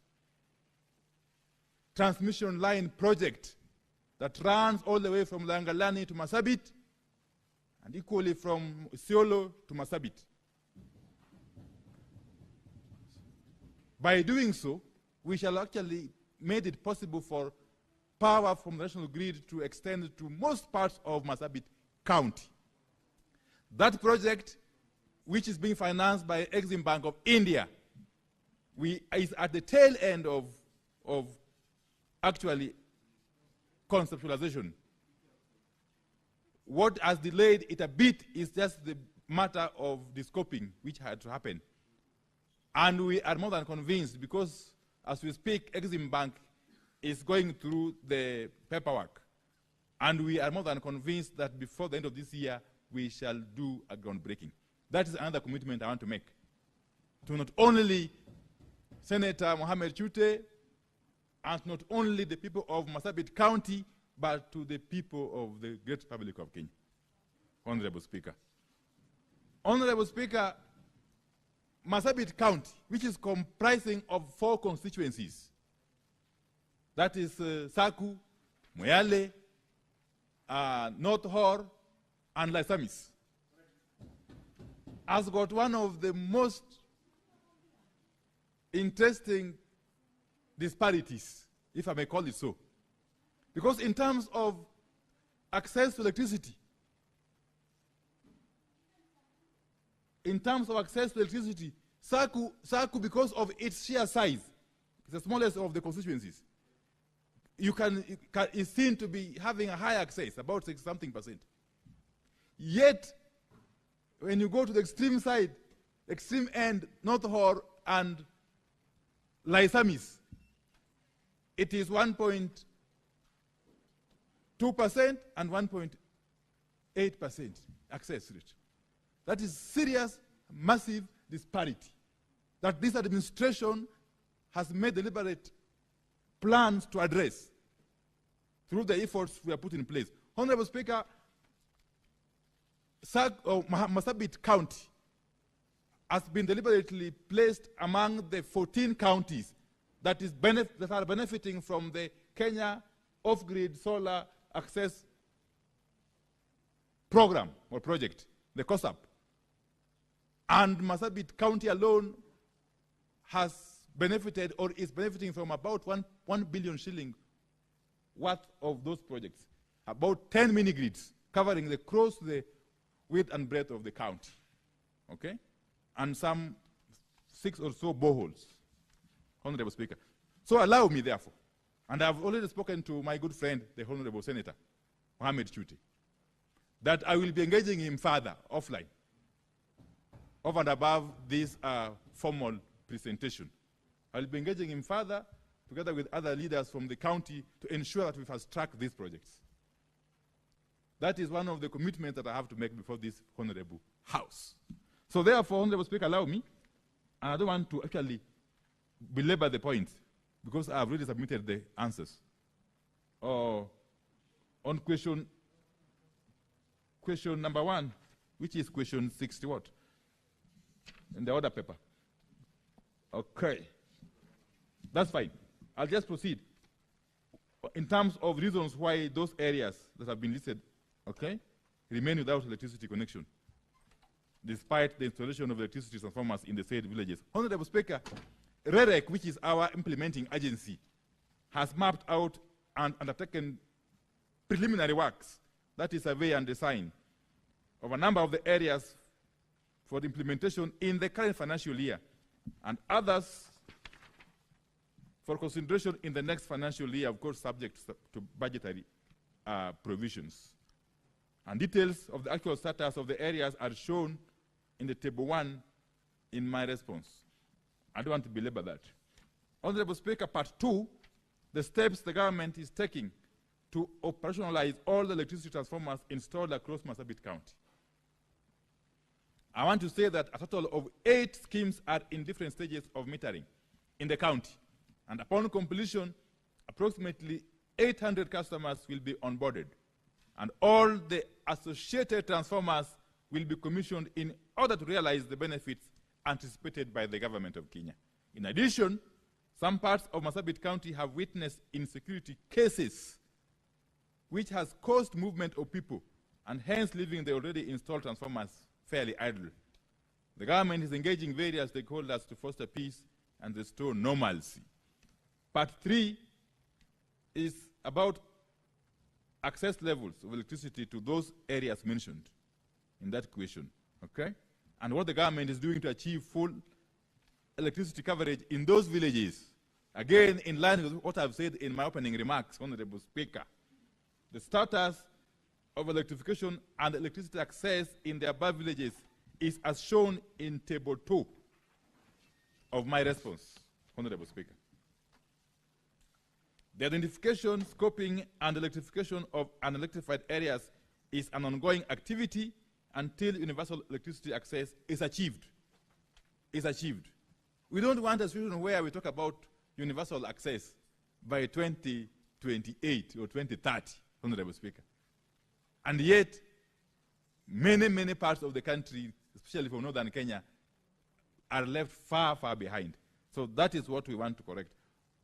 S11: transmission line project that runs all the way from Langalani to Masabit, and equally from Isiolo to Masabit. By doing so, we shall actually make it possible for power from the national grid to extend to most parts of Masabit County. That project, which is being financed by Exim Bank of India, is at the tail end of actually conceptualization. What has delayed it a bit is just the matter of the scoping, which had to happen. And we are more than convinced, because as we speak, Exim Bank is going through the paperwork. And we are more than convinced that before the end of this year, we shall do a groundbreaking. That is another commitment I want to make to not only Senator Mohamed Chute and not only the people of Masabit County, but to the people of the Great Republic of Kenya. Honorable Speaker. Honorable Speaker, Masabit County, which is comprising of 4 constituencies, that is Saku, Moyale, North Hor, and Laisamis, has got one of the most interesting disparities, if I may call it so. Because in terms of access to electricity, Saku, because of its sheer size, is the smallest of the constituencies. Is seen to be having a high access, about 60-something%. Yet, when you go to the extreme side, extreme end, North Hor and Laisamis, it is 1.2% and 1.8% access rate. That is serious, massive disparity that this administration has made deliberate plans to address through the efforts we have put in place. Honorable Speaker, Masabit County has been deliberately placed among the 14 counties that are benefiting from the Kenya Off-Grid Solar Access Program or project, the COSAP. And Masabit County alone has benefited or is benefiting from about 1 billion shilling worth of those projects. About 10 mini-grids covering across the width and breadth of the county. Okay? And some 6 or so boreholes. Honorable Speaker. So allow me, therefore, and I've already spoken to my good friend, the Honorable Senator, Mohamed Chute, that I will be engaging him further, offline, over and above this formal presentation. I'll be engaging him further, together with other leaders from the county, to ensure that we fast-track these projects. That is one of the commitments that I have to make before this Honorable House. So therefore, Honorable Speaker, allow me, and I don't want to actually belabor the point, because I have already submitted the answers. On question number 1, which is question 60 what? In the order paper. Okay. That's fine. I'll just proceed. In terms of reasons why those areas that have been listed, okay, remain without electricity connection, despite the installation of electricity transformers in the said villages. Honorable Speaker, REREC, which is our implementing agency, has mapped out and undertaken preliminary works, that is survey and design, of a number of the areas for the implementation in the current financial year, and others for consideration in the next financial year, of course, subject to budgetary provisions. And details of the actual status of the areas are shown in the table 1 in my response. I don't want to belabor that. Honorable Speaker, part 2, the steps the government is taking to operationalize all the electricity transformers installed across Masabit County. I want to say that a total of 8 schemes are in different stages of metering in the county. And upon completion, approximately 800 customers will be onboarded. And all the associated transformers will be commissioned in order to realize the benefits anticipated by the government of Kenya. In addition, some parts of Marsabit County have witnessed insecurity cases, which has caused movement of people and hence leaving the already installed transformers fairly idle. The government is engaging various stakeholders to foster peace and restore normalcy. Part 3 is about access levels of electricity to those areas mentioned in that question, okay? And what the government is doing to achieve full electricity coverage in those villages. Again, in line with what I've said in my opening remarks, Honorable Speaker, the status of electrification and electricity access in the above villages is as shown in Table 2 of my response, Honorable Speaker. The identification, scoping, and electrification of unelectrified areas is an ongoing activity until universal electricity access is achieved. We don't want a situation where we talk about universal access by 2028 or 2030, Honorable Speaker. And yet, many parts of the country, especially from northern Kenya, are left far behind. So that is what we want to correct.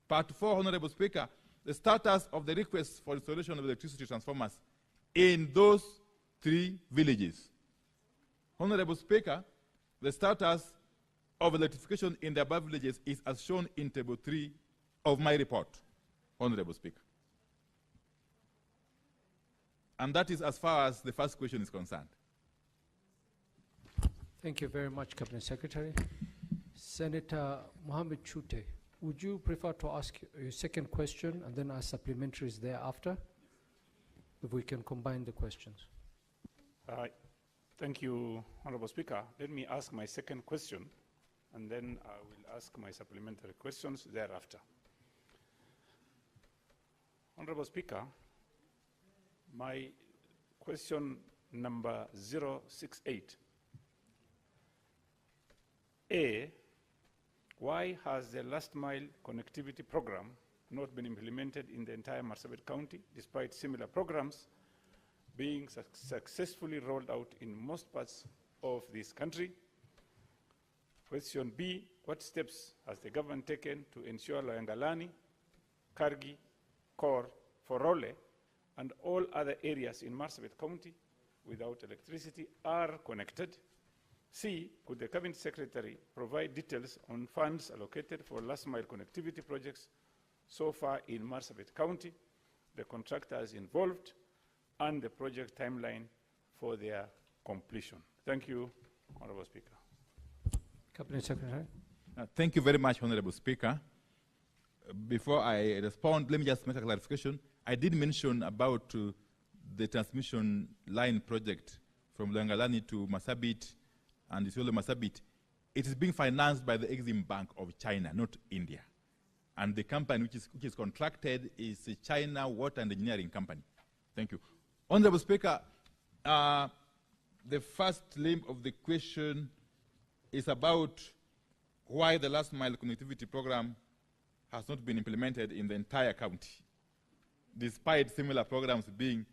S11: Part 4, Honorable Speaker, the status of the request for installation of electricity transformers in those 3 villages. Honorable Speaker, the status of electrification in the above villages is as shown in Table 3 of my report, Honorable Speaker. And that is as far as the first question is concerned.
S21: Thank you very much, Cabinet Secretary. Senator Mohammed Chute, would you prefer to ask your second question and then ask supplementaries thereafter? If we can combine the questions.
S13: Thank you, Honorable Speaker. Let me ask my second question, and then I will ask my supplementary questions thereafter. Honorable Speaker, my question number 068. A, why has the last mile connectivity program not been implemented in the entire Marsabit County, despite similar programs being successfully rolled out in most parts of this country? Question B, what steps has the government taken to ensure Loyangalani, Kargi, Kor, Forole, and all other areas in Marsabit County without electricity are connected? C, could the Cabinet Secretary provide details on funds allocated for last mile connectivity projects so far in Marsabit County, the contractors involved, and the project timeline for their completion? Thank you, Honorable Speaker.
S21: Cabinet Secretary.
S11: Thank you very much, Honorable Speaker. Before I respond, let me just make a clarification. I did mention about the transmission line project from Loyangalani to Marsabit and Isiolo Marsabit. It is being financed by the Exim Bank of China, not India. And the company which is contracted is a China Water and Engineering Company. Thank you. Honorable Speaker, the first limb of the question is about why the last mile connectivity program has not been implemented in the entire county, despite similar programs being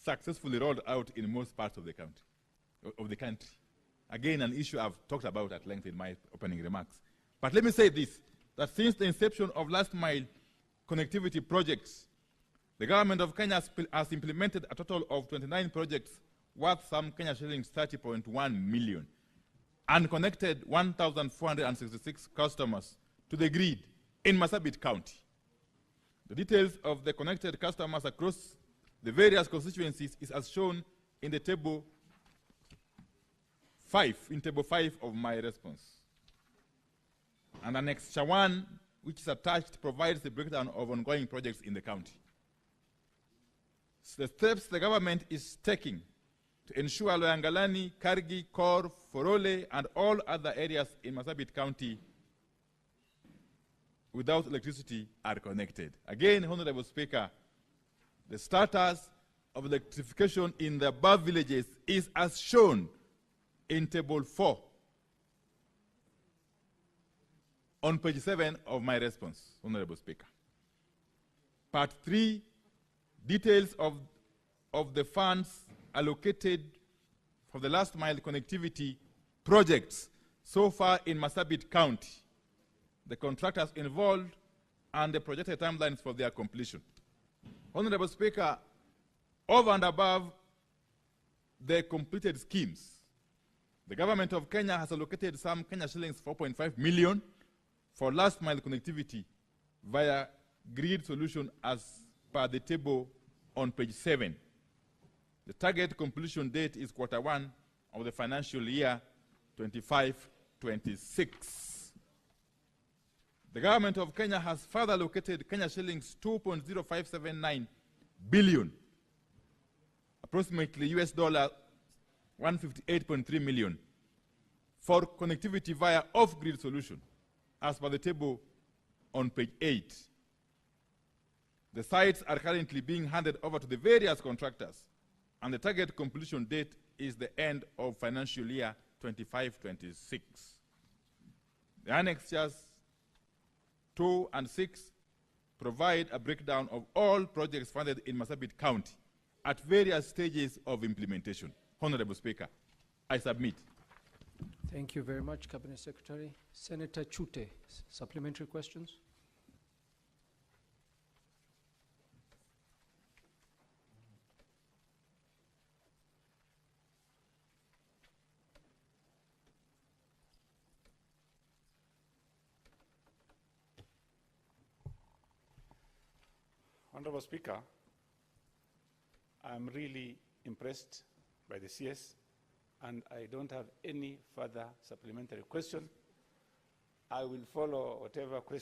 S11: successfully rolled out in most parts of the county, of the country. Again, an issue I've talked about at length in my opening remarks. But let me say this, that since the inception of last mile connectivity projects, the government of Kenya has implemented a total of 29 projects worth some Kenya shillings 30.1 million and connected 1,466 customers to the grid in Marsabit County. The details of the connected customers across the various constituencies is as shown in the table 5, in table 5 of my response. And Annex 1, which is attached, provides the breakdown of ongoing projects in the county. So the steps the government is taking to ensure Loyangalani, Kargi, Kor, Forole, and all other areas in Marsabit County without electricity are connected. Again, Honorable Speaker, the status of electrification in the above villages is as shown in Table 4 on page 7 of my response, Honorable Speaker. Part 3, details of the funds allocated for the last mile connectivity projects so far in Marsabit County, the contractors involved, and the projected timelines for their completion. Honorable Speaker, over and above the completed schemes, the government of Kenya has allocated some Kenya shillings 4.5 million for last mile connectivity via grid solution as per the table on page 7. The target completion date is Q1 of the financial year 25-26. The government of Kenya has further allocated Kenya shillings 2.0579 billion, approximately US dollar 158.3 million, for connectivity via off-grid solution, as per the table on page 8. The sites are currently being handed over to the various contractors, and the target completion date is the end of financial year 25-26. The annexures 2 and 6 provide a breakdown of all projects funded in Marsabit County at various stages of implementation. Honorable Speaker, I submit.
S21: Thank you very much, Cabinet Secretary. Senator Chute, supplementary questions?
S13: Honorable Speaker, I'm really impressed by the CS, and I don't have any further supplementary question. I will follow whatever question